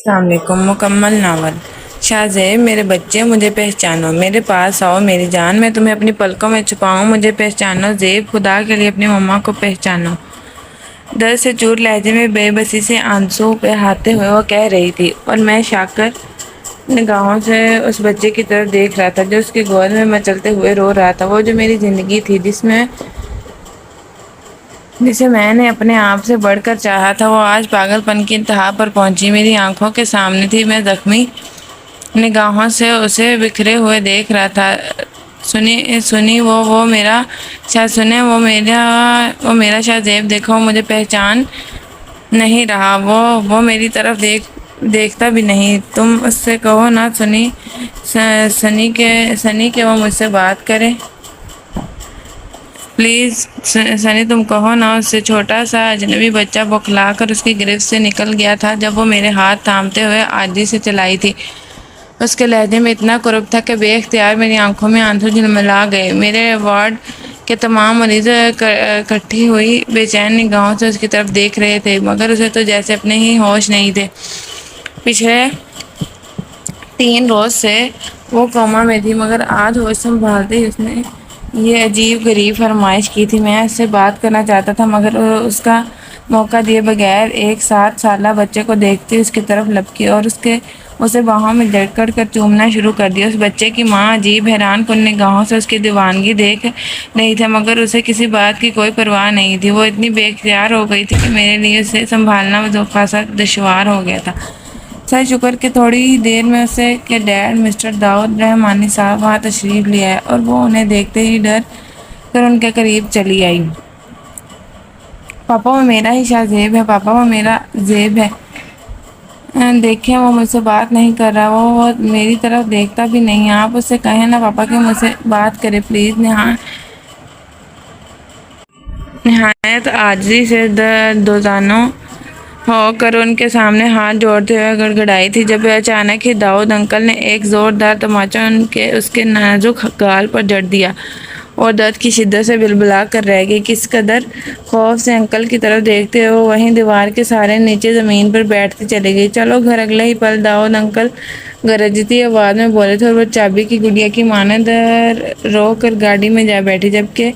अस्सलामुअलैकुम। मुकम्मल नावल। शाहज़ेब, मेरे बच्चे, मुझे पहचानो, मेरे पास आओ मेरी जान, मैं तुम्हें अपनी पलकों में छुपाऊं, मुझे पहचानो ज़ेब, खुदा के लिए अपनी मम्मा को पहचानो। दर्द से चूर लहजे में बेबसी से आंसू बहाते हुए वो कह रही थी, और मैं शाकर निगाहों से उस बच्चे की तरफ देख रहा था जो उसकी गोद में मचलते हुए रो रहा था। वो जो मेरी ज़िंदगी थी, जिसे मैंने अपने आप से बढ़कर चाहा था, वो आज पागलपन की इंतहा पर पहुंची मेरी आंखों के सामने थी। मैं जख्मी निगाहों से उसे बिखरे हुए देख रहा था। सुनी सुनी वो मेरा शायद सुने वो मेरा शाहज़ेब, देखो मुझे पहचान नहीं रहा। वो मेरी तरफ देखता भी नहीं। तुम उससे कहो ना सनी के वो मुझसे बात करे। प्लीज़ सनी, तुम कहो ना उससे। छोटा सा अजनबी बच्चा बौखला कर उसकी गिरफ्त से निकल गया था जब वो मेरे हाथ थामते हुए आजी से चलाई थी। उसके लहजे में इतना कुर्ब था कि बेख्तियार मेरी आंखों में आंसू झिलमिला गए। मेरे वार्ड के तमाम मरीज इकट्ठी हुई बेचैन निगाहों से उसकी तरफ देख रहे थे, मगर उसे तो जैसे अपने ही होश नहीं थे। पिछले 3 रोज से वो कोमा में थी, मगर आज होश संभालते ही उसने ये अजीब गरीब फरमाइश की थी। मैं उससे बात करना चाहता था, मगर उसका मौका दिए बगैर एक 7 साला बच्चे को देखती उसकी तरफ लपकी और उसे बाहों में जकड़ कर चूमना शुरू कर दिया। उस बच्चे की माँ अजीब हैरान कुन निगाहों से उसकी दीवानगी देख रही थी, मगर उसे किसी बात की कोई परवाह नहीं थी। वो इतनी बेख्तियार हो गई थी कि मेरे लिए उसे संभालना खासा दुश्वार हो गया था। सर शुक्र कि थोड़ी ही देर में उसे के डैड मिस्टर दाऊद रहमानी साहब वहाँ तशरीफ़ ले आए और वो उन्हें देखते ही डर कर उनके करीब चली आई। पापा, वो मेरा ही शाहज़ेब है। पापा, वो मेरा ज़ेब है। देखें, वो मुझसे बात नहीं कर रहा। वो मेरी तरफ देखता भी नहीं। आप उससे कहें ना पापा कि मुझसे बात करे प्लीज़। नहायत आजिज़ी से दोजानों होकर उनके सामने हाथ जोड़ते हुए गड़गड़ाई थी जब अचानक ही दाऊद अंकल ने एक ज़ोरदार तमाचा उसके नाजुक गाल पर जड़ दिया और दर्द की शिद्दत से बिलबिला कर रह गई। किस कदर खौफ से अंकल की तरफ देखते हुए वहीं दीवार के सहारे नीचे ज़मीन पर बैठती चली गई। चलो घर। अगले ही पल दाऊद अंकल गरजती आवाज़ में बोले थे और वह चाबी की गुड़िया की मानद रो कर गाड़ी में जा बैठी, जबकि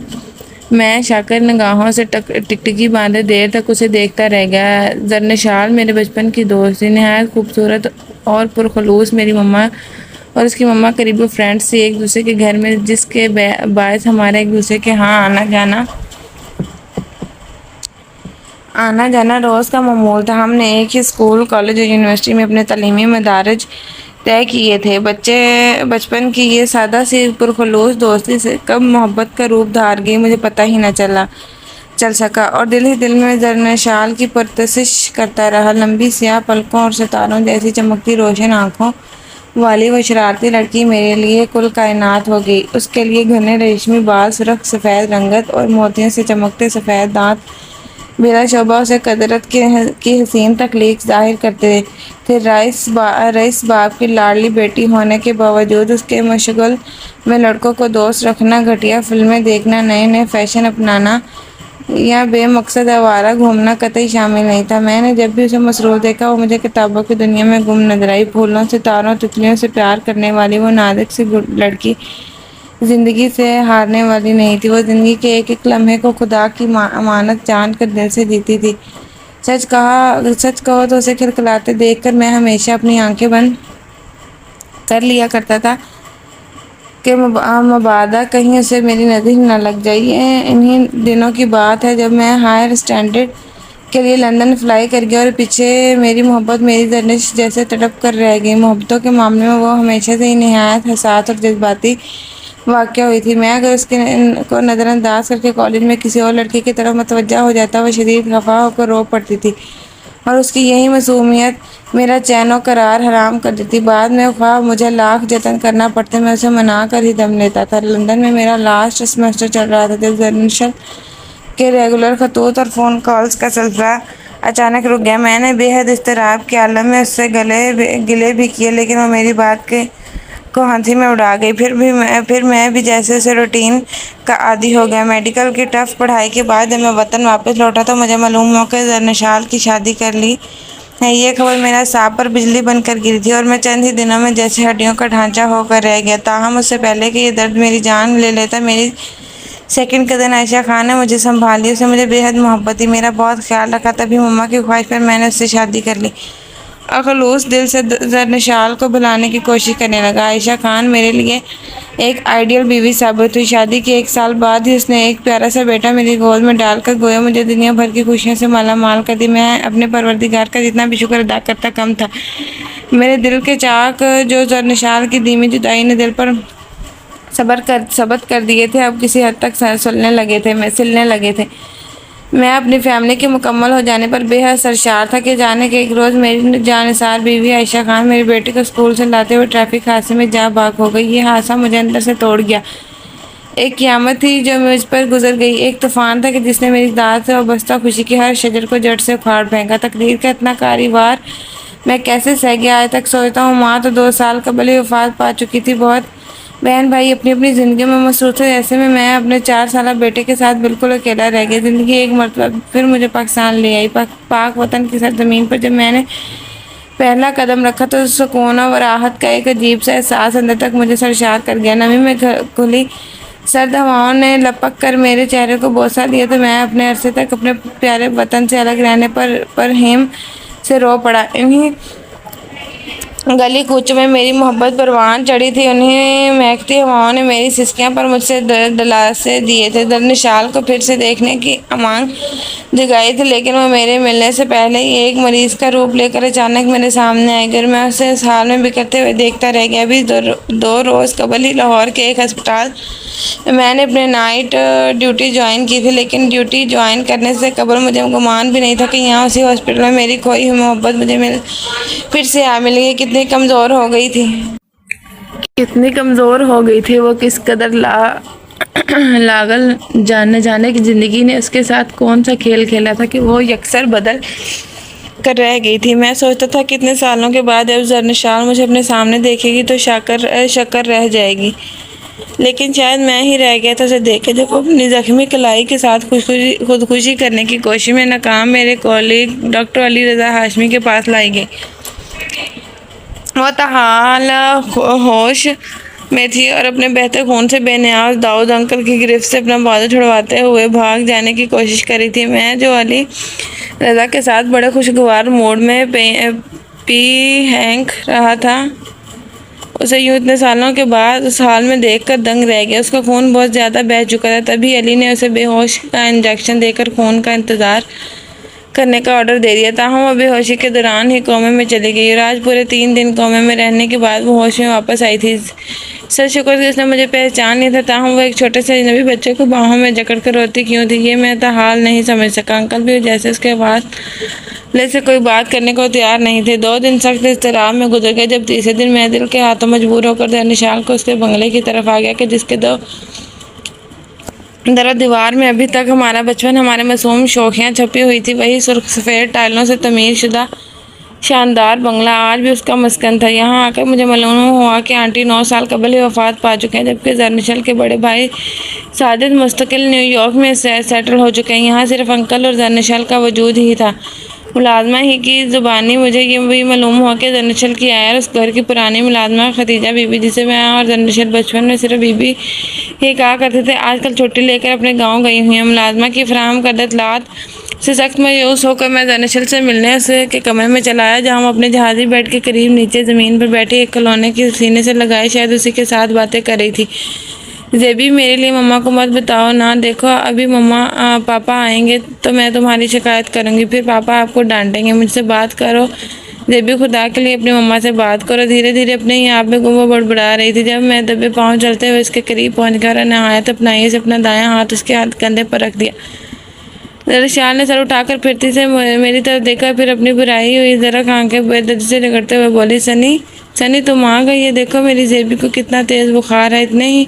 मैं शाकर निगाहों से टिकटिकी बांधे देर तक उसे देखता रह गया। जरनशाल, मेरे बचपन की दोस्त थी, नहायत खूबसूरत और पुरखलूस। मेरी मम्मा और उसकी मम्मा करीबी फ्रेंड्स थी एक दूसरे के घर में, जिसके बायस हमारा एक दूसरे के यहाँ आना जाना रोज़ का मामूल था। हमने एक ही स्कूल, कॉलेज और यूनिवर्सिटी में अपने तालीमी मदारज तय किए थे। बचपन की ये सादा सी पुरखलूस दोस्ती से कब मोहब्बत का रूप धार गई मुझे पता ही न चल सका, और दिल ही दिल में जरनशाल की परतशिश करता रहा। लंबी स्याह पलकों और सितारों जैसी चमकती रोशन आँखों वाली वो शरारती लड़की मेरे लिए कुल कायनात हो गई। उसके लिए घने रेशमी बाल, सुर्ख सफ़ेद रंगत और मोतियों से चमकते सफ़ेद दांत मेरा शोभा उसे कदरत की हसीन तख्लीक ज़ाहिर करते थे। रईस बाप की लाडली बेटी होने के बावजूद उसके मशगल में लड़कों को दोस्त रखना, घटिया फिल्में देखना, नए नए फैशन अपनाना या बेमकसद आवारा घूमना कतई शामिल नहीं था। मैंने जब भी उसे मसरूफ़ देखा वो मुझे किताबों की दुनिया में गुम नजर आई। फूलों, सितारों, तितलियों से प्यार करने वाली वो नाजुक सी लड़की ज़िंदगी से हारने वाली नहीं थी। वो ज़िंदगी के एक एक लम्हे को खुदा की अमानत जान कर दिल से जीती थी। सच कहो तो उसे खिलखिलाते देखकर मैं हमेशा अपनी आंखें बंद कर लिया करता था कि मबादा कहीं उसे मेरी नज़र न लग जाए। ये इन्हीं दिनों की बात है जब मैं हायर स्टैंडर्ड के लिए लंदन फ्लाई कर गया और पीछे मेरी मोहब्बत मेरी जर्निश जैसे तड़प कर रह गई। मोहब्बतों के मामले में वो हमेशा से ही नहायत हसास और जज्बाती वाक़या हुई थी। मैं अगर उसके को नज़रअंदाज करके कॉलेज में किसी और लड़की की तरफ मतवज्जा हो जाता, वह शदीद खफा होकर रो पड़ती थी और उसकी यही मासूमियत मेरा चैन और करार हराम कर देती। बाद में ख्वाह मुझे लाख जतन करना पड़ते, मैं उसे मना कर ही दम लेता था। लंदन में मेरा लास्ट सेमेस्टर चल रहा था जब जर्नशल के रेगुलर खतूत और फ़ोन कॉल्स का सिलसिला अचानक रुक गया। मैंने बेहद इज़्तिराब के आलम में उससे गिले भी किए, लेकिन वो मेरी बात को हंसी में उड़ा गई। फिर मैं भी जैसे उसे रूटीन का आदी हो गया। मेडिकल की टफ पढ़ाई के बाद जब मैं वतन वापस लौटा तो मुझे मालूम हुआ कि जरनशाल की शादी कर ली है। ये खबर मेरा सांप पर बिजली बनकर गिरी थी और मैं चंद ही दिनों में जैसे हड्डियों का ढांचा होकर रह गया। ताहम उससे पहले कि ये दर्द मेरी जान ले लेता, मेरी सेकंड कज़न आयशा खान ने मुझे संभाली। उसे मुझे बेहद मोहब्बत थी, मेरा बहुत ख्याल रखा। तभी मम्मा की ख्वाहिश पर मैंने उससे शादी कर ली और खलूस दिल से जरनिशाल को बुलाने की कोशिश करने लगा। आयशा खान मेरे लिए एक आइडियल बीवी साबित हुई। शादी के 1 साल बाद ही उसने एक प्यारा सा बेटा मेरी गोद में डालकर गोया मुझे दुनिया भर की खुशियों से माला माल कर दी। मैं अपने परवरदिगार का जितना भी शुक्र अदा करता कम था। मेरे दिल के चाक जो जरनिशाल की धीमी जुदाई ने दिल पर सबत कर दिए थे, अब किसी हद तक सिलने लगे थे। मैं अपनी फैमिली के मुकम्मल हो जाने पर बेहद सरशार था कि जाने के एक रोज़ मेरी जानिसार बीवी आयशा खान मेरी बेटी को स्कूल से लाते हुए ट्रैफिक हादसे में जा भाग हो गई। ये हादसा मुझे अंदर से तोड़ गया। एक क़यामत थी जो मुझ पर गुजर गई, एक तूफान था कि जिसने मेरी दाद से वाबस्ता खुशी की हर शजर को जड़ से उखाड़ फेंका। तकदीर का इतना कारी वार मैं कैसे सह गया, आज तक सोचता हूँ। माँ तो 2 साल कबल ही वफात पा चुकी थी। बहुत बहन भाई अपनी अपनी ज़िंदगी में मसरूफ़ थे। ऐसे में मैं अपने 4 साल बेटे के साथ बिल्कुल अकेला रह गया। ज़िंदगी एक मरतबा फिर मुझे पाकिस्तान ले आई। पाक वतन की सरजमीन पर जब मैंने पहला कदम रखा तो सुकून और राहत का एक अजीब सा एहसास अंदर तक मुझे सरशार कर गया। नमी में खुली सर्द हवाओं ने लपक कर मेरे चेहरे को बोसा दिया तो मैं अपने अरसे तक अपने प्यारे वतन से अलग रहने पर हेम से रो पड़ा। इन्हीं गली कूचों में मेरी मोहब्बत परवान चढ़ी थी। उन्हीं महकती हवाओं ने मेरी सिसकियां पर मुझसे दलासे दिए थे। दरनिशाल को फिर से देखने की अमांग जगाई थी, लेकिन वो मेरे मिलने से पहले ही एक मरीज का रूप लेकर अचानक मेरे सामने आई। घर मैं उसे इस हाल में बिखरते हुए देखता रह गया। अभी दो रोज़ कबल ही लाहौर के एक अस्पताल मैंने अपने नाइट ड्यूटी ज्वाइन की थी, लेकिन ड्यूटी ज्वाइन करने से कबल मुझे गुमान भी नहीं था कि यहाँ उसी हॉस्पिटल में मेरी खोई हुई मोहब्बत मुझे फिर से मिल गई। कितनी कमज़ोर हो गई थी, कितनी कमज़ोर हो गई थी वो, किस कदर लागल जाने जाने की ज़िंदगी ने उसके साथ कौन सा खेल खेला था कि वो यकसर बदल कर रह गई थी। मैं सोचता था कितने सालों के बाद अब जरनिशाल मुझे अपने सामने देखेगी तो शक्कर रह जाएगी, लेकिन शायद मैं ही रह गया था उसे देख के। जब अपनी जख्मी कलाई के साथ खुदकुशी करने की कोशिश में नाकाम मेरे कॉलीग डॉक्टर अली रज़ा हाशमी के पास लाई गई। वो तहाल होश में थी और अपने बहते खून से बेनियाज दाऊद अंकल की गिरफ्त से अपना बाजू छुड़वाते हुए भाग जाने की कोशिश करी थी। मैं जो अली रज़ा के साथ बड़े खुशगवार मूड में पी हैंक रहा था, उसे यूँ इतने सालों के बाद उस हाल में देखकर दंग रह गया। उसका खून बहुत ज़्यादा बह चुका था। तभी अली ने उसे बेहोश का इंजेक्शन देकर खून का इंतज़ार करने का ऑर्डर दे दिया। ताहम वो बेहोशी के दौरान ही कोमे में चली गई और आज पूरे 3 दिन कोमे में रहने के बाद वो होश में वापस आई थी। सर शुक्र कि उसने मुझे पहचान नहीं था। ताहम वो एक छोटे से अजनबी बच्चे को बाहों में जकड़ कर रोती क्यों थी, ये मैं हाल नहीं समझ सका। अंकल भी जैसे उसके वाले से कोई बात करने को तैयार नहीं थे। 2 दिन सख्त इज़्तिराब में गुजर गए। जब तीसरे दिन मैं दिल के हाथों मजबूर होकर दरनिशाल को उसके बंगले की तरफ आ गया कि जिसके 2 दर दीवार में अभी तक हमारा बचपन, हमारे मासूम शौकियाँ छपी हुई थी। वही सुर्ख सफ़ेद टाइलों से तमीर शुदा शानदार बंगला आज भी उसका मस्कन था। यहाँ आकर मुझे मालूम हुआ कि आंटी 9 साल कबल ही वफात पा चुके हैं, जबकि जरनिशाल के बड़े भाई साजिद मुस्तकिल न्यूयॉर्क में सेटल हो चुके हैं। यहाँ सिर्फ अंकल और जरनिशाल का वजूद ही था। मुलाजमा ही की ज़ुबानी मुझे ये भी मालूम हुआ कि जरनिशाल की आया उस घर की पुरानी मुलाजमा खदीजा बीबी, जिसे मैं और जरनिशाल बचपन में सिर्फ बीबी ही कहा करते थे, आजकल छुट्टी लेकर अपने गाँव गई हुई हैं। मुलाजमा की फराहम करदा इत्तलात से सख्त मायूस होकर मैं दरनिशाल से मिलने उसे के कमरे में चला आया, जहाँ हम अपने जहाज़ी बेड के करीब नीचे ज़मीन पर बैठी एक खिलौने की सीने से लगाए शायद उसी के साथ बातें कर रही थी। ज़ेबी मेरे लिए मम्मा को मत बताओ ना, देखो अभी मम्मा पापा आएंगे तो मैं तुम्हारी शिकायत करूँगी, फिर पापा आपको डांटेंगे। मुझसे बात करो ज़ेबी, खुदा के लिए अपनी मम्मा से बात करो। धीरे धीरे अपने ही आप में गुम्बा बड़बड़ा रही थी। जब मैं दबे पाँव चलते हुए इसके करीब पहुँच गया और नहायत अपनाई से अपना दायां हाथ उसके हाथ कंधे पर रख दिया। दरनिशाल ने सर उठाकर फिरती से मेरी तरफ देखा, फिर अपनी बुराई हुई ज़रा आंखें बेदर्दी से रगड़ते हुए बोली, सनी तुम आ गई है, देखो मेरी ज़ेबी को कितना तेज़ बुखार है। इतने ही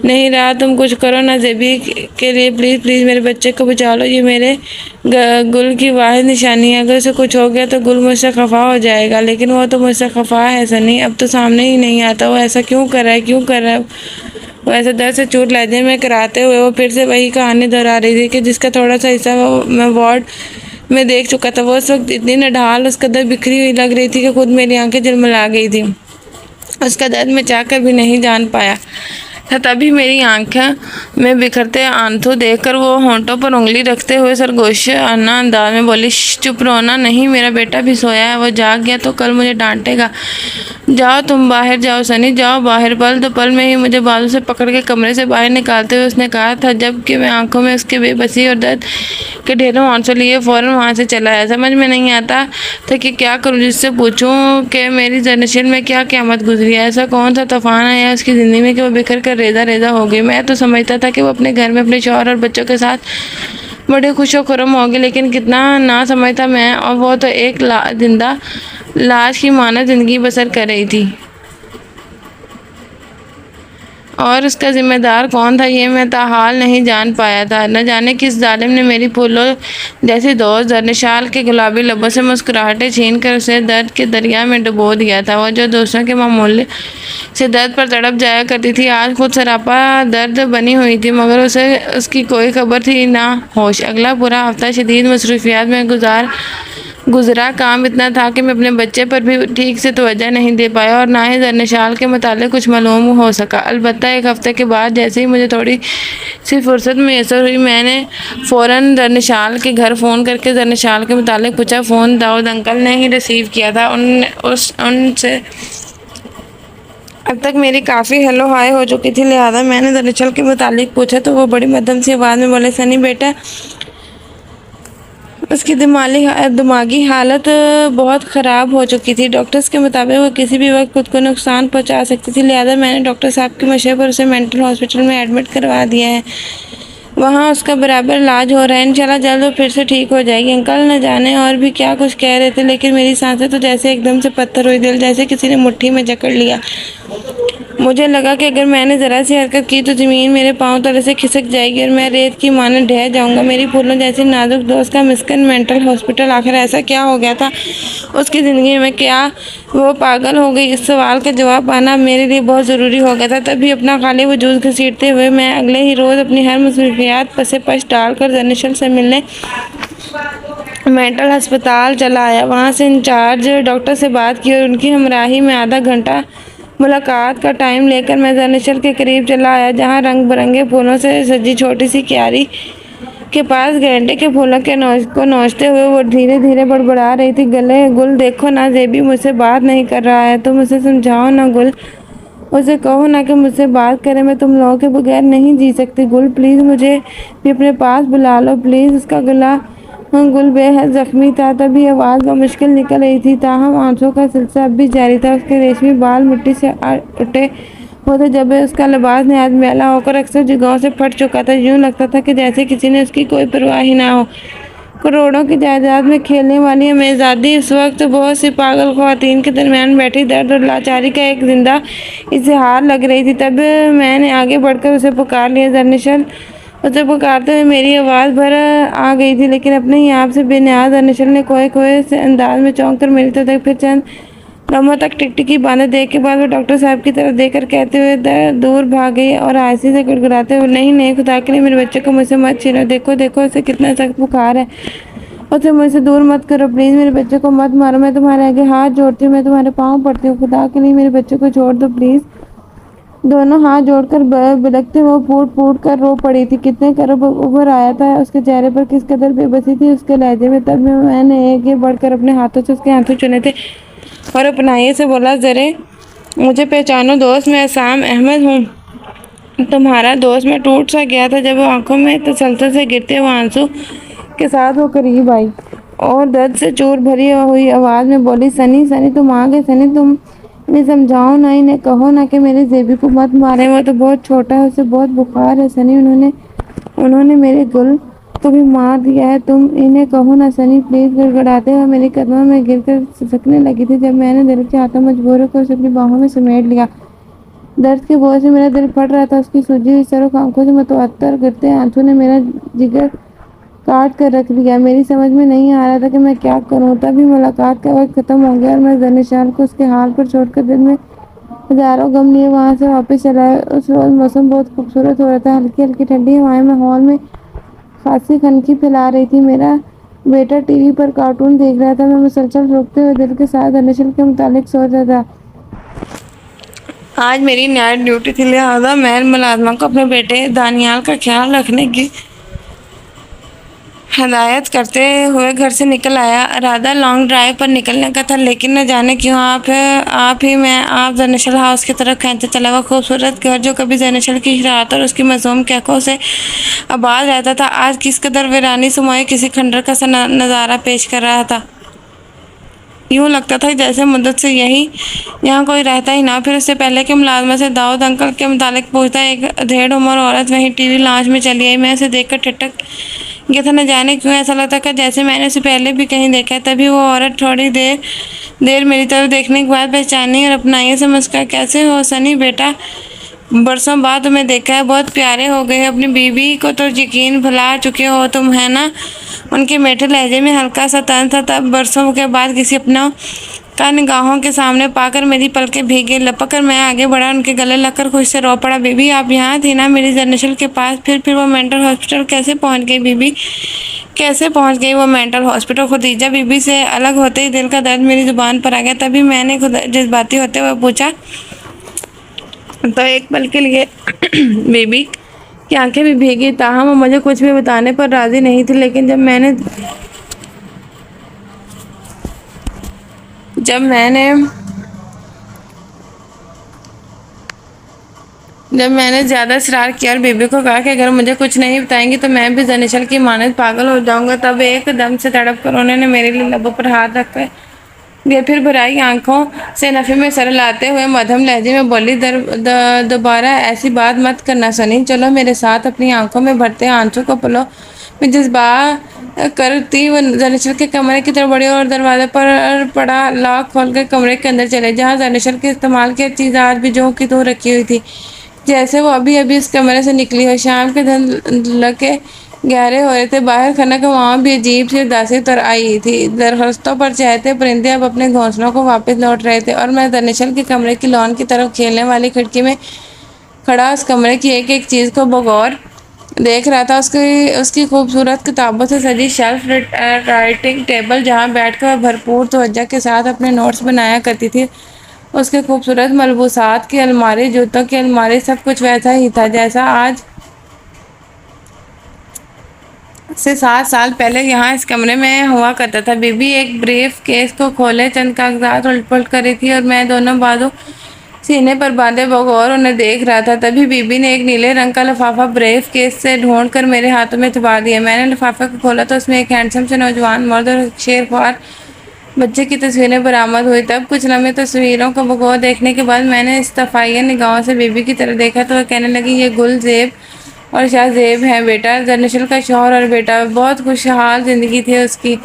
नहीं रहा, तुम कुछ करो ना ज़ेबी के लिए, प्लीज़ प्लीज़ मेरे बच्चे को बचा लो। ये मेरे गुल की वाहिद निशानी है, अगर उसे कुछ हो गया तो गुल मुझसे खफा हो जाएगा, लेकिन वो तो मुझसे खफा है सनी, अब तो सामने ही नहीं आता। वो ऐसा क्यों कर रहा है वो ऐसा दर्द से चोट लहजे में कराते हुए वो फिर से वही कहानी दोहरा रही थी कि जिसका थोड़ा सा हिस्सा मैं वार्ड मैं देख चुका था। वो उस वक्त इतनी नढाल उस कदर बिखरी हुई लग रही थी कि खुद मेरी आंखें झिलमिला गई थी। उसका दर्द मैं चाहकर भी नहीं जान पाया था। तभी मेरी आंखें में बिखरते आंसू देखकर वो होंठों पर उंगली रखते हुए सरगोश अन्ना अंदाज में बोली, चुप रोना नहीं, मेरा बेटा भी सोया है, वो जाग गया तो कल मुझे डांटेगा। जाओ तुम बाहर जाओ सनी, जाओ बाहर। पल तो पल में ही मुझे बाजू से पकड़ के कमरे से बाहर निकालते हुए उसने कहा था, जबकि मैं आंखों में उसके बेबसी और दर्द के ढेरों आंसू लिए फौरन वहाँ से चला आया। समझ में नहीं आता था कि क्या करूँ, जिससे पूछूं कि मेरी जनरेशन में क्या क़यामत गुजरी है। ऐसा कौन सा तूफान आया उसकी ज़िंदगी में कि वो बिखर कर रेजा रेजा हो गई। मैं तो समझता था कि वो अपने घर में अपने शौहर और बच्चों के साथ बड़े खुश व खुर्रम होगी, लेकिन कितना ना समझता मैं, और वो तो एक जिंदा लाश की मानव ज़िंदगी बसर कर रही थी। और उसका जिम्मेदार कौन था ये मैं ताहाल नहीं जान पाया था। न जाने किस जालिम ने मेरी फूलों जैसी दोस्त जरनिशाल के गुलाबी लबों से मुस्कुराहटें छीन कर उसे दर्द के दरिया में डुबो दिया था। वो जो दूसरों के मामूली से दर्द पर तड़प जाया करती थी, आज खुद सरापा दर्द बनी हुई थी, मगर उसे उसकी कोई खबर थी ना होश। अगला पूरा हफ्ता शदीद मसरूफियात में गुजरा। काम इतना था कि मैं अपने बच्चे पर भी ठीक से तवज्जो नहीं दे पाया और ना ही जरनिशाल के मुतालिक कुछ मालूम हो सका। अलबत्ता एक हफ्ते के बाद जैसे ही मुझे थोड़ी सी फुर्सत मैसर हुई, मैंने फ़ौरन जरनिशाल के घर फ़ोन करके जरनिशाल के मुतालिक पूछा। फ़ोन दाऊद अंकल ने ही रिसीव किया था। उनसे अब तक मेरी काफ़ी हेलो हाय हो चुकी थी, लिहाजा मैंने जरनिशाल के मुतालिक पूछा तो वो बड़ी मध्यम सी आवाज़ में बोले, सनी बेटा, उसकी दिमागी हालत बहुत ख़राब हो चुकी थी। डॉक्टर्स के मुताबिक वो किसी भी वक्त खुद को नुकसान पहुंचा सकती थी, लिहाजा मैंने डॉक्टर साहब के मशवरे पर उसे मेंटल हॉस्पिटल में एडमिट करवा दिया है। वहाँ उसका बराबर इलाज हो रहा है, इंशाल्लाह जल्द वो फिर से ठीक हो जाएगी। अंकल न जाने और भी क्या कुछ कह रहे थे, लेकिन मेरी सांसें तो जैसे एकदम से पत्थर हुई, दिल जैसे किसी ने मुट्ठी में जकड़ लिया। मुझे लगा कि अगर मैंने ज़रा सी हरकत की तो ज़मीन मेरे पाँव तले से खिसक जाएगी और मैं रेत की मानद ढह जाऊंगा। मेरी फूलों जैसी नाजुक दोस्त का मिस्किन मेंटल हॉस्पिटल, आखिर ऐसा क्या हो गया था उसकी ज़िंदगी में? क्या वो पागल हो गई? इस सवाल का जवाब पाना मेरे लिए बहुत ज़रूरी हो गया था। तभी अपना खाली वजूद घसीटते हुए मैं अगले ही रोज़ अपनी हर मसरूफियात पसे पश डालकर जरनिशल से मिलने मेंटल अस्पताल चला आया। वहाँ से इंचार्ज डॉक्टर से बात की और उनकी हमराही में आधा घंटा मुलाकात का टाइम लेकर मैं जरनिशल के करीब चला आया, जहाँ रंग बिरंगे फूलों से सजी छोटी सी क्यारी के पास गेंडे के फूलों के नोचते हुए वो धीरे धीरे बड़बड़ा रही थी, गले गुल देखो ना, जेबी मुझसे बात नहीं कर रहा है, तुम उसे समझाओ ना गुल, उसे कहो ना कि मुझसे बात करे, मैं तुम लोगों के बगैर नहीं जी सकती। गुल प्लीज़ मुझे भी अपने पास बुला लो प्लीज़। उसका गला गुल बेहद ज़ख्मी था, तभी आवाज़ मुश्किल निकल रही थी, ताहम आंसू का सिलसिला अब भी जारी था। उसके रेशमी बाल मिट्टी से उठे होते जब उसका लिबास नहायत मैला होकर अक्सर जगहों से फट चुका था। यूँ लगता था कि जैसे किसी ने उसकी कोई परवाह ही ना हो। करोड़ों की जायदाद में खेलने वाली अमीज़ादी इस वक्त बहुत सी पागल ख़वातीन के दरमियान बैठी दर्द और लाचारी का एक जिंदा इजहार लग रही थी। तब मैंने आगे बढ़कर उसे पुकार लिया। जरनिशल, उसे पुकारते हुए मेरी आवाज़ भर आ गई थी, लेकिन अपने ही आप से बेनियाज जरनिशल ने खोए खोए से अंदाज में चौंक कर मेरी तरफ फिर चंद लम्हों तक टिकटिकी बांधे देख के बाद वो डॉक्टर साहब की तरफ देखकर कहते हुए दूर भाग गई और आयसी से गुड़गुड़ाते हुए, नहीं नहीं, खुदा के लिए मेरे बच्चे को मुझसे मत छीनो, देखो देखो उसे कितना सख्त बुखार है, उसे मुझसे दूर मत करो प्लीज़, मेरे बच्चे को मत मारो, मैं तुम्हारे आगे हाथ जोड़ती हूँ, मैं तुम्हारे पाँव पड़ती हूँ, खुदा के लिए मेरे बच्चे को छोड़ दो प्लीज़। दोनों हाथ जोड़कर बिलखते वो फूट फूट कर रो पड़ी थी। कितने करब उभर आया था उसके चेहरे पर, किस कदर बेबसी थी उसके लहजे में। तब मैंने एक बढ़कर अपने हाथों से उसके हाथों चुने थे और अपनाइए से बोला, ज़रे मुझे पहचानो दोस्त, मैं असाम अहमद हूँ, तुम्हारा दोस्त। मैं टूट सा गया था जब वो आंखों में तसलसल से गिरते हुए आंसू के साथ वो करीब आई और दर्द से चूर भरी हुई आवाज़ में बोली, सनी सनी तुम आ गए, सनी तुम इन्हें समझाओ ना, इन्हें कहो ना कि मेरे जेबी को मत मारे, वो तो बहुत छोटा है, उसे बहुत बुखार है सनी, उन्होंने मेरे गुल को भी मार दिया है, तुम इन्हें कहो ना सनी प्लीज़। गड़गड़ाते हुए मेरी कदमों में गिरकर सिसकने लगी थी जब मैंने दिल के हाथों मजबूर होकर उसे अपनी बाहों में समेट लिया। दर्द के बोझ से मेरा दिल फट रहा था। उसकी सूजी हुई सरों आंखों से मुतवत्तर गिरते आंसू ने मेरा जिगर काट कर रख दिया। मेरी समझ में नहीं आ रहा था कि मैं क्या करूं। तभी मुलाकात का वक्त ख़त्म हो गया और मैं जरनिशाल को उसके हाल पर छोड़कर दिल में हज़ारों गम लिए वहाँ से वापस चला। उस रोज़ मौसम बहुत खूबसूरत हो रहा था, हल्की हल्की ठंडी हवाएं माहौल में खासी खनकी फैला रही थी। मेरा बेटा टीवी पर कार्टून देख रहा था। मैं मुसलसल रोकते हुए दिल के साथ दरअसल के मुतालिक सोच रहा था। आज मेरी नाइट ड्यूटी थी, लिहाजा मैं मुलाजमा को अपने बेटे दानियाल का ख्याल रखने की हदायत करते हुए घर से निकल आया। इरादा लॉन्ग ड्राइव पर निकलने का था, लेकिन न जाने क्यों आप जैनशल हाउस की तरफ खींचते चला। वह खूबसूरत घर जो कभी जैनशल की शरारत और उसकी मासूम कहकों से आबाद रहता था, आज किस कदर वीरानी समोए किसी खंडर का सा नज़ारा पेश कर रहा था। यूँ लगता था जैसे मुद्दत से यहाँ कोई रहता ही ना। फिर उससे पहले कि मुलाजमा से दाऊद अंकल के मुतालिक पूछता, एक अधेड़ उम्र औरत वहीं टीवी लॉन्च में चली आई। मैं उसे देखकर ठिठक गया था। न जाने क्यों ऐसा लगता था जैसे मैंने उसे पहले भी कहीं देखा है। तभी वो औरत थोड़ी देर देर मेरी तरफ देखने के बाद पहचानी और अपनाई से मुस्कुराई। कैसे हो सनी बेटा, बरसों बाद तुम्हें देखा है, बहुत प्यारे हो गए। अपनी बीवी को तो यकीन भुला चुके हो तुम, है ना। उनके मीठे लहजे में हल्का सा तन था। तब बरसों के बाद किसी अपना का निगाहों के सामने पाकर मेरी पलकें भीग लपक कर मैं आगे बढ़ा, उनके गले लगकर खुश से रो पड़ा। बीबी आप यहाँ थी ना मेरी जर्नशल के पास। फिर वो मेंटल हॉस्पिटल कैसे पहुँच गई बीबी, कैसे पहुँच गई वो मेंटल हॉस्पिटल। खुदीजा बीबी से अलग होते ही दिल का दर्द मेरी जुबान पर आ गया। तभी मैंने खुद जज्बाती होते हुए पूछा, तो एक पल के लिए बेबी की आंखें भी भीगी। ताहम वो मुझे कुछ भी बताने पर राजी नहीं थी। लेकिन जब मैंने ज़्यादा इसरार किया और बीबी को कहा कि अगर मुझे कुछ नहीं बताएंगी तो मैं भी जनिशल की मानद पागल हो जाऊंगा, तब एकदम से तड़प कर उन्होंने मेरे लिए लबों पर हाथ रखकर ये फिर भराई आंखों से नफ़े में सर लाते हुए मध्यम लहजे में बोली, दोबारा ऐसी बात मत करना सनी। चलो मेरे साथ। अपनी आंखों में भरते आंसू को पलो में जज्बा करती वो जनिशल के कमरे की तरफ बढ़ी और दरवाजे पर पड़ा लॉक खोलकर कमरे के अंदर चले, जहाँ जनिशल के इस्तेमाल की चीज़ आज भी जो की तो रखी हुई थी, जैसे वो अभी अभी इस कमरे से निकली हो। शाम के लगे गहरे हो रहे थे बाहर। खाना का वहाँ भी अजीब सी उदासी तर आई थी। दरख्तों पर चहते परिंदे अब अपने घोंसलों को वापस लौट रहे थे और मैं दनिशल के कमरे की लॉन की तरफ खेलने वाली खिड़की में खड़ा उस कमरे की एक एक चीज़ को बगौर देख रहा था। उसकी खूबसूरत किताबों से सजी शेल्फ, राइटिंग टेबल जहाँ बैठकर भरपूर तवज्जो के साथ अपने नोट्स बनाया करती थी, उसके खूबसूरत मलबूसात की अलमारी, जूतों की अलमारी, सब कुछ वैसा ही था जैसा आज से 7 साल पहले यहाँ इस कमरे में हुआ करता था। बीबी एक ब्रीफ केस को खोले चंद कागजात उलट पलट कर रही थी और मैं दोनों बाजू सीने पर बांधे बगौर उन्हें देख रहा था। तभी बीबी ने एक नीले रंग का लिफाफा ब्रीफ केस से ढूंढ कर मेरे हाथों में थमा दिया। मैंने लिफाफे को खोला तो उसमें एक हैंडसम से नौजवान मर्द और शेरख्वार बच्चे की तस्वीरें बरामद हुई। तब कुछ लम्हे तस्वीरों को बगौर देखने के बाद मैंने इस्तफाइया निगाहों से बीबी की तरफ देखा तो वह कहने लगी, ये गुल जेब और शाहजेब हैं बेटा, जर्नशल का शौहर और बेटा। बहुत खुशहाल ज़िंदगी थी उसकी।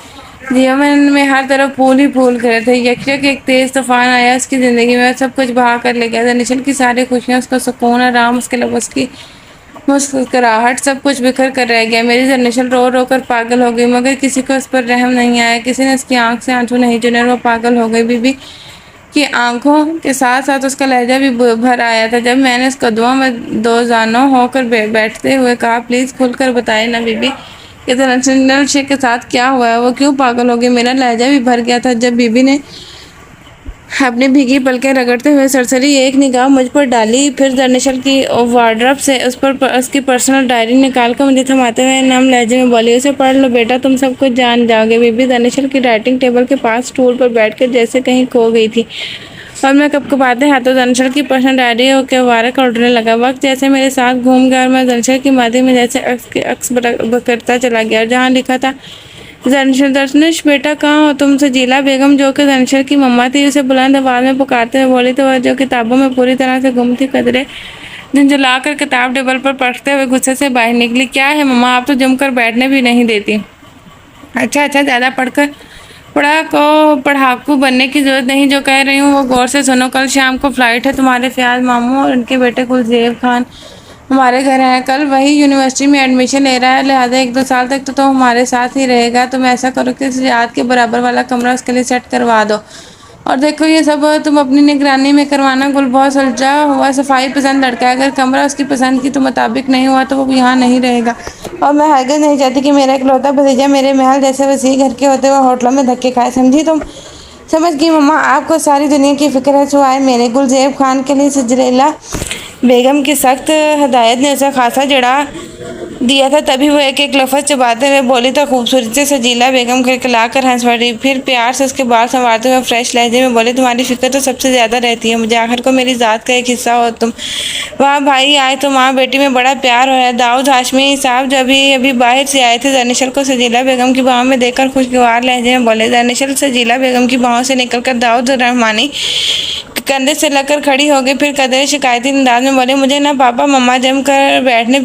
जीवन में हर तरफ फूल ही फूल खिले थे। यकयक एक तेज़ तूफान आया उसकी ज़िंदगी में, सब कुछ बहा कर ले गया। जर्नशल की सारी खुशियाँ, उसका सुकून, आराम, उसके लफ्ज़ की मुस्कुराहट, सब कुछ बिखर कर रह गया। मेरी जर्नशल रो रो कर पागल हो गई, मगर किसी को उस पर रहम नहीं आया। किसी ने उसकी आंख से आंसू नहीं चुने और वो पागल हो गई। बीबी की आंखों के साथ साथ उसका लहजा भी भर आया था। जब मैंने उसको दुआ में दो जानों होकर बैठते हुए कहा, प्लीज़ खुलकर बताए ना बीबी कि जर्नशल के साथ क्या हुआ है, वो क्यों पागल हो गई। मेरा लहजा भी भर गया था। जब बीबी ने अपनी भीगी पलकें रगड़ते हुए सरसरी एक निगाह मुझ पर डाली, फिर जर्नशल की वार्डरोब से उसकी पर्सनल डायरी निकाल कर मुझे थमाते हुए नम लहजे में बोली, उसे पढ़ लो बेटा, तुम सब कुछ जान जाओगे। बीबी जर्नशल की राइटिंग टेबल के पास स्टूल पर बैठकर जैसे कहीं खो गई थी और मैं कपकपाते हाथों जर्नशल की पर्सनल डायरी के वारक उड़ने लगा। वक्त जैसे मेरे साथ घूम गया और मैं जर्नशल की मादी में जैसे अक्स बकरता चला गया। जहाँ लिखा था, दर्शनिश बेटा कहाँ हो तुम। सजीला बेगम जो कि दर्शन की मम्मा थी, उसे बुलंद आवाज में पुकारते हुए बोली तो वह जो किताबों में पूरी तरह से गुम थी, कदरे झुंझुला कर किताब टेबल पर पढ़ते हुए गुस्से से बाहर निकली। क्या है मम्मा, आप तो जमकर बैठने भी नहीं देती। अच्छा ज़्यादा पढ़ाकू बनने की जरूरत नहीं, जो कह रही हूँ वो गौर से सुनो। कल शाम को फ्लाइट है। तुम्हारे फयाज मामू और उनके बेटे कुलजेब खान हमारे घर है। कल वही यूनिवर्सिटी में एडमिशन ले रहा है, लिहाजा 1-2 साल तक तो हमारे साथ ही रहेगा। तुम ऐसा करो कि याद के बराबर वाला कमरा उसके लिए सेट करवा दो और देखो ये सब तुम अपनी निगरानी में करवाना। गुल बहुत सुलझा हुआ सफाई पसंद लड़का है, अगर कमरा उसकी पसंद की तो मुताबिक नहीं हुआ तो वो यहाँ नहीं रहेगा। और मैं हरगिज़ नहीं चाहती कि मेरा इकलौता भतीजा मेरे महल जैसे वसीह घर के होते हुए होटलों में धक्के खाए। समझी तुम? समझ गई मम्मा, आपको सारी दुनिया की फिक्र है सिवाय मेरे। गुलज़ेब खान के लिए सजरेला बेगम की सख्त हदायत ने उसे खासा जड़ा दिया था। तभी वो एक एक लफ्ज़ चबाते हुए बोली तो खूबसूरती से सजीला बेगम खिलखिला कर हंस पड़ी। फिर प्यार से उसके बाल संवारते हुए फ्रेश लहजे में बोले, तुम्हारी फिक्र तो सबसे ज़्यादा रहती है मुझे, आखिर को मेरी ज़ात का एक हिस्सा हो तुम। वाह भाई, आज तो माँ बेटी में बड़ा प्यार हो रहा है। दाऊद हाशमी साहब जो अभी अभी बाहर से आए थे जरनिशल को सजीला बेगम की बाहों में देखकर खुशगवार लहजे में बोले। जरनिशल सजीला बेगम की बाहों से निकलकर दाऊद रहमानी कंधे से लगकर खड़ी हो गई। फिर कदर शिकायती अंदाज में बोले, मुझे ना पापा मम्मा जिम कर बैठने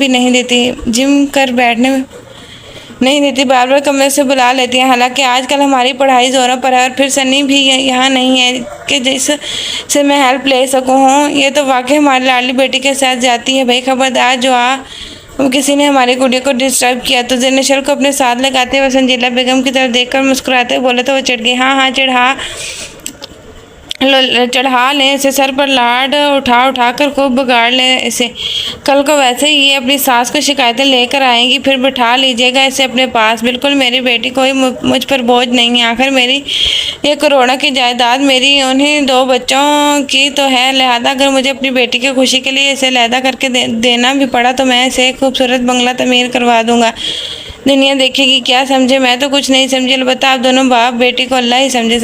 नहीं देती, बार बार कमरे से बुला लेती हैं। हालांकि आजकल हमारी पढ़ाई जोरों पर है और फिर सन्नी भी यहाँ नहीं है कि जिससे मैं हेल्प ले सकूँ। हूँ ये तो वाकई हमारी लाडली बेटी के साथ जाती है। भाई खबरदार, जो किसी ने हमारी गुड़िया को डिस्टर्ब किया तो जरनिशल को अपने साथ लगाते हुए संजीला बेगम की तरफ देखकर मुस्कुराते हुए बोले तो वो चिढ़ गई। हाँ हाँ चढ़ा लें इसे, सर पर लाड उठा कर खूब बिगाड़ लें इसे। कल को वैसे ही ये अपनी सास को शिकायतें लेकर आएंगी, फिर बिठा लीजिएगा इसे अपने पास। बिल्कुल मेरी बेटी कोई मुझ पर बोझ नहीं है, आखिर मेरी ये करोड़ों की जायदाद मेरी उन्हीं दो बच्चों की तो है। लिहाजा अगर मुझे अपनी बेटी की खुशी के लिए इसे लहदा करके देना भी पड़ा तो मैं इसे एक खूबसूरत बंगला तमीर करवा दूंगा। दुनिया देखेगी, क्या समझे? मैं तो कुछ नहीं समझी, अलबत्ता आप दोनों बाप बेटी को अल्लाह ही समझे।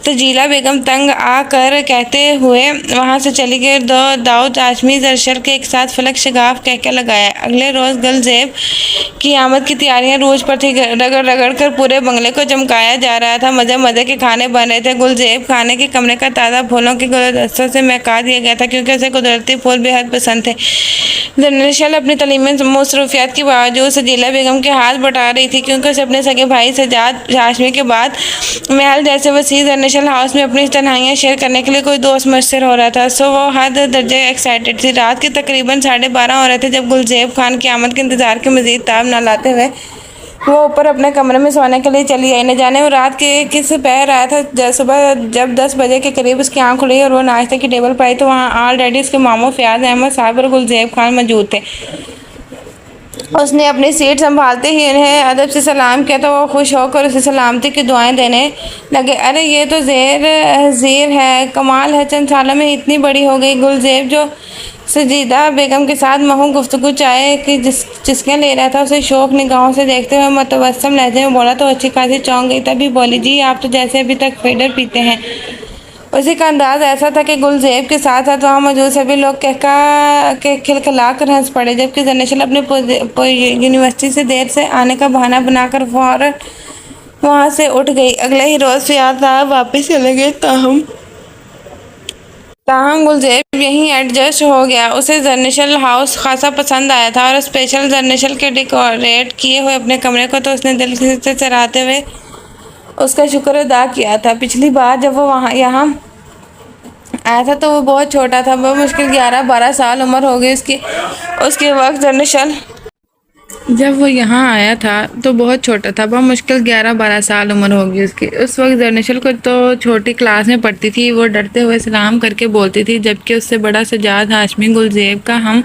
सजीला बेगम तंग आकर कहते हुए वहां से चली गई। दाऊद हाशमी जरनिशल के एक साथ फलक शगाफ कहकर लगाया। अगले रोज गुलज़ेब की आमद की तैयारियां रूज पर थी। रगड़ रगड़ कर पूरे बंगले को चमकाया जा रहा था। मजे मजे के खाने बन रहे थे। गुलज़ेब खाने के कमरे का ताज़ा फूलों के गुलदस्तों से महका दिया गया था क्योंकि उसे कुदरती फूल बेहद पसंद थे। जरनिशल अपनी तलीमी मसरूफियात के बावजूद सजीला बेगम के हाथ बटा रही थी क्योंकि उसे अपने सगे भाई सजाद हाशमी के बाद महल जैसे वसीह जरनिशल हाउस में अपनी तन्हाइयाँ शेयर करने के लिए कोई दोस्त मुयसर हो रहा था। सो वो हद दर्जे एक्साइटेड थी। रात के तकरीबन 12:30 हो रहे थे जब गुलज़ेब खान की आमद के इंतजार के मजीद ताब न लाते हुए वो ऊपर अपने कमरे में सोने के लिए चली आई। न जाने वो रात के किस पहर आया था। सुबह जब 10 बजे के करीब उसकी आंख खुली और वो नाश्ते की टेबल पर आई तो वहाँ ऑलरेडी उसके मामू फयाज अहमद साहब और गुलज़ेब खान मौजूद थे। उसने अपनी सीट संभालते ही उन्हें अदब से सलाम किया तो वो खुश होकर उसे सलामती की दुआएं देने लगे। अरे ये तो ज़ेर है, कमाल है, चंद सालों में इतनी बड़ी हो गई। गुलज़ेब जो सजीदा बेगम के साथ महू गुफ्तगू चाय की जिसके ले रहा था उसे शौक निगाहों से देखते हुए मुतवस्सम लहजे में बोला तो अच्छी खासी चौंक गई। तभी बोली, जी आप तो जैसे अभी तक फेडर पीते हैं। उसी का अंदाज ऐसा था कि गुलज़ेब के साथ साथ वहाँ मौजूद सभी लोग खिलखिला कर हंस पड़े। जबकि जरनिशल अपने यूनिवर्सिटी से देर से आने का बहाना बनाकर फौरन वहाँ से उठ गई। अगले ही रोज़ फयाज साहब वापस चले गए। ताहम गुलज़ेब यहीं एडजस्ट हो गया। उसे जरनिशल हाउस खासा पसंद आया था और स्पेशल जरनिशल के डेकोरेट किए हुए अपने कमरे को तो उसने दिल से सराहते हुए उसका शुक्र अदा किया था। पिछली बार जब वो यहाँ आया था तो वो बहुत छोटा था। वो मुश्किल 11-12 साल उम्र हो गई उसके वक्त जरनिशल जब वो यहाँ आया था तो बहुत छोटा था। बहुत मुश्किल 11-12 साल उम्र होगी उसकी। उस वक्त जरनिशल को तो छोटी क्लास में पढ़ती थी। वो डरते हुए सलाम करके बोलती थी जबकि उससे बड़ा सजाद हाशमी गुलज़ेब का हम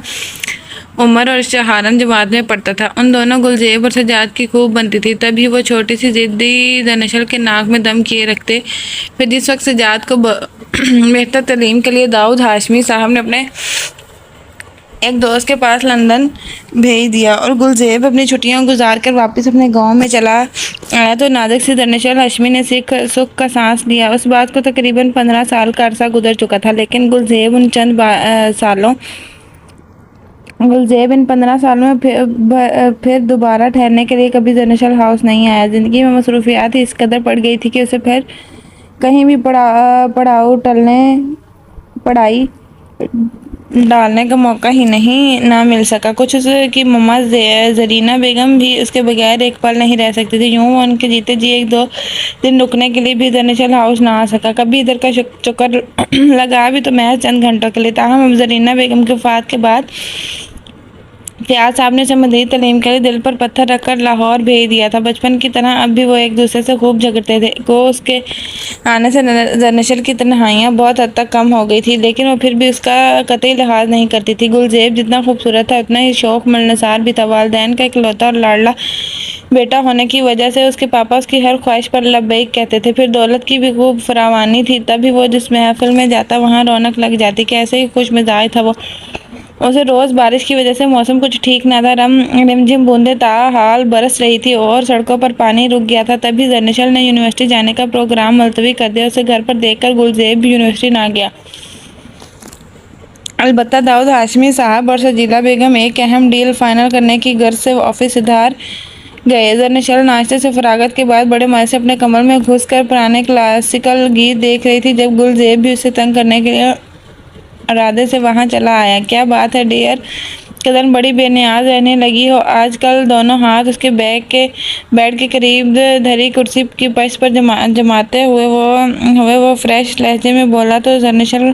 उमर और शहारन जमात में पढ़ता था। उन दोनों गुलज़ेब और सजाद की खूब बनती थी। तभी वो छोटी सी ज़िद्दी जरनिशल के नाक में दम किए रखते। फिर जिस वक्त सजाद को बेहतर तालीम के लिए दाऊद हाशमी साहब ने अपने एक दोस्त के पास लंदन भेज दिया और गुलज़ेब अपनी छुट्टियां गुजार कर वापस अपने गांव में चला आया तो नाजुक से जरनिशल हाशमी ने सुख का सांस लिया। उस बात को तकरीबन 15 साल का अरसा गुजर चुका था लेकिन गुलज़ेब इन 15 सालों में फिर दोबारा ठहरने के लिए कभी जरनिशल हाउस नहीं आया। ज़िंदगी में मसरूफियात इस कदर पड़ गई थी कि उसे फिर कहीं भी पढ़ाई डालने का मौका ही ना मिल सका। कुछ उसकी मम्मा जरीना बेगम भी उसके बगैर एक पल नहीं रह सकती थी। यूँ वो उनके जीते जी 1-2 दिन रुकने के लिए भी जरनिशल हाउस ना आ सका। कभी इधर का चक्कर लगा भी तो महज चंद घंटों के लिए। ताहम अब जरीना बेगम के वफ़ात के बाद फयाज साहब ने उसे मज़ीद तालीम के लिए दिल पर पत्थर रखकर लाहौर भेज दिया था। बचपन की तरह अब भी वो एक दूसरे से खूब झगड़ते थे। उसके आने से जरनशल की तन्हाइयाँ बहुत हद तक कम हो गई थी, लेकिन वो फिर भी उसका कतई लिहाज नहीं करती थी। गुलजेब जितना खूबसूरत था उतना ही शौक मिलनसार भी था। वालिदैन का इकलौता और लाडला बेटा होने की वजह से उसके पापा उसकी हर ख्वाहिश पर लब्बैक कहते थे। फिर दौलत की भी खूब फरावानी थी, तभी वो जिस महफिल में जाता वहाँ रौनक लग जाती। कैसे ही खुश मिजाज था वो। उसे रोज़ बारिश की वजह से मौसम कुछ ठीक न था। रिमझिम बूंदें ताहाल बरस रही थी और सड़कों पर पानी रुक गया था। तभी जरनशल ने यूनिवर्सिटी जाने का प्रोग्राम मुलतवी कर दिया। उसे घर पर देखकर गुलजेब भी यूनिवर्सिटी ना गया। अलबत्ता दाऊद हाशमी साहब और सजीला बेगम एक अहम डील फाइनल करने की गर्ज से ऑफिस सिधार गए। जरनशल नाश्ते से फरागत के बाद बड़े मजे से अपने कमर में घुस कर पुराने क्लासिकल गीत देख रही थी, जब गुलजेब भी उसे तंग करने के लिए इरादे से वहां चला आया। क्या बात है डियर, कदन बड़ी बेनियाज रहने लगी हो आजकल। दोनों हाथ उसके बेड के करीब धरी कुर्सी की पश पर जमाते हुए वो फ्रेश लहजे में बोला तो जरनशल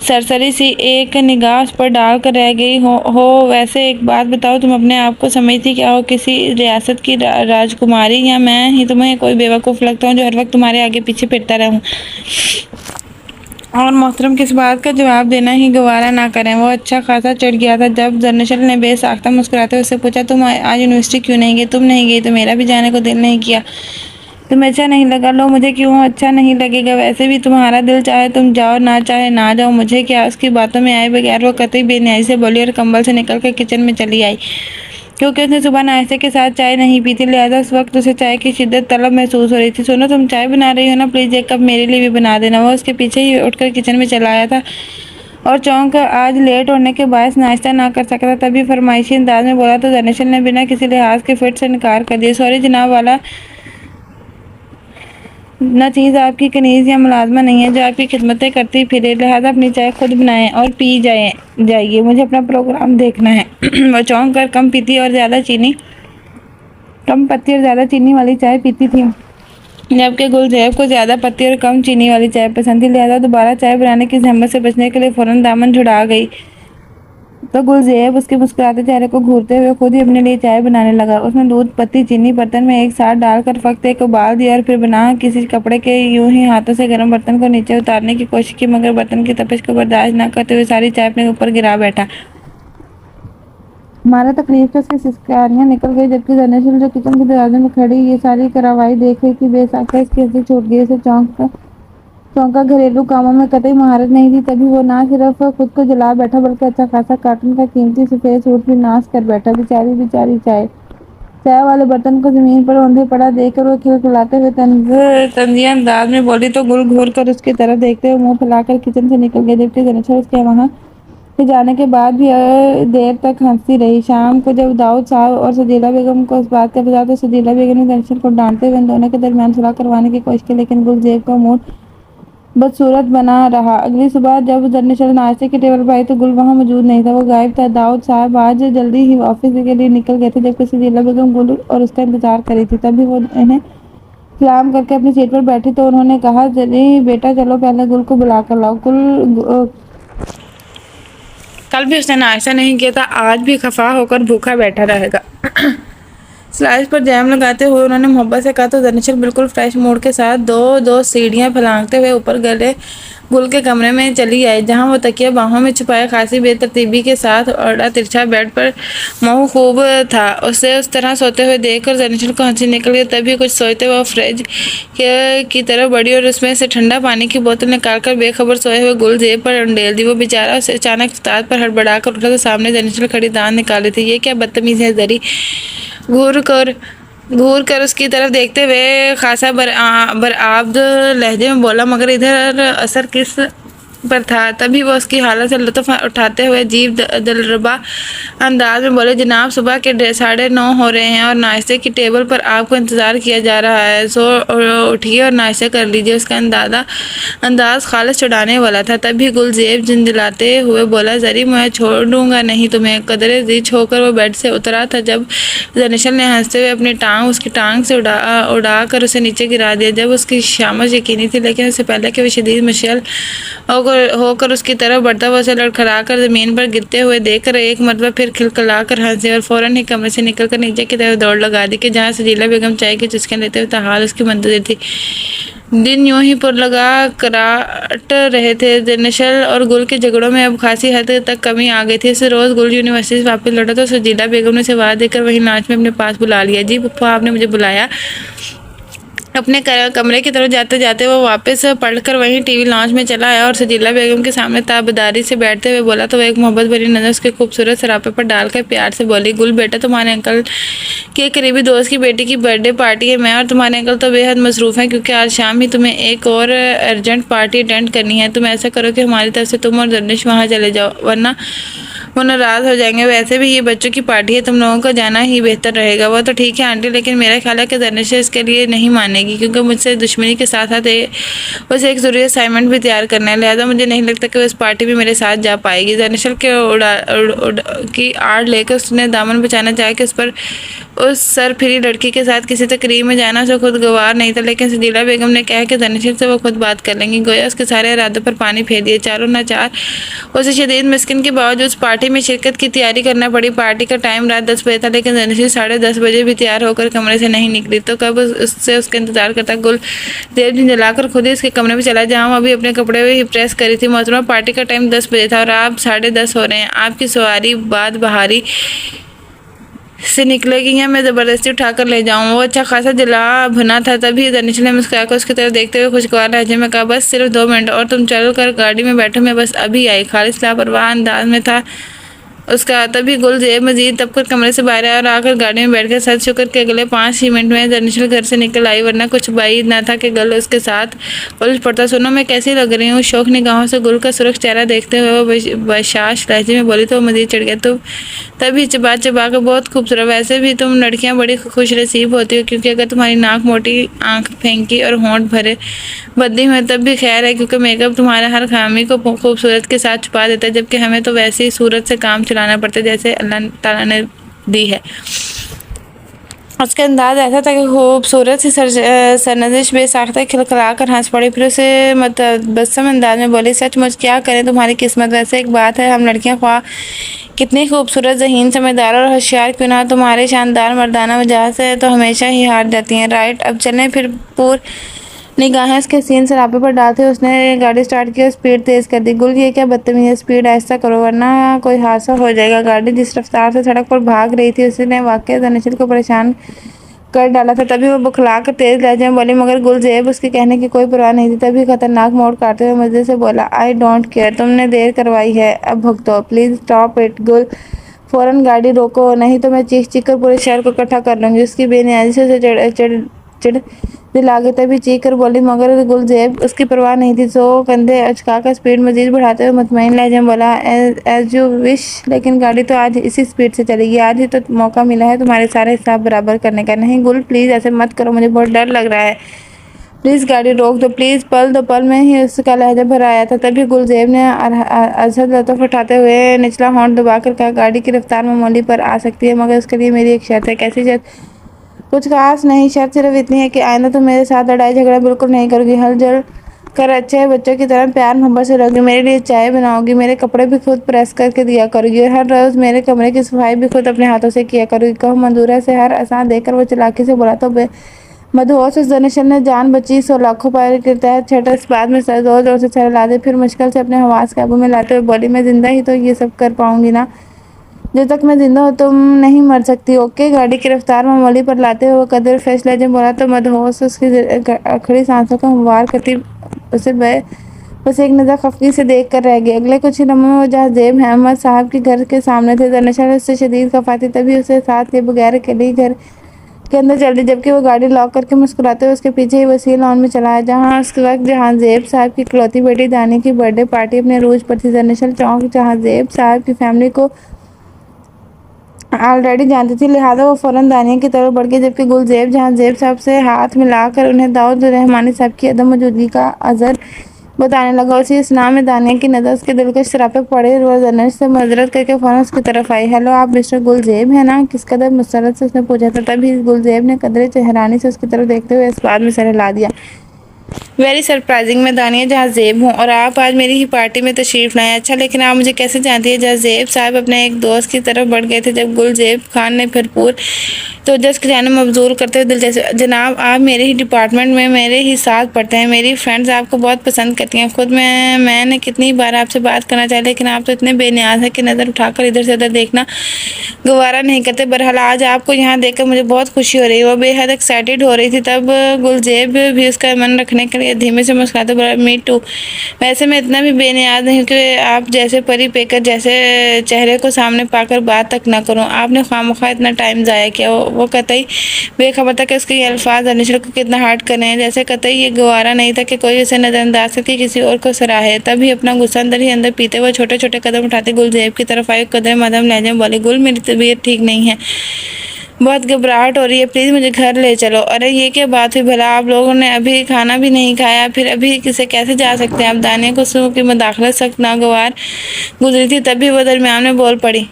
सरसरी सी एक निगाह उस पर डाल कर रह गई। हो वैसे एक बात बताओ, तुम अपने आप को समझती क्या हो, किसी रियासत की राजकुमारी, या मैं ही तुम्हें कोई बेवकूफ़ लगता हूँ जो हर वक्त तुम्हारे आगे पीछे फिरता रहूँ? और मोहतरम किस बात का जवाब देना ही गवारा ना करें। वो अच्छा खासा चिढ़ गया था जब जरनशल ने बेसाख्ता मुस्कुराते हुए उससे पूछा, तुम आज यूनिवर्सिटी क्यों नहीं गई? तुम नहीं गई तो मेरा भी जाने को दिल नहीं किया। तुम्हें अच्छा नहीं लगा? लो, मुझे क्यों अच्छा नहीं लगेगा? वैसे भी तुम्हारा दिल चाहे तुम जाओ, ना चाहे ना जाओ, मुझे क्या? उसकी बातों में आए बगैर वो कतई बेनियाई से बोली और कंबल से निकल कर किचन में चली आई। क्योंकि उसने सुबह नाश्ते के साथ चाय नहीं पी थी, लिहाजा उस वक्त उसे चाय की शिद्दत तलब महसूस हो रही थी। सुनो, तुम चाय बना रही हो ना, प्लीज़ एक कप मेरे लिए भी बना देना। वो उसके पीछे ही उठकर किचन में चला आया था और चौंक कर आज लेट होने के बायस नाश्ता ना कर सका था। तभी फरमाइशी अंदाज में बोला तो जरनशल ने बिना किसी लिहाज के फिट से इनकार कर दिया। सॉरी जनाब वाला न चीज़ आपकी कनीज़ या मुलाजमा नहीं है जो आपकी खिदमतें करती फिरे, लिहाजा अपनी चाय खुद बनाएं और पी जाइए, मुझे अपना प्रोग्राम देखना है। वो चौंक कर कम पत्ती और ज़्यादा चीनी वाली चाय पीती थी, जबकि गुलजेब को ज़्यादा पत्ती और कम चीनी वाली चाय पसंद थी। लिहाजा दोबारा चाय बनाने की जहमत से बचने के लिए फ़ौरन दामन छुड़ा गई। तो गुलजेब उसके मुस्कुराते चेहरे को घूरते हुए खुद ही अपने लिए चाय बनाने लगा। उसने दूध, पत्ती, चीनी बर्तन में एक साथ डालकर फक्त एक उबाल दिया और फिर बिना किसी कपड़े के यूं ही हाथों से गर्म बर्तन को नीचे उतारने की कोशिश की, मगर बर्तन की तपिश को बर्दाश्त न करते हुए सारी चाय अपने ऊपर गिरा बैठा। हमारा तकलीफ से उसकी सिसकारियां निकल गई, जबकि जरनशल जो किचन के दरवाजे में खड़ी ये सारी कार्रवाई देख रही थी, बेसाख्ता इसकी हंसी छूट गई। उसे चौंका घरेलू कामों में कतई महारत नहीं थी, तभी वो ना सिर्फ खुद को जला बैठा बल्कि अच्छा खासा कार्टन का कीमती सफ़ेद सूट भी नाश कर बैठा। बेचारी चाय वाले बर्तन को जमीन पर औंधे पड़ा देखकर वो खिलखिलाते हुए तंजिया अंदाज में बोली तो गुल घूर कर उसकी तरफ देखते हुए मुंह फैलाकर किचन से निकल गया, जबकि जरनशल उसके वहाँ से जाने के बाद भी देर तक हंसती रही। शाम को जब दाऊद साहब और सजीला बेगम को इस बात का पता तो सजीला बेगम ने जरनशल को डांटते हुए इन दोनों के दरमियान सुलह करवाने की कोशिश की, लेकिन गुलजेब का मूड बदसूरत बना रहा। अगली सुबह जब जरनशल नाश्ते की टेबल पर आई तो गुल वहाँ मौजूद नहीं था, वो गायब था। दाऊद साहब आज जल्दी ही ऑफिस के लिए निकल गए थे, जबकि सजीला बेगम गुल और उसका इंतजार कर रही थी। तभी वो इन्हें सलाम करके अपनी सीट पर बैठी तो उन्होंने कहा, जल्दी बेटा चलो पहले गुल को बुला कर लाओ। कल भी उसने नाश्ता नहीं किया था, आज भी खफा होकर भूखा बैठा रहेगा। स्लाइस पर जैम लगाते हुए उन्होंने मोहब्बत से कहा तो जरनशल बिल्कुल फ्रेश मूड के साथ दो सीढ़ियां फलांगते हुए ऊपर गले गुल के कमरे में चली आई, जहां वो तकिया बाहों में छुपाए खासी बेतरतीबी के साथ औड़ा तिरछा बेड पर मुँह खूब था। उसे उस तरह सोते हुए देखकर जरनशल को हंसी निकल गई। तभी कुछ सोचते हुए फ्रिज की तरफ बढ़ी और उसमें से ठंडा पानी की बोतल निकालकर बेखबर सोए हुए गुलजेब पर उंडेल दी। वो बेचारा उसे अचानक उस्ताद पर हड़बड़ा कर उठा तो सामने जरनशल खड़ी दांत निकाली थी। ये क्या बदतमीज है जरी, घूर कर उसकी तरफ देखते हुए खासा बरआब्द लहजे में बोला, मगर इधर असर किस पर था? तभी वो उसकी हालत से लुत्फ उठाते हुए अजीब दिलरुबा अंदाज में बोले, जनाब सुबह के 9:30 हो रहे हैं और नाश्ते की टेबल पर आपको इंतज़ार किया जा रहा है, सो उठिए और नाश्ता कर लीजिए। उसका अंदाज खालिस छुड़ाने वाला था। तभी गुलजेब झिंझलाते हुए बोला, जरी मैं छोड़ दूंगा नहीं तुम्हें। कदरे जीच होकर वो बेड से उतरा था जब जरनशल ने हंसते हुए अपनी टांग उसकी टांग से उड़ा कर उसे नीचे गिरा दिया। जब उसकी शामत यकीनी थी, लेकिन उससे पहले कि वो शदीद मशल और होकर उसकी तरफ बढ़ता हुआ उसे लड़खड़ाकर जमीन पर गिरते हुए देखकर एक मरतबा फिर खिलखिलाकर हंसे और फौरन ही कमरे से निकलकर नीचे की तरफ दौड़ लगा दी कि जहाँ सजीला बेगम चाय की चुस्कियां लेते हुए ताहाल उसकी मंतजर थी। दिन यूं ही पुर लगा कराट रहे थे। दिनशल और गुल के झगड़ों में अब खासी हद तक कमी आ गई थी। इस रोज गुल यूनिवर्सिटी से वापस लौटा तो सजीला बेगम ने उसे आवाज देकर वही नाच में अपने पास बुला लिया। जी पप्पा, आपने मुझे बुलाया। अपने कमरे की तरफ जाते जाते वो वापस पढ़कर वहीं टीवी लॉन्च में चला आया और सजीला बेगम के सामने ताबदारी से बैठते हुए बोला तो वह एक मोहब्बत भरी नजर उसके खूबसूरत सरापे पर डालकर प्यार से बोली, गुल बेटा, तुम्हारे अंकल के करीबी दोस्त की बेटी की बर्थडे पार्टी है। मैं और तुम्हारे अंकल तो बेहद मसरूफ हैं क्योंकि आज शाम ही तुम्हें एक और अर्जेंट पार्टी अटेंड करनी है। तुम ऐसा करो कि हमारी तरफ से तुम और दनिश वहाँ चले जाओ, वरना वो नाराज़ हो जाएंगे। वैसे भी ये बच्चों की पार्टी है, तुम लोगों को जाना ही बेहतर रहेगा। वो तो ठीक है आंटी, लेकिन मेरा ख्याल है कि दनिश इसके लिए नहीं मानेगी क्योंकि मुझसे दुश्मनी के साथ साथ उसे एक ज़रूरी असाइनमेंट भी तैयार करना है। लिहाजा मुझे नहीं लगता कि वो इस पार्टी में मेरे साथ जा पाएगी। दनिश के की आड़ लेकर उसने दामन बचाना चाहा कि उस सर फिरी लड़की के साथ किसी तकरीब में जाना उसे खुद गवार नहीं था, लेकिन सजीला बेगम ने कहा कि दनिश से वो खुद बात कर लेंगी। गोया उसके सारे इरादों पर पानी फेर दिए। चारों नाचार उसे शदीद मुश्किल के बावजूद उस पार्टी में शिरकत की तैयारी करना पड़ी। पार्टी का टाइम रात 10 बजे था, लेकिन दनिश 10:30 बजे भी तैयार होकर कमरे से नहीं निकली। तो कब उससे उसका इंतजार करता। गुल देर दिन जलाकर खुद ही उसके कमरे में चला जहाँ वो अभी अपने कपड़े ही प्रेस करी थी। मोहतरमा, पार्टी का टाइम 10 बजे था और आप 10:30 हो रहे हैं। आपकी सवारी बाद बहारी से निकलेगी या मैं ज़बरदस्ती उठाकर ले जाऊँ? वो अच्छा खासा जला भुना था। तभी दनिश ने मुस्कुराकर उसकी तरफ देखते हुए खुशगवार लहजे में कहा, बस सिर्फ 2 मिनट और तुम चल कर गाड़ी में बैठो, मैं बस अभी आई। खालिस लापरवाह अंदाज में था उसका। तभी गुल जेब मजीद तब कर कमरे से बाहर आया और आकर गाड़ी में बैठकर सच शुक्र के अगले 5 ही मिनट में दनिशल घर से निकल आई, वरना कुछ बाईद न था कि गल उसके साथ उलझ पड़ता। सुनो, मैं कैसी लग रही हूँ? शौक निगाहों से गुल का सुरख चेहरा देखते हुए वो बशाश लहजे में बोली तो मजीद चढ़ गया। तुम तभी चबा चबा कर बहुत खूबसूरत। वैसे भी तुम लड़कियां बड़ी खुश नसीब होती हो क्योंकि अगर तुम्हारी नाक मोटी, आंख फेंकी और होंठ भरे बद्दी हुए तब भी खैर है क्योंकि मेकअप तुम्हारे हर खामी को खूबसूरत के साथ छुपा देता है, जबकि हमें तो वैसे ही सूरत से काम चलाना पड़ता है जैसे अल्लाह ताला ने दी है। उसका अंदाज ऐसा था कि खूबसूरत सी सरनजिश बेसाख्ता खिलखिला कर हंस पड़ी। फिर उसे मतबस्सम अंदाज में बोली, सचमुच क्या करें, तुम्हारी किस्मत। वैसे एक बात है, हम लड़कियां ख्वाह कितनी खूबसूरत, ज़हीन, समझदार और होशियार क्यों ना, तुम्हारे शानदार मर्दाना मिजाज से तो हमेशा ही हार जाती हैं। राइट, अब चलें फिर। पूर निगाहें उसके सीन सरापे पर डालते उसने गाड़ी स्टार्ट की और स्पीड तेज़ कर दी। गुल, ये क्या बदतमीज़ी है, स्पीड आहिस्ता करो वरना कोई हादसा हो जाएगा। गाड़ी जिस रफ्तार से सड़क पर भाग रही थी उसने वाकई दनिशल को परेशान कर डाला था। तभी वो बुखला कर तेज लहजे में बोली, मगर गुलजेब उसके कहने की कोई परवाह नहीं थी। तभी खतरनाक मोड़ काटते हुए मजे से बोला, आई डोंट केयर, तुमने देर करवाई है, अब भुगतो। Please stop it. गुल, फ़ौरन गाड़ी रोको, नहीं तो मैं चीख चीख कर पूरे शहर को इकट्ठा कर लूँगी। उसकी बेनियाजी से उसे चिड़ दिला के तभी चीख कर बोली, मगर गुलजेब उसकी परवाह नहीं थी। सो कंधे अचकाकर स्पीड मजीद बढ़ाते हुए मुतमईन लहजे में बोला, एज यू विश, लेकिन गाड़ी तो आज इसी स्पीड से चलेगी। आज ही तो मौका मिला है तुम्हारे सारे हिसाब बराबर करने का। नहीं गुल, प्लीज़ ऐसे मत करो, मुझे बहुत डर लग रहा है। प्लीज़ गाड़ी रोक दो, प्लीज़। पल में ही उसका लहजा भर आया था। तभी गुलजेब ने अजहद लुत्फ उठाते हुए निचला होंठ दबाकर कहा, गाड़ी की रफ्तार मामूली पर आ सकती है, मगर उसके लिए मेरी एक शर्त है। कैसी शर्त? कुछ खास नहीं, शर्त सिर्फ इतनी है कि आइंदा तो मेरे साथ लड़ाई झगड़ा बिल्कुल नहीं करोगी। हल जल कर अच्छे बच्चों की तरह प्यार मोहब्बत से रहोगी, मेरे लिए चाय बनाओगी, मेरे कपड़े भी खुद प्रेस करके दिया करोगी और हर रोज़ मेरे कमरे की सफाई भी खुद अपने हाथों से किया करोगी। कहो मंजूरा से हर आसान देकर वो चालाकी से बोला तो मदहोश उस दनिशल ने जान बची 100 लाखों पार के तहत छठा इस बात में सर जोर जोर से चला दे। फिर मुश्किल से अपने हवास काबू में लाते हुए बोली, मैं जिंदा ही तो ये सब कर पाऊंगी ना, जब तक मैं जिंदा हूँ तुम नहीं मर सकती। ओके। गाड़ी की रफ्तार मामूली पर लाते हुए कदर फैसला जब बोला तो मदहोश उसकी अखड़ी सांसों को हमवार करती उसे बस एक नज़र खफगी से देख कर रह गई। अगले कुछ ही लम्हों में वो जहाँ जेब अहमद साहब के घर के सामने थे। दनिशल उससे शदीद खफाती, तभी उसे साथ लिए बगैर अकेले घर के अंदर चल दी, जबकि वो गाड़ी लॉक करके मुस्कुराते हुए उसके पीछे ही वसील लॉन में चला जहाँ उस वक्त जहांजेब साहब की इकलौती बेटी दानी की बर्थडे पार्टी अपने रूज पर थी। दनिशल चौंक जहांजेब साहब की फैमिली को ऑलरेडी जानती थी, लिहाजा वो फ़ौरन दानिया की तरफ बढ़ गई, जबकि गुलजेब जहांजेब साहब से हाथ मिलाकर उन्हें दाऊद रहमानी साहब की अदम मौजूदगी का अज़र बताने लगा। उसी स्नाह में दानिया की नज़र उसके दिलकश शराफे पड़े। वो दनिश से मजरत करके फ़ौरन उसकी तरफ आई। हेलो, आप मिस्टर गुलजेब हैं ना? किस कदर मुसरत से उसने पूछा था। तभी गुलजेब ने कदरे चेहरानी से उसकी तरफ देखते हुए इस बात में सर हिला दिया। वेरी सरप्राइजिंग, मैं दानिया जहाँ ज़ेब हूँ और आप आज मेरी ही पार्टी में तशरीफ़ लाए। अच्छा, लेकिन आप मुझे कैसे जानती है? जहाँ ज़ेब साहब अपने एक दोस्त की तरफ बढ़ गए थे जब गुलज़ेब खान ने भरपूर तो जस के जाने मबजूर करते हुए दिल जैसे, जनाब आप मेरे ही डिपार्टमेंट में मेरे ही साथ पढ़ते हैं, मेरी फ्रेंड्स आपको बहुत पसंद करती हैं। खुद मैंने कितनी बार आपसे बात करना चाहिए, लेकिन आप तो इतने बेनियाज हैं कि नज़र उठाकर इधर से उधर देखना गवारा नहीं करते। बहरहाल आज आपको यहाँ देखकर मुझे बहुत खुशी हो रही है। वो बेहद एक्साइटेड हो रही थी। तब गुलज़ेब भी उसका मन रखने के लिए धीमे से मुस्कुराते बोला, मी टू। वैसे मैं इतना भी बेनियाज नहीं कि आप जैसे परी पेकर जैसे चेहरे को सामने पाकर बात तक ना करूं। आपने खामखा इतना टाइम ज़ाया किया। वो कतई बेखबर था कि उसके ये अल्फाज अनिशल को कितना हार्ट कर रहे हैं, जैसे कतई ये गवारा नहीं था कि कोई उसे नज़रअंदाज करके किसी और को सराहे। तभी अपना गुस्सा अंदर ही अंदर पीते हुए छोटे छोटे कदम उठाते गुलज़ेब की तरफ आई। कदम मदम लहजे में बोली, गुल मेरी तबीयत ठीक नहीं है, बहुत घबराहट हो रही है, प्लीज़ मुझे घर ले चलो। अरे ये क्या बात हुई भला, आप लोगों ने अभी खाना भी नहीं खाया, फिर अभी किसे कैसे जा सकते हैं आप? दानिया को सूह की मुदाखलत सख्त नागवार गुजरी थी। तभी वो दरमियान में बोल पड़ी,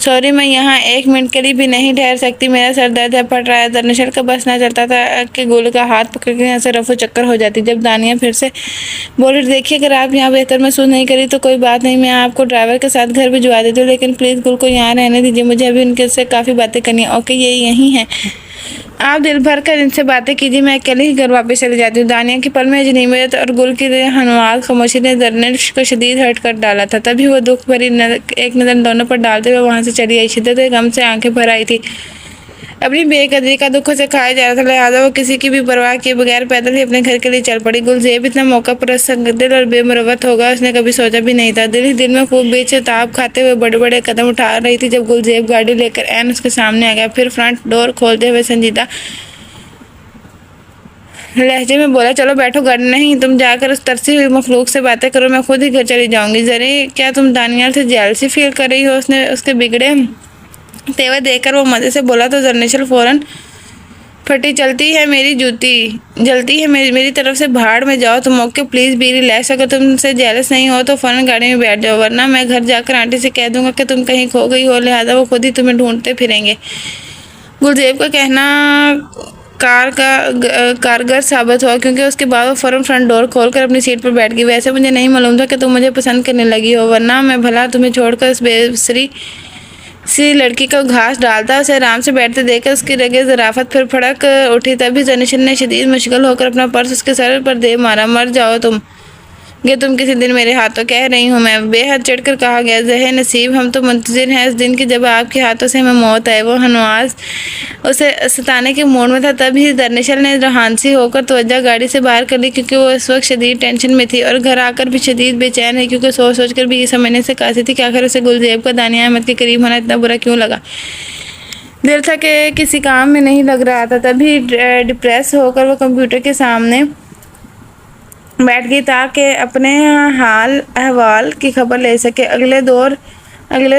सॉरी, मैं यहाँ 1 मिनट के लिए भी नहीं ठहर सकती, मेरा सर दर्द है, फट रहा है। दरअसल का बस ना चलता था कि गुल का हाथ पकड़ के यहाँ से रफो चक्कर हो जाती। जब दानिया फिर से बोली, देखिए अगर आप यहाँ बेहतर महसूस नहीं करी तो कोई बात नहीं, मैं आपको ड्राइवर के साथ घर भिजवा देती हूँ, लेकिन प्लीज़ गुल को यहाँ रहने दीजिए, मुझे अभी उनके से काफ़ी बातें करनी है। ओके, ये यहीं है, आप दिल भर कर इनसे बातें कीजिए, मैं अकेले ही घर वापस चली जाती हूँ। दानिया की पल में जनीमत और गुल की हनवाज खामोशी ने दरनेश को शदीद हर्ट कर डाला था। तभी वो दुख भरी एक नज़र दोनों पर डालते हुए वहाँ से चली आई। शिद्दत गम से आंखें भर आई थी। अपनी बेकदरी का दुख उसे खाया जा रहा था, लिहाजा वो किसी की भी परवाह किए बगैर पैदल ही अपने घर के लिए चल पड़ी। गुलज़ेब इतना मौका परस्त संगदिल और बेमुरवत होगा उसने कभी सोचा भी नहीं था। दिल ही दिल में खूब बेचैताब खाते हुए बड़े बड़े कदम उठा रही थी जब गुलज़ेब गाड़ी लेकर ऐन उसके सामने आ गया। फिर फ्रंट डोर खोलते हुए संजीदा लहजे में बोला, चलो बैठो, गाड़ी नहीं, तुम जाकर उस तरसी हुई मखलूक से बातें करो, मैं खुद ही घर चली जाऊंगी। जरे क्या तुम दानियाल से जेलसी फील कर रही हो? उसने उसके बिगड़े तेवर देखकर वो मज़े से बोला तो जर्नेशल फ़ौरन फटी, चलती है मेरी जूती, जलती है मेरी तरफ से भाड़ में जाओ तुम। ओके प्लीज़ बी रिलैक्स, अगर तुमसे जेलस नहीं हो तो फ़ौरन गाड़ी में बैठ जाओ, वरना मैं घर जाकर आंटी से कह दूंगा कि तुम कहीं खो गई हो, लिहाजा वो खुद ही तुम्हें ढूंढते फिरेंगे। गुलज़ेब का कहना कारगर साबित हुआ, क्योंकि उसके बाद वो फ़ौरन फ्रंट डोर खोलकर अपनी सीट पर बैठ गई। वैसे मुझे नहीं मालूम था कि तुम मुझे पसंद करने लगी हो, वरना मैं भला तुम्हें छोड़कर इस बेसरी सी लड़की को घास डालता। उसे आराम से बैठते देखकर उसकी रगे ज़राफ़त फिर फड़क उठी। तभी जनीशन ने शदीद मुश्किल होकर अपना पर्स उसके सर पर दे मारा। मर जाओ तुम किसी दिन मेरे हाथों, कह रही हूँ मैं, बेहद चढ़कर कहा गया। जहे नसीब, हम तो मुंतज़िर हैं इस दिन की जब आपके हाथों से हमें मौत आए। वो हनवाज उसे सताने के मूड में था। तभी दरनिशल ने रहानसी होकर तवज्जो गाड़ी से बाहर कर ली, क्योंकि वो इस वक्त शदीद टेंशन में थी और घर आकर भी शदीद बेचैन है, क्योंकि सोच सोच कर भी ये समझने से कासी थी कि आखिर उसे गुलज़ेब का दानिया अहमद के करीब होना इतना बुरा क्यों लगा। दिल था कि किसी काम में नहीं लग रहा था। तभी डिप्रेस होकर वो कंप्यूटर के सामने बैठ गई ताकि अपने हाल अहवाल की खबर ले सके। अगले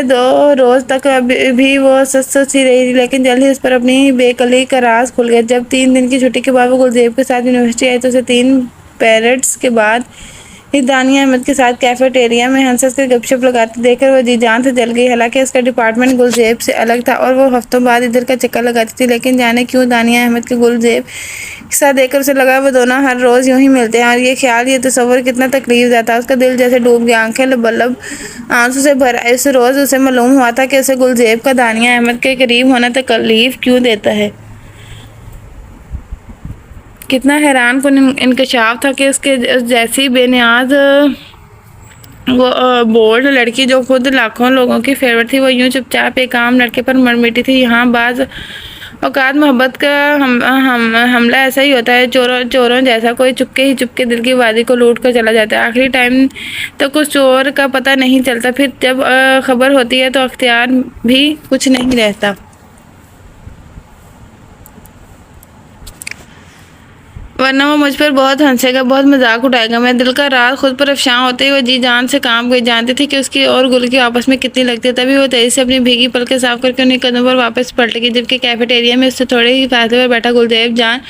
दो रोज़ तक भी वो सस्ती रही थी, लेकिन जल्द ही उस पर अपनी बेकली का राज खुल गया। जब 3 दिन की छुट्टी के बाद वो गुलज़ेब के साथ यूनिवर्सिटी आई तो उसे 3 पीरियड्स के बाद ही दानिया अहमद के साथ कैफेटेरिया में हंस कर गपशप लगाते देखकर वो जी जान से जल गई। हालांकि उसका डिपार्टमेंट गुलज़ेब से अलग था और वो हफ्तों बाद इधर का चक्कर लगाती थी, लेकिन जाने क्यों दानिया अहमद के गुलज़ेब के साथ देखकर उसे लगा वो दोनों हर रोज़ यूं ही मिलते हैं। और ये ख्याल, ये तस्वर कितना तकलीफ देता। उसका दिल जैसे डूब गया, आंखें लबलब आंसू से भर आई। उस रोज़ उसे मालूम हुआ था कि उसे गुलज़ेब का दानिया अहमद के करीब होना तकलीफ क्यों देता है। कितना हैरान कुन इंकशाफ था कि उसके जैसी बेनियाज वो बोल्ड लड़की जो खुद लाखों लोगों की फेवरेट थी, वो यूं चुपचाप एक आम लड़के पर मर मिटी थी। यहाँ बाज औकात मोहब्बत का हमला ऐसा ही होता है, चोरों जैसा, कोई चुपके दिल की वादी को लूट कर चला जाता है। आखिरी टाइम तक उस चोर का पता नहीं चलता, फिर जब खबर होती है तो अख्तियार भी कुछ नहीं रहता। वरना वो मुझ पर बहुत हंसेगा, बहुत मजाक उठाएगा। मैं दिल का राज खुद पर अफशां होते हुए जी जान से काम गई, जानती थी कि उसकी और गुल की आपस में कितनी लगती है। तभी वो तेजी से अपनी भीगी पलकें साफ करके उन्हीं कदमों पर वापस पलट गई, जबकि कैफेटेरिया में उससे थोड़े ही फासले पर बैठा गुलज़ेब जान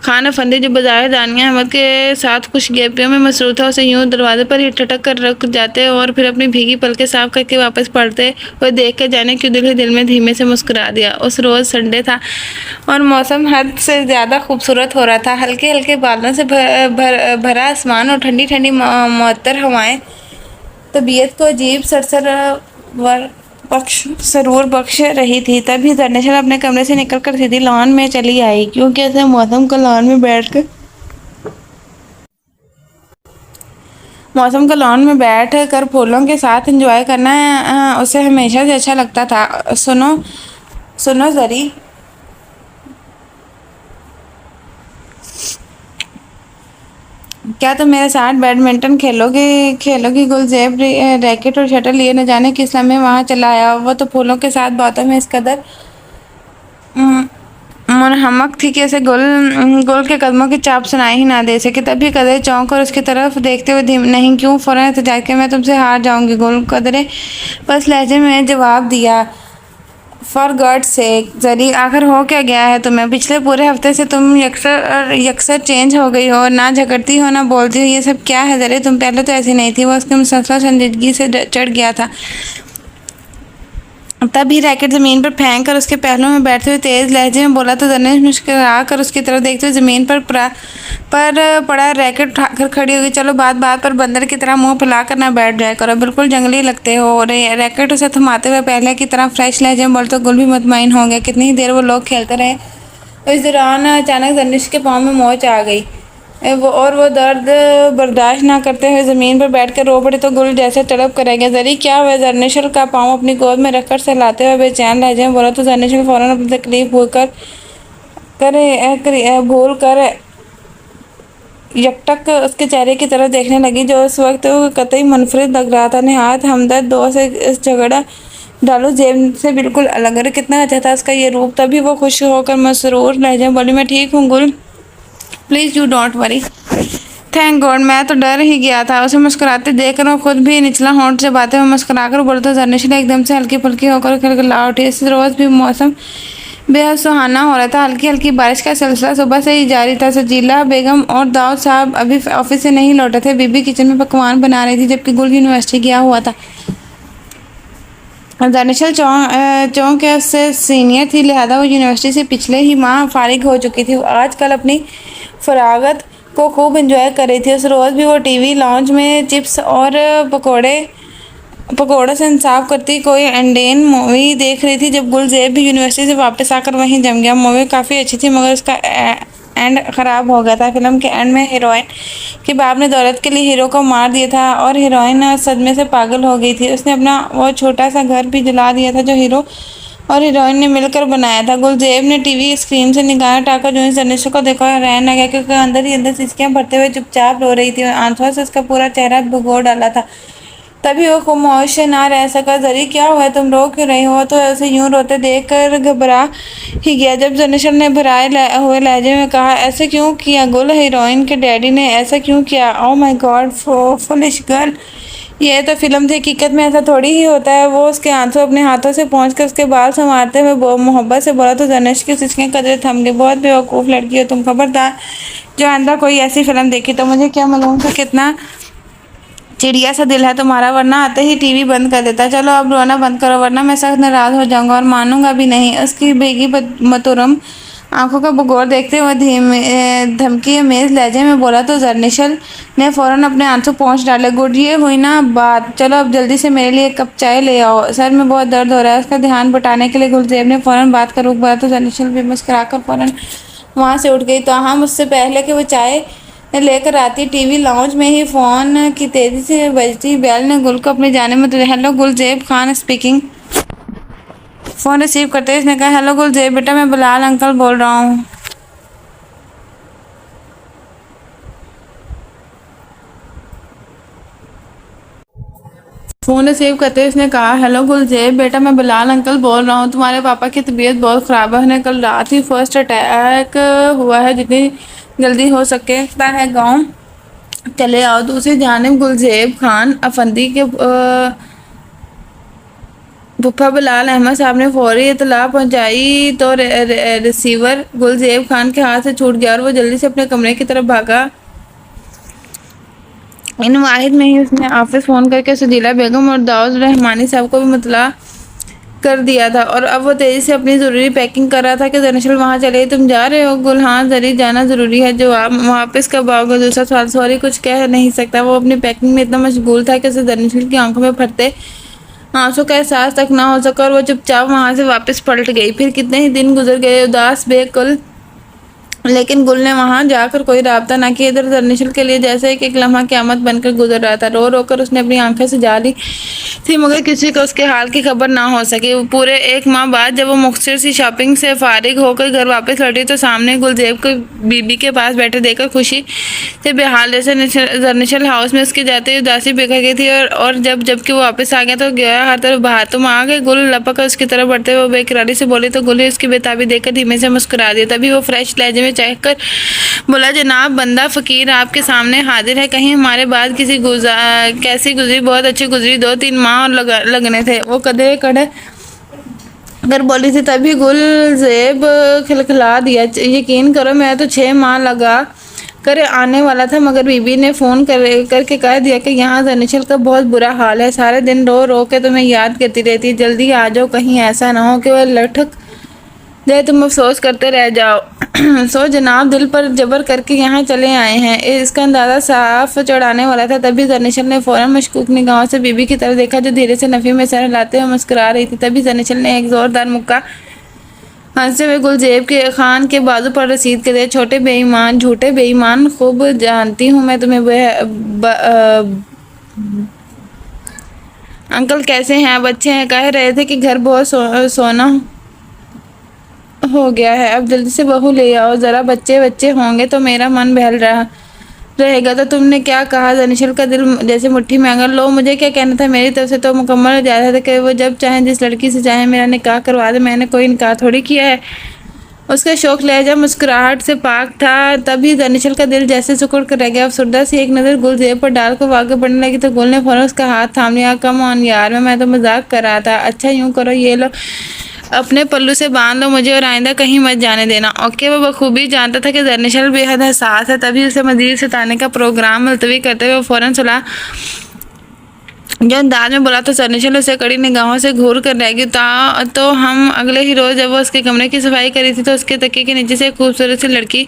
खान अफंदी, जो बजाय दानिया अहमद के साथ कुछ गेपियों में मसरूफ था, उसे यूं दरवाजे पर ही ठटक कर रुक जाते और फिर अपनी भीगी पलकें साफ करके वापस पलटते हुए देख कर जाने क्यों दिल ही दिल में धीमे से मुस्कुरा दिया। उस रोज़ संडे था और मौसम हद से ज़्यादा खूबसूरत हो रहा था। हल्के हल्के हल्के बादलों से भरा आसमान और ठंडी ठंडी मुअत्तर हवाएं तबीयत को अजीब सरूर बख्श रही थी। तभी दरनिशा अपने कमरे से निकलकर सीधी लॉन में चली आई, क्योंकि ऐसे मौसम को लॉन में बैठ कर फूलों के साथ एंजॉय करना उसे हमेशा से अच्छा लगता था। सुनो सुनो जरी, क्या तुम मेरे साथ बैडमिंटन खेलोगी? गुलजेब रैकेट और शटल लिए न जाने किस समय वहां चला आया। वो तो फूलों के साथ बातों में इस कदर मुनहमक थी कि उसे गुल के कदमों की चाप सुनाई ही ना दे सके। तभी कदरे चौंक कर उसकी तरफ देखते हुए नहीं क्यों फौरन एहतजाज किया, मैं तुमसे हार जाऊंगी। गुल कदरे बस लहजे में जवाब दिया, फॉर गॉड सेक जरी, आखिर हो क्या गया है तुम्हें? पिछले पूरे हफ्ते से तुम यकसर चेंज हो गई हो, ना झगड़ती हो ना बोलती हो, ये सब क्या है जरी? तुम पहले तो ऐसी नहीं थी। वो उसकी मुसलसल संजीदगी से चढ़ गया था। तभी रैकेट जमीन पर फेंक कर उसके पहलू में बैठते हुए तेज लहजे में बोला तो दरनेश मुस्कुरा कर उसकी तरफ देखते हुए जमीन पर पड़ा रैकेट उठाकर खड़ी हो गई। चलो बात बात पर बंदर की तरह मुंह फैला कर ना बैठ जाया करो, बिल्कुल जंगली लगते हो। रैकेट उसे थमाते हुए पहले की तरह फ्रेश लहजे में बोले तो गुल भी मुतमईन हो गया। कितनी ही देर वो लोग खेलते रहे। इस दौरान अचानक दरनेश के पाँव में मोच आ गई वो दर्द बर्दाश्त ना करते हुए ज़मीन पर बैठकर रो पड़े तो गुल जैसे तड़प कर रह गया। जरी क्या हुआ? जरनेशल का पाँव अपनी गोद में रखकर सहलाते हुए बेचैन लहजे में बोला तो जरनेशल फौरन अपनी तकलीफ भूल कर यकटक उसके चेहरे की तरफ देखने लगी, जो उस वक्त कतई मुनफरिद लग रहा था। निहायत हमदर्द दो से इस झगड़ा डालू जेब से बिल्कुल अलग। अरे कितना अच्छा था उसका ये रूप। तभी वो खुश होकर मसरूर लहजे में बोली, मैं ठीक हूँ गुल, please you don't worry. Thank God, मैं तो डर ही गया था। उसे मुस्कुराते देखकर वो खुद भी निचला होंठ से बातें हुए मुस्कुराकर बोला तो जरनेशल एकदम से हल्की फुल्की होकर खिलखिला उठी। इस रोज़ भी मौसम बेहद सुहाना हो रहा था। हल्की हल्की बारिश का सिलसिला सुबह से ही जारी था। सजीला बेगम और दाऊद साहब अभी ऑफिस से नहीं लौटे थे। बीबी किचन में पकवान बना रही थी, जबकि गुल यूनिवर्सिटी गया हुआ था। दानिशल चौंक के उससे सीनियर थी, लिहाजा वो यूनिवर्सिटी से पिछले ही माह फारिग हो चुकी थी। आजकल अपनी फरागत को खूब एंजॉय कर रही थी। उस रोज़ भी वो टीवी लॉन्च में चिप्स और पकोड़ों से इंसाफ करती कोई इंडियन मूवी देख रही थी, जब गुलजेब भी यूनिवर्सिटी से वापस आकर वहीं जम गया। मूवी काफ़ी अच्छी थी, मगर उसका एंड ख़राब हो गया था। फिल्म के एंड में हीरोइन के बाप ने दौलत के लिए हीरो को मार दिया था और हीरोइन सदमे से पागल हो गई थी। उसने अपना वो छोटा सा घर भी जला दिया था जो हीरो और हीरोइन ने मिलकर बनाया था। गुलजेब ने टीवी स्क्रीन से निगाह हटाकर जो जर्नलिस्ट को देखा और रहने लगा, क्योंकि अंदर ही अंदर सिसकियाँ भरते हुए चुपचाप रो रही थी और आंसुओं से उसका पूरा चेहरा भिगो डाला था। तभी वो खामोश ना रह सका। जरी क्या हुआ, तुम रो क्यों रही हो? तो ऐसे यूं रोते देख कर घबरा ही गया। जब जर्नलिस्ट ने भराए हुए लहजे में कहा, ऐसे क्यों किया गुल? हीरोइन के डैडी ने ऐसा क्यों किया? Oh my God, foolish girl, यह तो फिल्म थी, हकीकत में ऐसा थोड़ी ही होता है। वो उसके आंसू अपने हाथों से पहुंचकर उसके बाल संवारते हुए मोहब्बत से बोला तो जर्नलिस्ट की सिसकें कदरे थम गई। बहुत बेवकूफ़ लड़की हो तुम, खबरदार जो आइंदा कोई ऐसी फिल्म देखी तो मुझे क्या मालूम था कितना चिड़िया सा दिल है तुम्हारा, वरना आते ही टीवी बंद कर देता। चलो अब रोना बंद करो, वरना मैं सख्त नाराज़ हो जाऊंगा और मानूंगा भी नहीं। उसकी बेगी मतुरम आंखों का बुगोर देखते हुए धमकी अमेज लहजे में बोला तो जर्निशल ने फौरन अपने आंसू पहुँच डाले। गुड, ये हुई ना बात, चलो अब जल्दी से मेरे लिए एक कप चाय ले आओ, सर में बहुत दर्द हो रहा है। उसका ध्यान बटाने के लिए गुलजेब ने फौरन बात का रुख बोला तो जर्निशल भी मुस्कुराकर फौरन वहाँ से उठ गई। तो हाँ, मुझसे पहले कि वो चाय लेकर आती, टीवी लाउंज में ही फ़ोन की तेज़ी से बजती बेल ने गुल को अपनी जाने में hello Gulzeb Khan speaking. Phone receive करते ही उसने कहा, हेलो गुलजेब बेटा, मैं बिलाल अंकल बोल रहा हूँ। फ़ोन रिसीव करते ही उसने कहा, हेलो गुलजेब बेटा, मैं बिलाल अंकल बोल रहा हूँ। तुम्हारे पापा की तबीयत बहुत ख़राब है, उन्हें कल रात ही फर्स्ट अटैक हुआ है। जितनी जल्दी हो सकता है गाँव चले आओ। दूसरी जानिब गुलजेब खान अफंदी के फूफा बिलाल अहमद साहब ने फौरी इतला पहुंचाई तो रिसीवर गुलजेब खान के हाथ से छूट गया और वो जल्दी से अपने कमरे की तरफ भागा। इन वाहिद में ही उसने ऑफिस फ़ोन करके सजीला बेगम और दाऊद रहमानी साहब को भी मुतला कर दिया था और अब वो तेज़ी से अपनी ज़रूरी पैकिंग कर रहा था कि दरअसल वहाँ चले तुम जा रहे हो गुल, हाँ ज़रूर जाना ज़रूरी है, जो आप वापस कब आओगे। दूसरा सवाल, सॉरी कुछ कह नहीं सकता, वो अपनी पैकिंग में इतना मशगूल था कि उसे दरअसल की आंखों में फटते आंसू का एहसास तक ना हो सका और वो चुपचाप वहाँ से वापस पलट गई। फिर कितने ही दिन गुजर गए उदास बेकुल, लेकिन गुल ने वहां जाकर कोई राब्ता ना किया। इधर दरनिशल के लिए जैसे एक लम्हा क़यामत बनकर गुजर रहा था। रो रो कर उसने अपनी आंखें सजा ली थी मगर किसी को उसके हाल की खबर ना हो सकी। पूरे 1 माह बाद जब वो मुख्तसर सी शॉपिंग से फारिग होकर घर वापस लौटी तो सामने गुलजेब को बीबी के पास बैठे देखकर खुशी से बेहाल जैसे दरनिशल हाउस में उसके जाते ही उदासी बिखर गई थी। और जबकि वो वापस आ गया तो गया हर तरफ बाहर, तुम आ गए। गुल लपक कर उसकी तरफ बढ़ते हुए बेकरारी से बोली तो गुल उसकी बेताबी देखकर धीमे से मुस्कुरा दिया। तभी वो फ्रेश लहजे में चेक कर बोला, जनाब बंदा फ़कीर आपके सामने हाजिर है। कहीं हमारे बाद कैसी गुजरी? बहुत अच्छी गुजरी, 2-3 माह और लगने थे। वो कदे कड़े अगर बोली थी तभी गुलजेब खिलखिला दिया, यकीन करो मैं तो 6 माह लगा कर आने वाला था मगर बीबी ने फ़ोन करके कह दिया कि यहाँ दरनिशल का बहुत बुरा हाल है, सारे दिन रो रो के तुम्हें याद करती रहती है, जल्दी आ जाओ, कहीं ऐसा ना हो कि वह लटक जाए तुम अफसोस करते रह जाओ। सो जनाब दिल पर जबर करके यहाँ चले आए हैं। इसका अंदाज़ा साफ चढ़ाने वाला था तभी दरनिशल ने फ़ौरन मशकूक निगाहों से बीबी की तरफ देखा जो धीरे से नफ़ी में सर हिलाते हुए मुस्कुरा रही थी। तभी दरनिशल ने एक ज़ोरदार मुक्का हंसते हुए गुलजेब के खान के बाजू पर रसीद के दिए, छोटे बेईमान, झूठे बेईमान, खूब जानती हूँ मैं तुम्हें। अंकल कैसे हैं? बच्चे हैं? कह रहे थे कि घर बहुत सोना हो गया है, अब जल्दी से बहू ले आओ, ज़रा बच्चे बच्चे होंगे तो मेरा मन बहल रहा रहेगा। तो तुमने क्या कहा? दरनिशल का दिल जैसे मुट्ठी में आकर, लो मुझे क्या कहना था, मेरी तरफ से तो मुकम्मल इजाज़त है कि वो जब चाहें जिस लड़की से चाहें मेरा निकाह करवा दे, मैंने कोई इनकार थोड़ी किया है। उसका शौक लहजा मुस्कुराहट से पाक था। तभी दरनिशल का दिल जैसे सिकुड़ कर रह गया। अफसरदा सी एक नज़र गुलजेब पर डाल कर आगे बढ़ने लगी तो गुल ने फ़ौरन उसका हाथ थाम लिया। कम ऑन यार, मैं तो मजाक कर रहा था। अच्छा यूँ करो, ये लो अपने पल्लू से बांध लो मुझे और आइंदा कहीं मत जाने देना, ओके। वो बखूबी जानता था कि दरनिशल बेहद हसास है, तभी उसे मज़ीद सताने का प्रोग्राम मुलतवी करते हुए फ़ौरन सुलह जो अंदाज में बोला तो दरनिशल उसे कड़ी निगाहों से घूर कर रह गई। तो हम अगले ही रोज़ जब वो उसके कमरे की सफाई करी थी तो उसके तकिए के नीचे से एक खूबसूरत सी लड़की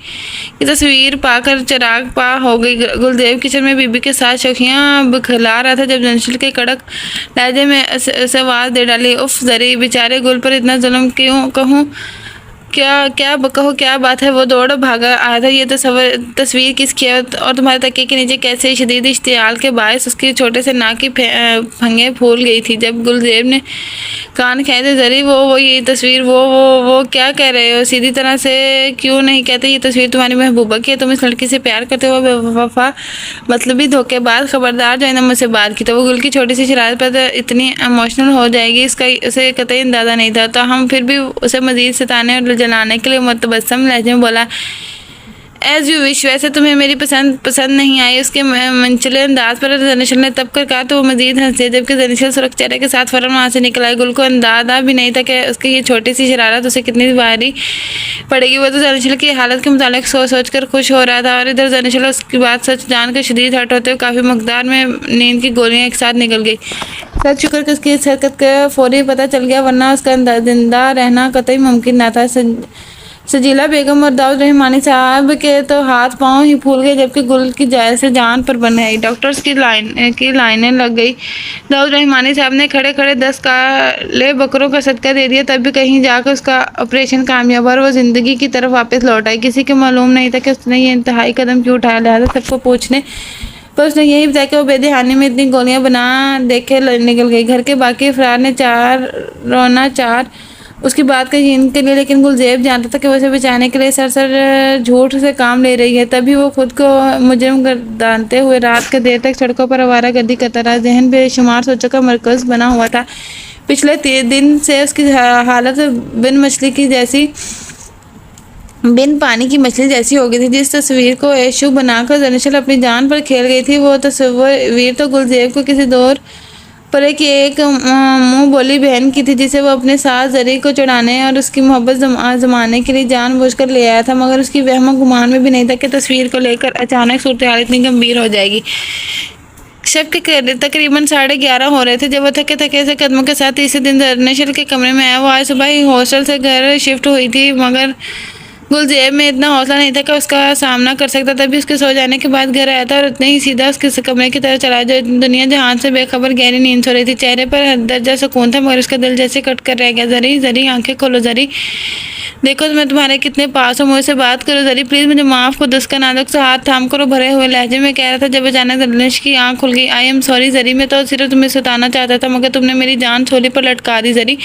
की तस्वीर पाकर चिराग पा हो गई। गुलजेब किचन में बीबी के साथ शौखियाँ बिखला रहा था जब दरनिशल के कड़क लहजे में उसे आवाज़ दे डाली, उफ जरी बेचारे गुल पर इतना जुल्म क्यों कहूँ, कहो क्या बात है? वो दौड़ भागा आया था। ये तस्वीर किसकी है और तुम्हारे तकिए के नीचे कैसे? शदीद इश्तियाल के बायस उसके छोटे से नाक की फंगे फूल गई थी। जब गुलजेब ने कान खेते, जरी वो ये तस्वीर वो क्या कह रहे हो? सीधी तरह से क्यों नहीं कहते ये तस्वीर तुम्हारी महबूबा की है? तुम इस लड़की से प्यार करते हो बेवफा मतलबी धोखेबाज, खबरदार जो इन्हें मुझसे बात की तो वो गुल की छोटी सी शरारत पर इतनी इमोशनल हो जाएगी इसका उसे कतई अंदाज़ा नहीं था। तो हम फिर भी उसे मज़ीद सताने और जलाने के लिए मुतबस्सम लहजे में बोला, एज यू विश। वैसे तुम्हें मेरी पसंद नहीं आई। उसके मनचले अंदाज पर दरनिशल ने तब कर कहा तो वो मजीद हंस दिया जबकि दरनिशल सुरख चेहरे के साथ फ़ौरन वहाँ से निकल आई। गुल को अंदाजा भी नहीं था कि उसकी ये छोटी सी शरारत उसे कितनी भारी पड़ेगी। वो तो दरनिशल की हालत के मुतालिक सोच कर खुश हो रहा था और इधर दरनिशल उसकी बात सच जानकर शदीद हर्ट होते हुए काफ़ी मकदार में नींद की गोलियाँ एक साथ निकल गई। सच शुक्र कि उसकी इस हरकत का फौरी पता चल गया, वरना उसका जिंदा रहना कतई मुमकिन ना था। सजीला बेगम और दाऊद रहमानी साहब के तो हाथ पांव ही फूल गए जबकि गुल की जैसे जान पर बन आई। डॉक्टर्स की लाइनें लग गई। दाऊद रहमानी साहब ने खड़े खड़े 10 काले बकरों का सदका दे दिया तब भी कहीं जाकर उसका ऑपरेशन कामयाब और वो ज़िंदगी की तरफ वापस लौट आई। किसी को मालूम नहीं था कि उसने ये इंतहाई कदम क्यों उठाया, लिहाजा सबको पूछने पर उसने यही बताया कि वो बेदहानी में इतनी गोलियां बना देखे निकल गई। घर के बाकी अफराद ने चार उसकी बात का यकीन के लिए, लेकिन गुलजेब जानता था कि वो उसे बचाने के लिए सर झूठ से काम ले रही है। तभी वो खुद को मुजरिम गर्दानते हुए रात के देर तक सड़कों पर आवारागर्दी करता रहा। जहन बेशुमार सोचों का मरकज़ बना हुआ था। पिछले 3 दिन से उसकी हालत बिन पानी की मछली जैसी हो गई थी। जिस तस्वीर को एशू बनाकर दरनिशल अपनी जान पर खेल गई थी वो तस्वीर तो गुलजेब को किसी दौर पर एक मुँह बोली बहन की थी जिसे वो अपने साथ जरी को चढ़ाने और उसकी मोहब्बत जमाने के लिए जानबूझकर ले आया था, मगर उसकी वहम गुमान में भी नहीं था कि तस्वीर को लेकर अचानक सूरत हाल इतनी गंभीर हो जाएगी। शब के तकरीबन 11:30 हो रहे थे जब वो थके थके से कदमों के साथ तीसरे दिन नशल के कमरे में आया। वो आज सुबह ही हॉस्टल से घर शिफ्ट हुई थी, मगर गुलजेब में इतना हौसला नहीं था कि उसका सामना कर सकता। तभी उसके सो जाने के बाद घर आया था और उतने ही सीधा उसके कमरे की तरफ चला जो दुनिया जहान से बेखबर गहरी नींद सो रही थी। चेहरे पर हर दर्जा सुकून था, मगर उसका दिल जैसे कट कर रह गया। जरी जरी आंखें खोलो, जरी देखो तो मैं तुम्हारे कितने पास हूँ, मुझसे बात करो जरी, प्लीज़ मुझे माफ़ करो। उसका नाजुक सा हाथ थाम कर भरे हुए लहजे में कह रहा था जब अचानक दनिश की आंख खुल गई। आई एम सॉरी जरी, मैं तो सिर्फ तुम्हें सताना चाहता था, मगर तुमने मेरी जान छोली पर लटका दी। जरी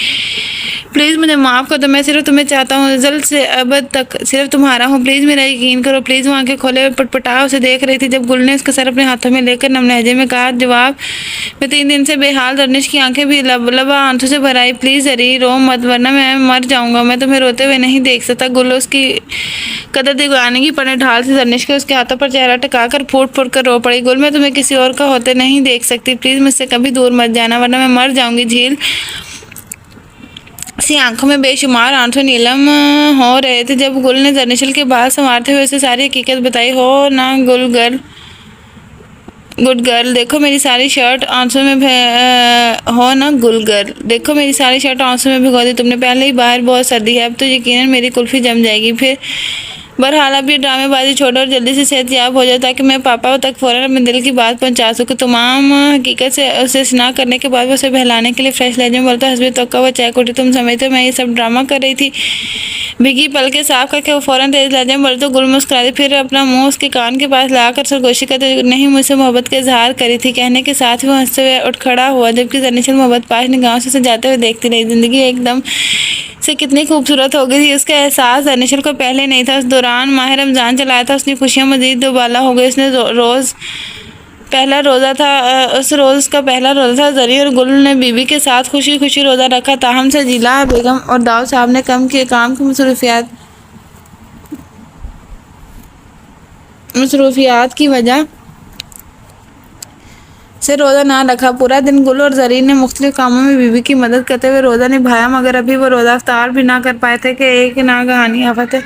प्लीज़ मुझे माफ़ कर दो, मैं सिर्फ तुम्हें चाहता हूँ, जल्द से अब तक सिर्फ तुम्हारा हूँ, प्लीज़ मेरा यकीन करो प्लीज़। वो आंखें खोले पटपटा उसे देख रही थी जब गुल ने उसका सर अपने हाथों में लेकर नम लहजे में कहा, जवाब मैं 3 दिन से बेहाल। दनिश की आंखें भी लबा आंसू से भर आई। प्लीज़ जरी रो मत, वरना मैं मर जाऊँगा, मैं तुम्हें रोते हुए नहीं देख सकता। गुल उसकी कदर दिगाने की पड़े ढाल से दनिश के उसके हाथों पर चेहरा टिकाकर फूट फूट कर रो पड़ी। गुल मैं तुम्हें किसी और का होते नहीं देख सकती, प्लीज़ मुझसे कभी दूर मत जाना, वरना मैं मर जाऊँगी। झील सी आंखों में बेशुमार आंसू नीलम हो रहे थे जब गुल ने दनिशल के बाल संवारते हुए उसे सारी हकीकत बताई। हो ना गुड गर्ल, देखो मेरी सारी शर्ट आंसू में हो ना गुल गर्ल, देखो मेरी सारी शर्ट आंसू में भिगो दी तुमने। पहले ही बाहर बहुत सर्दी है, अब तो यकीनन मेरी कुल्फी जम जाएगी। फिर बहरहाल अब ये ड्रामेबाजी छोड़ो और जल्दी से सेहतयाब हो जाए ताकि मैं पापा तक फ़ौरन अपने दिल की बात पहुंचा सकूं। तमाम हकीकत से उसे सुना करने के बाद वो उसे बहलाने के लिए फ्रेश लहजे में बोलता, हस्बी तो वो चाय कोटी, तुम समझते मैं ये सब ड्रामा कर रही थी। भीगी पलके साफ करके वो फ़ौरन तेज लहजे में बोले तो गुल मुस्कुरा दी, फिर अपना मुंह उसके कान के पास लाकर सरगोशी करते, नहीं मुझसे मोहब्बत का इजहार करी थी। कहने के साथ ही वो हंसते हुए उठ खड़ा हुआ जबकि दनिशल मोहब्बत पाश निगाहों से उसे जाते हुए देखती रही। जिंदगी एकदम से कितनी खूबसूरत हो गई थी उसका एहसास दनिशल को पहले नहीं था। उस दौरान माह रमज़ान चलाया था, उसकी खुशियाँ मज़ीद दोबाला हो गई। उसने रोज़ पहला रोज़ा था, उस रोज़ का पहला रोज़ा था। जरी और गुल ने बीबी के साथ खुशी खुशी रोज़ा रखा। ताहम सजीला बेगम और दाऊद साहब ने काम की मसरूफियात की वजह से रोज़ा ना रखा। पूरा दिन गुल और जरी ने मुख्तलिफ कामों में बीबी की मदद करते हुए रोज़ा निभाया, मगर अभी वो रोज़ा अफ्तार भी ना कर पाए थे कि एक नागहानी आफत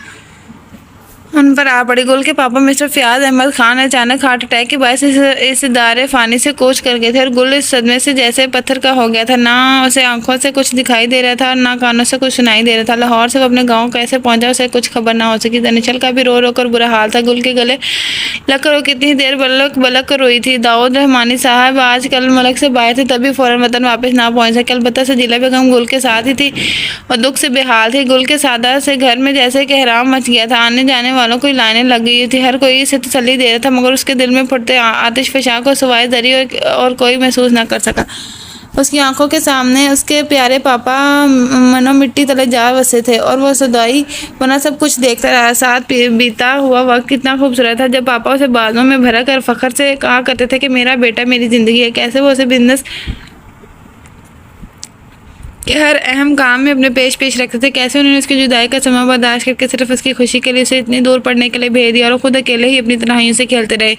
उन पर आ पड़ी। गुल के पापा मिस्टर फ़याज़ अहमद खान अचानक हार्ट अटैक के बायस इस दारे फ़ानी से कूच कर गए थे और गुल इस सदमे से जैसे पत्थर का हो गया था। ना उसे आंखों से कुछ दिखाई दे रहा था और ना कानों से कुछ सुनाई दे रहा था। लाहौर से वो अपने गांव कैसे पहुंचा उसे कुछ खबर ना हो सकी। दनिशल का भी रो रो कर बुरा हाल था। गुल के गले लगकर वो कितनी देर बलक बलक कर रोई थी। दाऊद रहमानी साहब आज कल मुल्क से बाहर थे, तभी फ़ौरन वतन वापस ना पहुँच सके। अलबत्ता सजीला बेगम गुल के साथ ही थी और दुख से बेहाल थी। गुल के सादा से घर में जैसे कहराम मच गया था। आने जाने वालों को लाने लग गई थी, हर कोई इसे तसल्ली दे रहा था, मगर उसके दिल में फुटते आतिश फशा को सिवाय दरी और कोई महसूस ना कर सका। उसकी आंखों के सामने उसके प्यारे पापा मनो मिट्टी तले जा बसे थे और वो सदाई बना सब कुछ देखता रहा। साथ बीता हुआ वक्त कितना खूबसूरत था जब पापा उसे बालों में भरा कर फख्र से कहा करते थे कि मेरा बेटा मेरी ज़िंदगी है। कैसे वो उसे बिजनेस कि हर अहम काम में अपने पेश रखते थे। कैसे उन्होंने उसकी जुदाई का समय बर्दाश्त करके सिर्फ उसकी खुशी के लिए उसे इतनी दूर पढ़ने के लिए भेज दिया और खुद अकेले ही अपनी तन्हाइयों से खेलते रहे।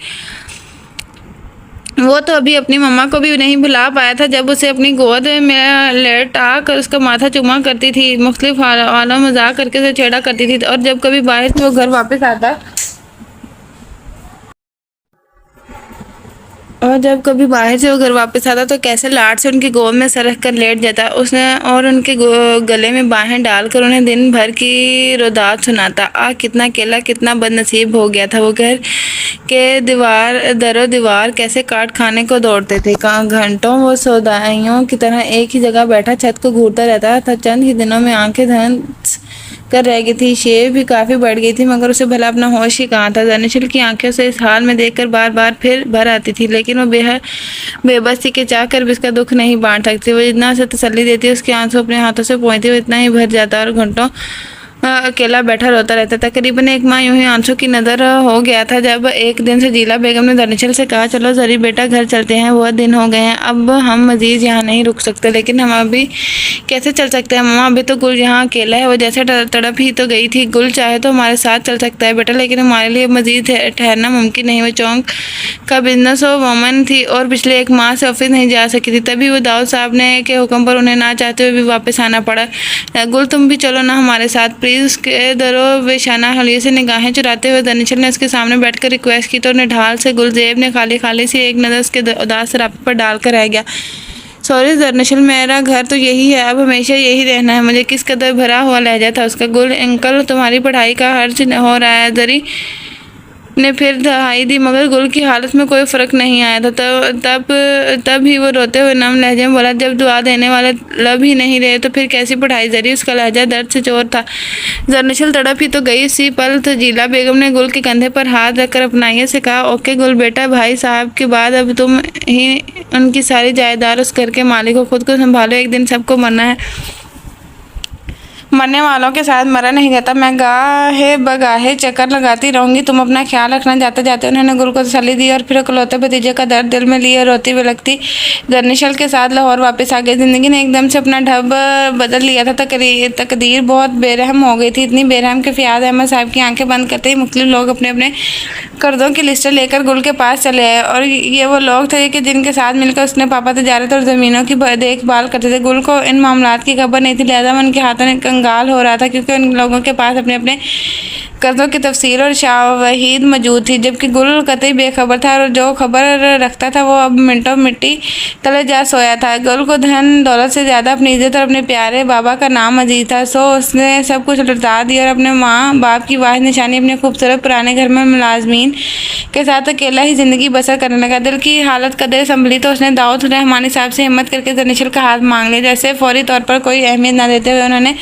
वो तो अभी अपनी मम्मा को भी नहीं भुला पाया था जब उसे अपनी गोद में लेटा कर उसका माथा चुमा करती थी, मुख्तलिफ हालों मजाक करके उसे छेड़ा करती थी। और जब कभी बाहर से वो घर वापस आता तो कैसे लाड से उनकी गोद में सर रख कर लेट जाता उसने और उनके गले में बाहें डालकर उन्हें दिन भर की रोदात सुनाता। कितना अकेला कितना बदनसीब हो गया था वो। घर के दरो दीवार कैसे काट खाने को दौड़ते थे। घंटों वो सौदाइयों की तरह एक ही जगह बैठा छत को घूरता रहता था। चंद ही दिनों में आंखें धंस कर रह गई थी, शेव भी काफ़ी बढ़ गई थी, मगर उसे भला अपना होश ही कहाँ था। दनिशल की आंखें उसे इस हाल में देखकर बार बार फिर भर आती थी, लेकिन वो बेबसी के चाह कर भी उसका दुख नहीं बांट सकती। वो जितना उसे तसल्ली देती उसके आंसू अपने हाथों से पहुँचते वो इतना ही भर जाता और घंटों अकेला बैठा रोता रहता। तकरीबन एक माह यूं ही आंसू की नज़र हो गया था जब एक दिन सजीला बेगम ने दनिशल से कहा, चलो जरी बेटा घर चलते हैं, बहुत दिन हो गए हैं, अब हम मजीद यहाँ नहीं रुक सकते। लेकिन हम अभी कैसे चल सकते हैं मम्मा, अभी तो गुल यहाँ अकेला है, वो जैसे तड़प ही तो गई थी। गुल चाहे तो हमारे साथ चल सकता है बेटा, लेकिन हमारे लिए मजीद ठहरना मुमकिन नहीं। वो चौंक का बिजनेस वूमन थी और पिछले 1 माह से ऑफिस नहीं जा सकी थी, तभी वो दाऊद साहब ने के हुक्म पर उन्हें ना चाहते हुए भी वापस आना पड़ा। गुल तुम भी चलो ना हमारे साथ, प्लीज़ उसके दरो बेशाना हलिये से निगाहें चुराते हुए दनिशल ने उसके सामने बैठकर रिक्वेस्ट की तो निढाल से गुलजेब ने खाली खाली सी एक नज़र उसके उदास सरापे पर डालकर रह गया। सॉरी दरअसल मेरा घर तो यही है, अब हमेशा यही रहना है। मुझे किस कदर भरा हुआ लहजा था उसका। गुल अंकल तुम्हारी पढ़ाई का खर्च हो रहा है। दरी ने फिर दहाई दी मगर गुल की हालत में कोई फ़र्क नहीं आया था। तब ही वो रोते हुए नम लहजे में बोला, जब दुआ देने वाले लब ही नहीं रहे तो फिर कैसी पढ़ाई। जरी उसका लहजा दर्द से चोर था। जरनशल तड़प ही तो गई। इसी पल तजीला बेगम ने गुल के कंधे पर हाथ रखकर अपनाइए से कहा, ओके गुल बेटा, भाई साहब के बाद अब तुम ही उनकी सारी जायदाद उस घर के मालिक को। खुद को संभालो, एक दिन सबको मरना है। मरने वालों के साथ मरा नहीं जाता। मैं गाहे बगाहे चक्कर लगाती रहूंगी, तुम अपना ख्याल रखना। जाते जाते उन्होंने गुल को तसल्ली दी और फिर इकलौते भतीजे का दर्द दिल में लिए रोती बिलखती दरनिशल के साथ लाहौर वापस आ गई। जिंदगी ने एकदम से अपना ढब बदल लिया था। तकदीर बहुत बेरहम हो गई थी, इतनी बेरहम कि फ़ियाज़ अहमद साहब की आंखें बंद करते ही मुख्तलिफ लोग अपने अपने कर्ज़ों की लिस्टें लेकर गुल के पास चले आए। और ये वो लोग थे कि जिनके साथ मिलकर उसने पापा तजारत और ज़मीनों की देखभाल करते थे। गुल को इन मामलात की खबर नहीं थी, लिहाजा उनके हाथों में कंगाल हो रहा था क्योंकि उन लोगों के पास अपने अपने कर्ज़ों की तफसील और शावाहिद मौजूद थी, जबकि गुल कतई बेखबर था और जो खबर रखता था वो अब मिनटों मिट्टी तले जा सोया था। गुल को धन दौलत से ज़्यादा अपनी इज्जत और अपने प्यारे बाबा का नाम अजीज था, सो उसने सब कुछ लुटा दिया और अपने माँ बाप की वाहिद निशानी अपने खूबसूरत पुराने घर में मुलाजमीन के साथ अकेला ही ज़िंदगी बसर करने लगा। दिल की हालत कदर संभली तो उसने दाऊद रहमानी साहब से हिम्मत करके दरनिशल का हाथ मांग लिया। जैसे फौरी तौर पर कोई अहमियत न देते हुए उन्होंने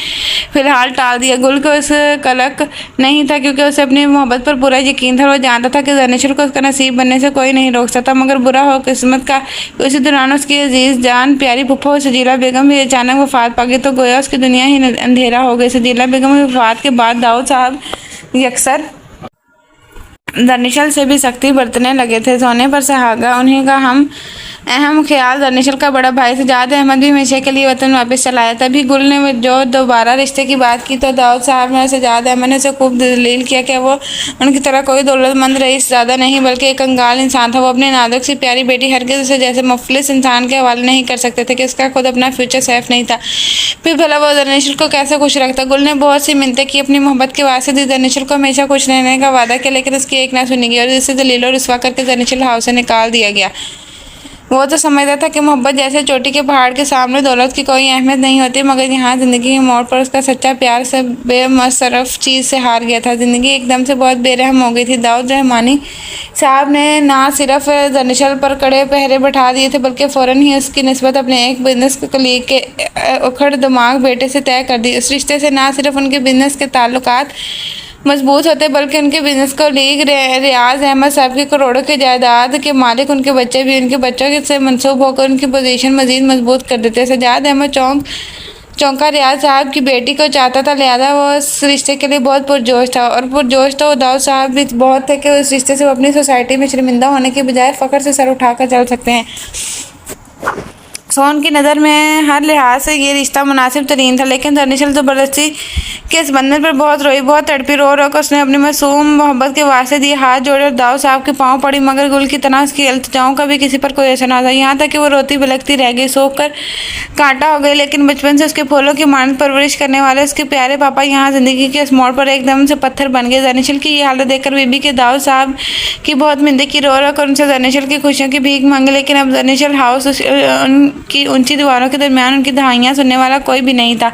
फिलहाल टाल दिया। गुल को इस कलक नहीं था क्योंकि उसे अपनी मोहब्बत पर पूरा यकीन था। वो जानता था कि दरनिशल को उसका नसीब बनने से कोई नहीं रोक सकता, मगर बुरा हो किस्मत का उसी दौरान उसकी अजीज़ जान प्यारी फुफ्फो सजीला बेगम भी अचानक वफात पा गई। तो गोया उसकी दुनिया ही अंधेरा हो गई। सजीला बेगम की वफात के बाद दाऊद साहब यकसर दरनिशल से भी सख्ती बरतने लगे थे। सोने पर सुहागा उन्हीं का हम अहम ख्याल दरनिशल का बड़ा भाई सजाद अहमद भी हमेशा के लिए वतन वापस चला आया। तभी गुल ने जो दोबारा रिश्ते की बात की तो दाऊद साहब ने सजाद अहमद ने उसे खूब दलील किया कि वो उनकी तरह कोई दौलतमंद रईस ज़्यादा नहीं बल्कि एक कंगाल इंसान था। वो अपने नाजुक सी प्यारी बेटी हरगिज़ उसे जैसे मुफलिस इंसान के हवाले नहीं कर सकते थे कि उसका खुद अपना फ्यूचर सेफ नहीं था। फिर भला वो दरनिशल को कैसे खुश रखता। गुल ने बहुत सी मिन्नतें की, अपनी मोहब्बत के वास्ते दी, दरनिशल को हमेशा खुश रहने का वादा किया, लेकिन उसकी एक ना सुनी गई और जिससे दलील और रुसवा करके दरनिशल हाउस से निकाल दिया गया। वो तो समझता था कि मोहब्बत जैसे चोटी के पहाड़ के सामने दौलत की कोई अहमियत नहीं होती, मगर यहाँ ज़िंदगी के मोड़ पर उसका सच्चा प्यार से बेमसरफ चीज़ से हार गया था। ज़िंदगी एकदम से बहुत बेरहम हो गई थी। दाऊद रहमानी साहब ने ना सिर्फ दरनिशल पर कड़े पहरे बैठा दिए थे बल्कि फ़ौरन ही उसकी निस्बत अपने एक बिजनेस कलीग के उखड़ दिमाग बेटे से तय कर दी। उस रिश्ते से ना सिर्फ उनके बिजनेस के ताल्लुकात मजबूत होते बल्कि उनके बिजनेस को लीग रियाज अहमद साहब की करोड़ों की जायदाद के मालिक उनके बच्चे भी उनके बच्चों से मनसूब होकर उनकी पोजीशन मजीद मजबूत कर देते। सजाद अहमद चौंका रियाज साहब की बेटी को चाहता था, लिहाजा वो उस रिश्ते के लिए बहुत पुरजोश था। और पुरजोश तो दाऊद साहब भी बहुत थे कि उस रिश्ते से वो अपनी सोसाइटी में शर्मिंदा होने के बजाय फ़ख्र से सर उठाकर चल सकते हैं। सोन की नज़र में हर लिहाज से ये रिश्ता मुनासिब तरीन था, लेकिन दरनिशल ज़बरदस्ती के इस बंधन पर बहुत रोई, बहुत तड़पी। रो कर उसने अपनी मासूम मोहब्बत के वास्ते दिए हाथ जोड़े और दाऊद साहब के पाँव पड़ी, मगर गुल की तरह उसकी इल्तिजाओं का भी किसी पर कोई असर ना था। यहाँ तक कि वो रोती बिलखती रह गई, सोख कर कांटा हो गई। लेकिन बचपन से उसके फूलों की मानद परवरिश करने वाले उसके प्यारे पापा यहाँ ज़िंदगी के इस मोड़ पर एकदम से पत्थर बन गए। दरनिशल की ये हालत देखकर बीबी के दाऊद साहब की बहुत मिन्नतें की, रो कर उनसे दरनिशल की खुशियों की भीख मांगी, लेकिन अब दरनिशल हाउस उनकी ऊंची दीवारों के दरमियान उनकी दहाइयाँ सुनने वाला कोई भी नहीं था।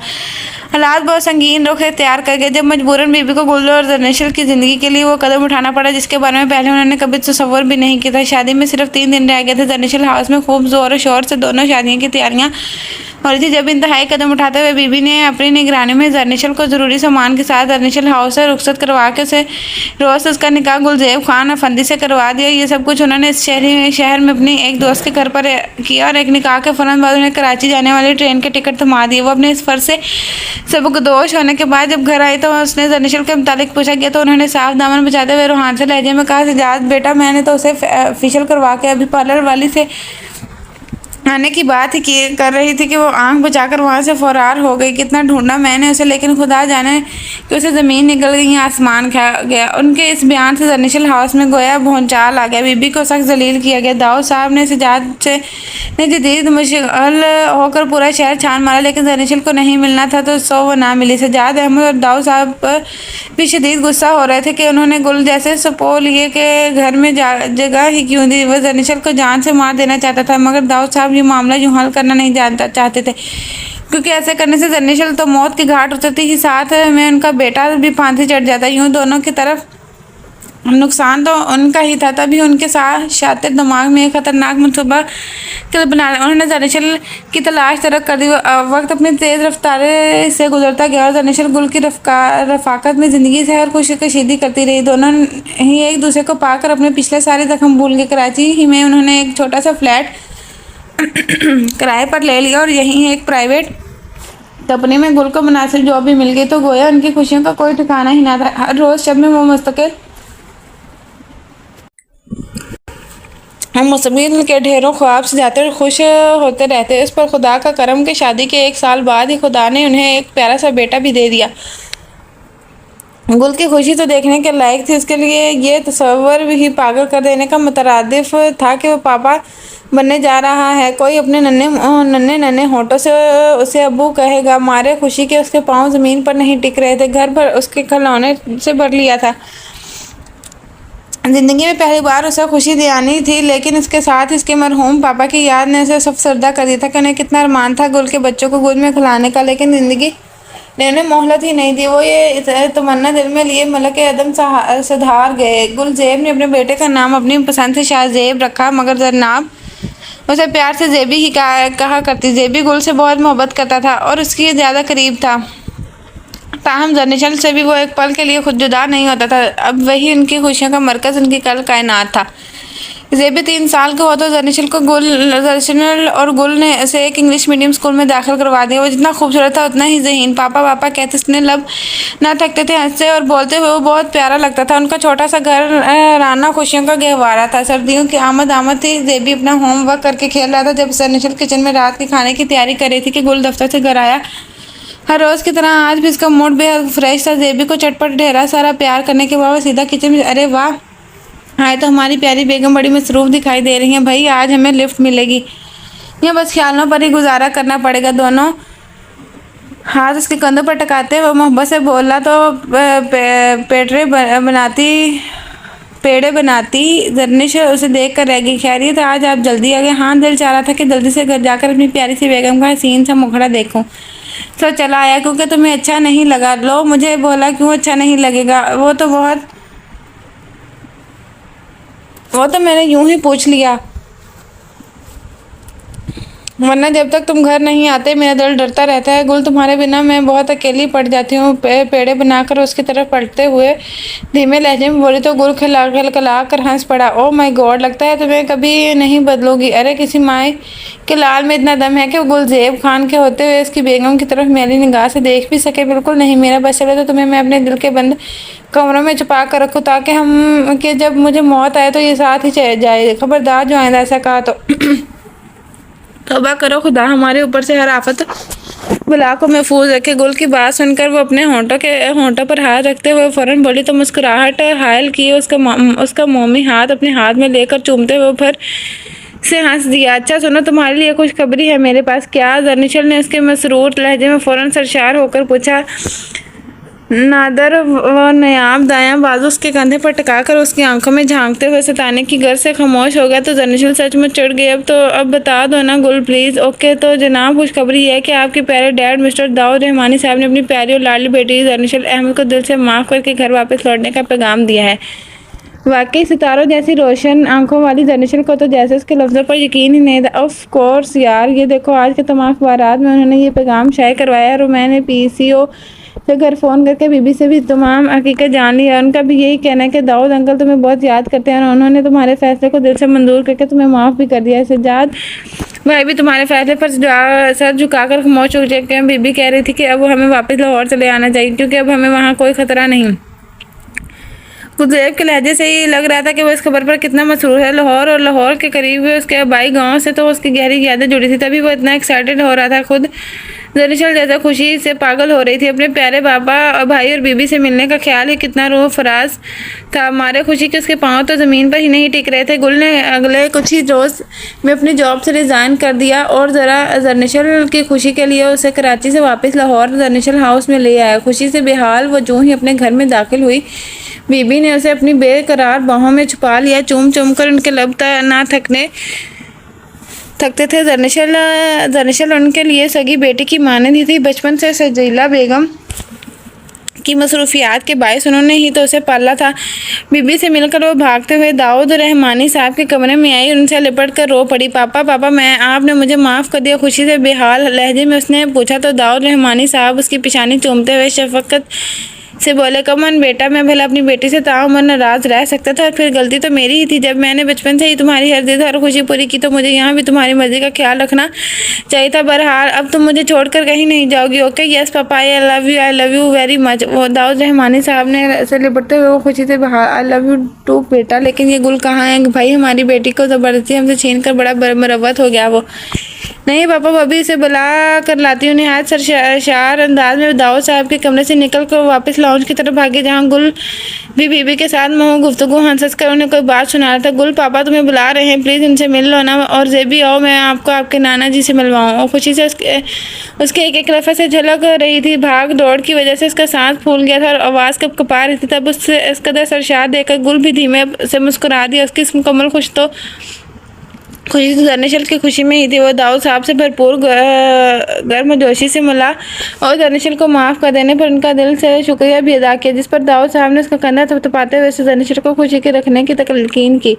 हालात बहुत संगीन रुख इख्तियार कर गए जब मजबूरन बीबी को गुल और दरनिशल की ज़िंदगी के लिए वो कदम उठाना पड़ा जिसके बारे में पहले उन्होंने कभी तसव्वुर भी नहीं किया था। शादी में सिर्फ 3 दिन रह गए थे। दरनिशल हाउस में खूब ज़ोर और शोर से दोनों शादियों की तैयारियाँ हो रही थी जब इंतहाई कदम उठाते हुए बीबी ने अपनी निगरानी में दरनिशल को ज़रूरी सामान के साथ दरनिशल हाउस से रुखसत करवा के उसे रोज़ उसका निकाह गुलजेब खान अफंदी से करवा दिया। ये सब कुछ उन्होंने इस शहर में अपनी एक दोस्त के घर पर किया और एक निकाह के फ़ौरन बाद उन्हें कराची जाने वाली ट्रेन के टिकट थमा दिए। वो अपने इस फ़र्ज से सबकदोश होने के बाद जब घर आई तो उसने दरनिशल के मुतालिक पूछा गया तो उन्होंने साफ दामन बचाते हुए रूहान से लहजे में कहा, सजाद बेटा मैंने तो उसे फेशियल करवा के अभी पार्लर वाली से आने की बात ही कर रही थी कि वो आंख बचाकर वहां से फरार हो गई। कितना ढूंढा मैंने उसे, लेकिन खुदा जाने कि उसे ज़मीन निकल गई, आसमान खा गया। उनके इस बयान से जर्निशल हाउस में गोया भौचाल आ गया। बीबी को सख्त जलील किया गया। दाऊद साहब ने सजाद से ने जदीद मुश्किल होकर पूरा शहर छान मारा, लेकिन जर्निशल को नहीं मिलना था तो सो वो ना मिली। सजाद अहमद और दाऊद साहब पर भी शदीद गुस्सा हो रहे थे कि उन्होंने गुल जैसे सपो लिए के घर में जगह ही क्यों दी। वह जर्निशल को जान से मार देना चाहता था, मगर दाऊद साहब ये मामला यूं हल करना नहीं जानता चाहते थे, क्योंकि ऐसे करने से जर्निशल तो मौत की घाट उतरती ही, साथ में उनका बेटा भी फांसी चढ़ जाता। यूं दोनों की तरफ नुकसान तो उनका ही था। तभी उनके साथ शातिर दिमाग में एक खतरनाक मनसूबा बना लिया। उन्होंने जर्निशल की तलाश तरक कर दी। वक्त अपनी तेज रफ्तार से गुजरता गया और जर्निशल गुल की रफाकत में ज़िंदगी से हर खुशी कशीदी करती रही। दोनों ही एक दूसरे को पाकर अपने पिछले सारे जख्म भूल गए। कराची ही में उन्होंने एक छोटा सा फ्लैट किराए पर ले लिया और यहीं एक प्राइवेट कंपनी में गुल को मुनासिब जॉब भी मिल गई, तो गोया उनकी खुशियों का कोई ठिकाना ही ना था। हर रोज़ शब में वो मुस्तकिल के ढेरों ख्वाब सजाते और खुश होते रहते। इस पर खुदा का करम कि शादी के 1 साल बाद ही खुदा ने उन्हें एक प्यारा सा बेटा भी दे दिया। गुल की खुशी तो देखने के लायक थी। उसके लिए ये तस्वर ही पागल कर देने का मुतरादिफ था कि वो पापा बनने जा रहा है। कोई अपने नन्हे होठों से उसे अब्बू कहेगा। मारे खुशी के उसके पाँव ज़मीन पर नहीं टिक रहे थे। घर भर उसके खिलौने से भर लिया था। ज़िंदगी में पहली बार उसे खुशी दिलानी थी, लेकिन इसके साथ इसके मरहूम पापा की याद ने उसे सब सरदा कर दिया था कि उन्हें कितना अरमान था गुल के बच्चों को गोद में खिलाने का, लेकिन ज़िंदगी ने उन्हें मोहलत ही नहीं दी। वो ये तमन्ना दिल में लिए मलक अदम सधार गए। गुलजेब ने अपने बेटे का नाम अपनी पसंद से शाहजेब रखा, मगर जरनाब उसे प्यार से जेबी ही कहा करती। जेबी गुल से बहुत मोहब्बत करता था और उसकी ज़्यादा करीब था। ताहम जर्निशल से भी वो एक पल के लिए खुद जुदा नहीं होता था। अब वही उनकी खुशियों का मरकज़, उनकी कल कायनात था। जेबी 3 साल का हुआ तो जर्निशल और गुल ने उसे एक इंग्लिश मीडियम स्कूल में दाखिल करवा दिया। वो जितना खूबसूरत था उतना ही ज़हीन। पापा पापा कहते उसने लब ना थकते थे हंसते और बोलते हुए। वो बहुत प्यारा लगता था। उनका छोटा सा घर राना खुशियों का गहवारा था। सर्दियों की आमद थी। जेबी अपना होमवर्क करके खेल रहा था जब जर्निशल किचन में रात के खाने की तैयारी कर रही थी कि गुल दफ्तर से घर आया। हर रोज़ की तरह आज भी इसका मूड बेहद फ्रेश था। जेबी को चटपट ढेरा सारा प्यार करने के बाद सीधा किचन में, अरे वाह, हाय तो हमारी प्यारी बेगम बड़ी मसरूफ़ दिखाई दे रही हैं। भाई आज हमें लिफ्ट मिलेगी या बस ख्यालों पर ही गुजारा करना पड़ेगा। दोनों हाथ उसके कंधों पर टकाते हुए मोहब्बत से बोला तो पेड़े बनाती। जर्निश उसे देख कर रह गई। खैरियत आज आप जल्दी आ गए? हाँ, दिल चाह रहा था कि जल्दी से घर जाकर अपनी प्यारी सी बेगम का हसीन सा मुखड़ा देखूं, तो चला आया क्योंकि तुम्हें अच्छा नहीं लगा। लो, मुझे बोला क्यों अच्छा नहीं लगेगा? वो तो मैंने यूं ही पूछ लिया, वरना जब तक तुम घर नहीं आते मेरा दिल डरता रहता है। गुल, तुम्हारे बिना मैं बहुत अकेली पड़ जाती हूँ। पेड़े बनाकर उसकी तरफ पलटते हुए धीमे लहजे में बोली तो गुल खिलखिला कर हंस पड़ा। ओह माय गॉड, लगता है तुम्हें कभी नहीं बदलोगी। अरे किसी माए के लाल में इतना दम है कि वो गुलजेब खान के होते हुए इसकी बेगम की तरफ मेरी निगाह से देख भी सके? बिल्कुल नहीं। मेरा बस चले तो तुम्हें मैं अपने दिल के बंद कमरों में छुपा कर रखूँ, ताकि जब मुझे मौत आए तो ये साथ ही चले जाए। खबरदार जो आइंदा ऐसा कहा तो तौबा करो खुदा, हमारे ऊपर से हर आफत बला को महफूज रखे। गुल की बात सुनकर वो अपने होंठों पर हाथ रखते हुए फौरन बोली तो मुस्कुराहट हायल किए उसका मोमी हाथ अपने हाथ में लेकर चूमते हुए फिर से हंस दिया। अच्छा सुनो, तुम्हारे लिए खुशखबरी है मेरे पास। क्या? जर्निशल ने उसके मसरूर लहजे में फौरन सरशार होकर पूछा। नादर व नायाब दायां बाजू उसके कंधे पर टिकाकर उसकी आंखों में झांकते हुए सताने की गर्ज से खामोश हो गया। तो जर्निशल सचमुच चढ़ गई। अब बता दो ना गुल प्लीज़। ओके तो जनाब, खुशखबरी है कि आपके प्यारे डैड मिस्टर दाऊद रहमानी साहब ने अपनी प्यारी और लाडली बेटी जर्निशल अहमद को दिल से माफ़ करके घर वापस लौटने का पैगाम दिया है। वाकई सितारों जैसी रोशन आंखों वाली जर्निशल को तो जैसे उसके लफ्ज़ों पर यकीन ही नहीं था। ऑफ कोर्स यार, ये देखो आज के तमाम अखबारात में उन्होंने ये पैगाम शाये करवाया और मैंने PCO से घर फ़ोन करके बीबी से भी तमाम हकीकत जान ली है। उनका भी यही कहना है कि दाऊद अंकल तुम्हें बहुत याद करते हैं और उन्होंने तुम्हारे फैसले को दिल से मंजूर करके तुम्हें माफ़ भी कर दिया है। सज्जाद भाई भी तुम्हारे फैसले पर सर झुकाकर खामोश हो चुके हैं। बीबी कह रही थी कि अब हमें वापस लाहौर चले आना चाहिए क्योंकि अब हमें वहाँ कोई ख़तरा नहीं। गुलज़ेब के लहजे से ही लग रहा था कि वो इस खबर पर कितना मसरूर है। लाहौर और लाहौर के करीब उसके आबाई गांव से तो उसकी गहरी यादें जुड़ी थी। तभी वो इतना एक्साइटेड हो रहा था, खुद दरअसल जैसा खुशी से पागल हो रही थी। अपने प्यारे बाबा और भाई और बीबी से मिलने का ख्याल ही कितना रूह फराज था। मारे खुशी के उसके पाँव तो ज़मीन पर ही नहीं टिक रहे थे। गुल ने अगले कुछ ही रोज़ में अपनी जॉब से रिज़ाइन कर दिया और ज़रा जर्निशल की खुशी के लिए उसे कराची से वापस लाहौर जर्निशल हाउस में ले आया। खुशी से बेहाल वो जो ही अपने घर में दाखिल हुई, बीबी ने उसे अपनी बेकरार बाहों में छुपा लिया। चूम चूम कर उनके लब ना थकते थे। जर्निशल उनके लिए सगी बेटी की मानद थी। बचपन से सजीला बेगम की मसरूफियात के बायस उन्होंने ही तो उसे पाला था। बीबी से मिलकर वो भागते हुए दाऊद रहमानी साहब के कमरे में आई और उनसे लिपट कर रो पड़ी। पापा पापा, मैं आपने मुझे माफ़ कर दिया। खुशी से बेहाल लहजे में उसने पूछा तो दाऊद रहमानी साहब उसकी पेशानी चूमते हुए शफकत से बोले, कमन बेटा, मैं भला अपनी बेटी से ताउम्र नाराज़ रह सकता था? और फिर गलती तो मेरी ही थी। जब मैंने बचपन से ही तुम्हारी हर जिद हर खुशी पूरी की तो मुझे यहाँ भी तुम्हारी मर्जी का ख्याल रखना चाहिए था। बहरहाल अब तुम मुझे छोड़कर कहीं नहीं जाओगी। Okay? Yes papa, I love you very much. वो दाऊद रहमानी साहब ने ऐसे लिपटते हुए वो खुशी से आई लव यू टू बेटा। लेकिन ये गुल कहाँ है भाई? हमारी बेटी को ज़बरदस्ती हमसे छीन कर बड़ा मरवत हो गया वो। नहीं पापा, बबी इसे बुला कर लाती हूँ। निहायत सरशार अंदाज में दाऊद साहब के कमरे से निकल कर वापस लाउंज की तरफ भागे, जहाँ गुल भी बीबी के साथ मोह गुफ्तगू हंस कर उन्हें कोई बात सुना रहा था। गुल, पापा तुम्हें बुला रहे हैं, प्लीज़ उनसे मिल लो ना। और जेबी आओ, मैं आपको आपके नाना जी से मिलवाऊँ। और खुशी से उसके एक लफ्ज़ से झलक रही थी। भाग दौड़ की वजह से उसका सांस फूल गया था और आवाज़ कब कपा रही थी। तब उससे इस कदर सरशार देखकर गुल भी धीमे से मुस्कुरा दिया। उसकी मुकम्मल खुशी तो जर्निशल की खुशी में ही थी। वो दाऊद साहब से भरपूर गर्मजोशी से मिला और जर्निशल को माफ़ कर देने पर उनका दिल से शुक्रिया भी अदा किया, जिस पर दाऊद साहब ने उसका कंधा थपथपाते हुए जर्निशल को खुशी के रखने की तलकीन की।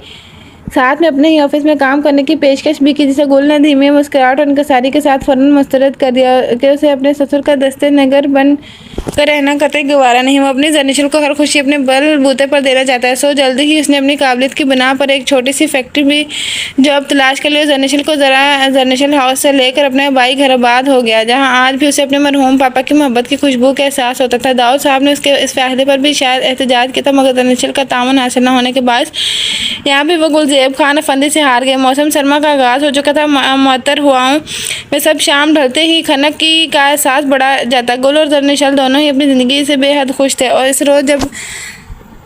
साथ में अपने ही ऑफिस में काम करने की पेशकश भी की, जिसे गुल ने धीमे मुस्कुराहट और इनकसारी के साथ फ़ौरन मुस्तरद कर दिया कि उसे अपने ससुर का दस्ते नगर बन कर रहना कतई गवारा नहीं। वो अपनी जर्निशल को हर खुशी अपने बल बूते पर देना चाहता है। सो जल्दी ही उसने अपनी काबिलियत की बिना पर एक छोटी सी फैक्ट्री भी जॉब तलाश कर लिए। जर्निशल को ज़रा जर्निशल हाउस से लेकर अपने भाई घर आबाद हो गया, जहाँ आज भी उसे अपने मरहूम पापा की मोहब्बत की खुशबू का एहसास होता था। दाऊद साहब ने उसके इस फैसले पर भी शायद एहतजाज किया था, मगर जर्निशल का तावन हासिल न होने के बाद यहाँ भी वो गुलज़ेब खान अफंदी से हार गए। मौसम सरमा का आगाज़ हो चुका था। मुअत्तर हुआओं में सब शाम ढलते ही खनक की का एहसास बढ़ा जाता। गुल और जर्निशल दोनों ही अपनी ज़िंदगी से बेहद खुश थे और इस रोज़ जब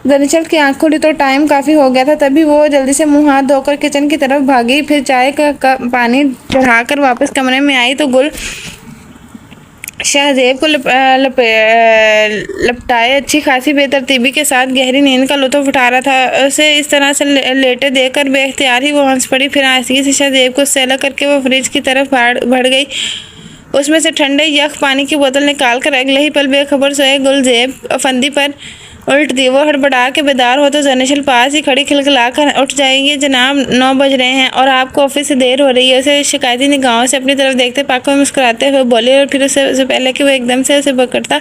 जर्निशल की आँख खुली तो टाइम काफ़ी हो गया था। तभी वो जल्दी से मुँह हाथ धोकर किचन की तरफ भागी। फिर चाय का पानी चढ़ाकर वापस कमरे में आई तो गुल शाहजेब को लपटाए अच्छी खासी बेतरतीबी के साथ गहरी नींद का लुत्फ़ उठा रहा था। उसे इस तरह से लेटे देखकर बेख्तियार ही वो हंस पड़ी। फिर आहिस्ते से शाहजेब को सैला करके वो फ्रिज की तरफ बढ़ गई। उसमें से ठंडे यख पानी की बोतल निकाल कर अगले ही पल बेखबर सोए गुलज़ेब अफंदी पर उल्ट दी। वो हड़बड़ा के बेदार हो तो जर्निशल पास ही खड़ी खिलखिला कर उठ जाएंगे। जनाब 9 बज रहे हैं और आपको ऑफिस से देर हो रही है। उसे शिकायती निगाहों से अपनी तरफ देखते पाकर मुस्कुराते हुए बोले और फिर उससे पहले कि वो एकदम से उसे पकड़ता,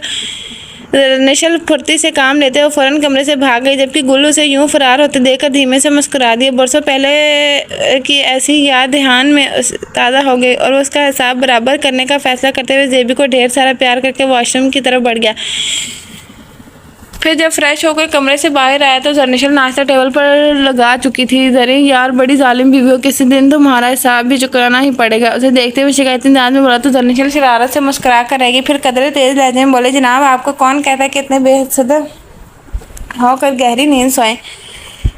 जर्निशल फुर्ती से काम लेते हुए फ़ौरन कमरे से भाग गई, जबकि गुल उसे यूं फरार होते देखकर धीमे से मुस्कुरा दिया। बरसों पहले की ऐसी याद ध्यान में ताज़ा हो गई और उसका हिसाब बराबर करने का फैसला करते हुए जेबी को ढेर सारा प्यार करके वॉशरूम की तरफ बढ़ गया। फिर जब फ्रेश होकर कमरे से बाहर आया तो जर्निशल नाश्ता टेबल पर लगा चुकी थी। जरे यार, बड़ी जालिम बीवी हो, किसी दिन तुम्हारा हिसाब भी चुकाना ही पड़ेगा। उसे देखते हुए शिकायती अंदाज में बोला तो जर्निशल शरारत से मुस्कुरा कर रहेगी। फिर कदरे तेज लहजे में बोले, जनाब आपको कौन कहता है कि इतने बेसदर होकर गहरी नींद सोएं?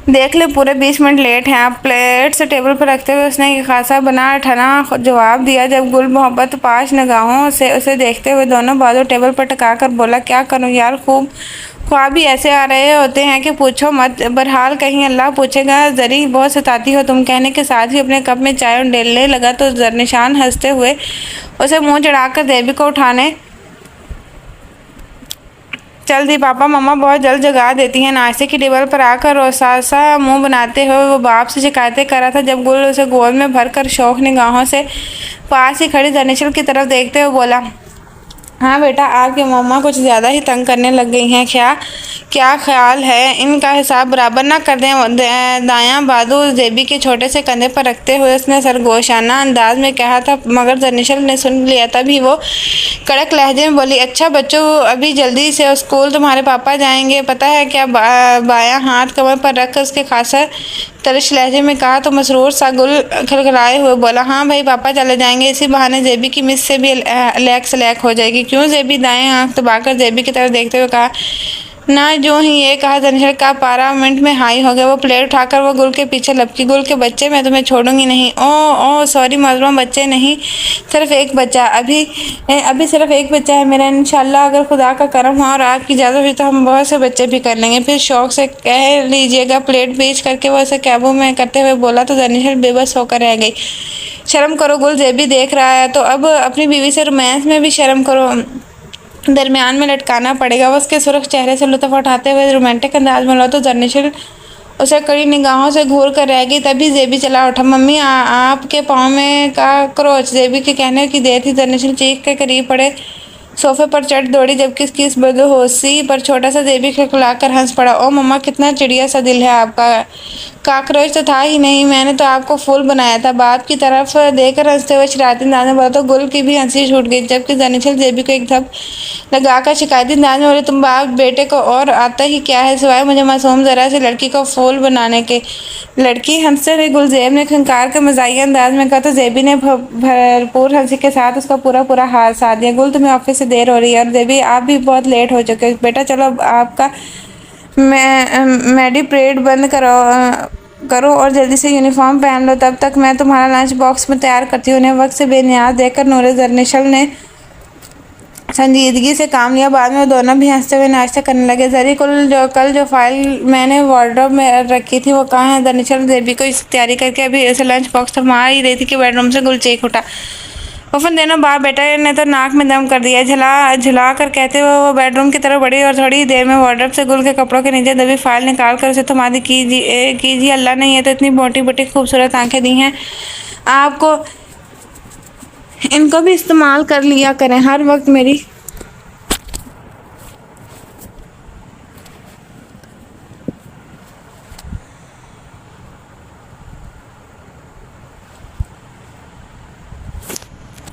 देख ले, पूरे 20 मिनट लेट हैं आप। प्लेट से टेबल पर रखते हुए उसने एक खासा बना ठना जवाब दिया। जब गुल मोहब्बत पाश निगाहों से उसे देखते हुए दोनों बाजू टेबल पर टका कर बोला, क्या करूं यार, खूब ख्वाब भी ऐसे आ रहे होते हैं कि पूछो मत। बहरहाल कहीं अल्लाह पूछेगा, जरी बहुत सताती हो तुम। कहने के साथ ही अपने कप में चाय डेलने लगा तो जर्निशान हंसते हुए उसे मुंह चढ़ाकर देवी को उठाने चल दी। पापा मम्मा बहुत जल्द जगा देती हैं। नाश्ते की टेबल पर आकर रोसासा मुंह बनाते हुए वो बाप से शिकायतें कर रहा था, जब गुल उसे गोद में भरकर शौक निगाहों से पास ही खड़ी जर्निशल की तरफ देखते हुए बोला, हाँ बेटा, आपकी मम्मा कुछ ज़्यादा ही तंग करने लग गई हैं क्या? क्या ख्याल है इनका हिसाब बराबर ना कर दें। दायां बाजू जेबी के छोटे से कंधे पर रखते हुए उसने सरगोशाना अंदाज में कहा था, मगर जनीशल ने सुन लिया। तभी वो कड़क लहजे में बोली, अच्छा बच्चों, अभी जल्दी से स्कूल तुम्हारे पापा जाएंगे, पता है क्या? बायां हाथ कमर पर रख कर उसके खासा तरिश लहजे में कहा तो मसरूर सा गुल खिलखिलाए हुए बोला, हाँ भाई, पापा चले जाएंगे। इसी बहाने जेबी की मिस से भी लैक सलैक हो जाएगी। क्यों? जेबी दाएं आंख दबाकर जेबी की तरफ देखते हुए कहा। ना जो ही ये कहा, जनीशल का पारा मिनट में हाई हो गया। वो प्लेट उठाकर वो गुल के पीछे लपकी। गुल के बच्चे, मैं तुम्हें छोड़ूंगी नहीं। ओ सॉरी मालूम, बच्चे नहीं, सिर्फ एक बच्चा। अभी सिर्फ एक बच्चा है मेरा। इंशाल्लाह अगर खुदा का करम हुआ और आपकी इजाज़त हुई तो हम बहुत से बच्चे भी कर लेंगे। फिर शौक से कह लीजिएगा। प्लेट बीच करके वो उसे काबू में करते हुए बोला तो जनीशल बेबस होकर रह गई। शर्म करो गुल, जेबी देख रहा है तो अब अपनी बीवी से रोमांस में भी शर्म करो, दरमियान में लटकाना पड़ेगा। वो उसके सुर्ख चेहरे से लुत्फ उठाते हुए रोमांटिक अंदाज में बोला तो जनीशल उसे कड़ी निगाहों से घूर कर रह गई। तभी जेबी चला उठा। मम्मी, आपके पाँव में का क्रोच। जेबी के कहने की देर थी। जनीशल चीख के करीब पड़े सोफे पर चढ़ दौड़ी, जबकि इसकी इस बदहोशी पर छोटा सा जेबी खिलखिलाकर हंस पड़ा। ओ मम्मा, कितना चिड़िया सा दिल है आपका। काकरोच तो था ही नहीं, मैंने तो आपको फूल बनाया था। बाप की तरफ देकर हंसते हुए शरारती अंदाज में बोला तो गुल की भी हंसी छूट गई, जबकि जनीशल जेबी को एक धप लगाकर शिकायती अंदाज में बोले, तुम बाप बेटे को और आता ही क्या है सिवाय मुझे मासूम जरा सी लड़की को फूल बनाने के। लड़की? हंसते हुए गुलजेब ने खंकार के मजाकिया अंदाज में कहा तो जेबी ने भरपूर हंसी के साथ उसका पूरा हाथ साथ दिया। गुल, तुम्हें ऑफिस से देर हो रही है और जेबी आप भी बहुत लेट हो चुके हो। बेटा चलो, अब आपका मेडी परेड बंद करो और जल्दी से यूनिफॉर्म पहन लो। तब तक मैं तुम्हारा लंच बॉक्स में तैयार करती हूँ। उन्हें वक्त से बेनियाज देखकर नूरे जनीशल ने संजीदगी से काम लिया। बाद में वो दोनों भी हंसते हुए नाश्ता करने लगे। जरी कल जो फाइल मैंने वार्डरोब में रखी थी वो कहाँ है? जनीशल जेबी को इस तैयारी करके अभी उसे लंच बॉक्स थमा ही रही थी कि बेडरूम से गुल चीख उठा। वफन देना बाप बेटा ने तो नाक में दम कर दिया। झुला कर कहते हुए वो बेडरूम की तरफ बढ़ी और थोड़ी देर में वार्डरोब से गुल के कपड़ों के नीचे दबी फाइल निकाल कर उसे थमा दी। कीजिए अल्लाह ने ये तो इतनी मोटी मोटी खूबसूरत आंखें दी हैं आपको, इनको भी इस्तेमाल कर लिया करें। हर वक्त मेरी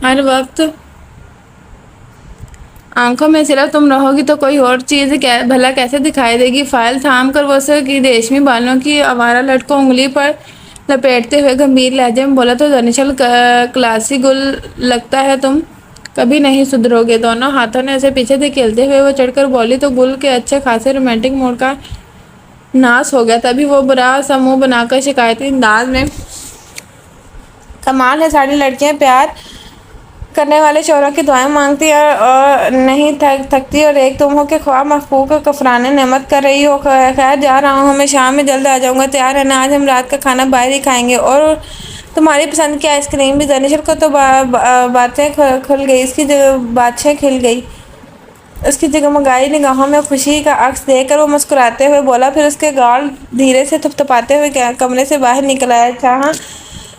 हर वक्त आंखों में सिर्फ तुम रहोगी तो कोई और चीज़ भला कैसे दिखाई देगी। फाइल थाम कर वो उसे की रेशमी बालों की आवारा लट को उंगली पर लपेटते हुए गंभीर लहजे में बोला तो जनीशल, क्लासी गुल, लगता है तुम कभी नहीं सुधरोगे। दोनों हाथों ने उसे पीछे धकेलते हुए वो चढ़कर बोली तो गुल के अच्छे खासे रोमांटिक मूड का नाश हो गया। तभी वो बुरा सा मुंह बनाकर शिकायती अंदाज में, कमाल है, सारी लड़कियां प्यार करने वाले शौहरों की दुआएं मांगती और नहीं थकती, और एक तुम हो के ख्वाब महफूक कफराने नेमत कर रही हो। खैर जा रहा हूँ मैं, शाम में जल्द आ जाऊँगा। तैयार है ना? आज हम रात का खाना बाहर ही खाएंगे और तुम्हारी पसंद की आइसक्रीम भी। जनीशल को तो बातें खुल गई, इसकी बादशाह खिल गई। उसकी जगमगाई निगाहों में खुशी का अक्स देखकर वो मुस्कुराते हुए बोला, फिर उसके गाल धीरे से थपथपाते हुए कमरे से बाहर निकल आया। जहाँ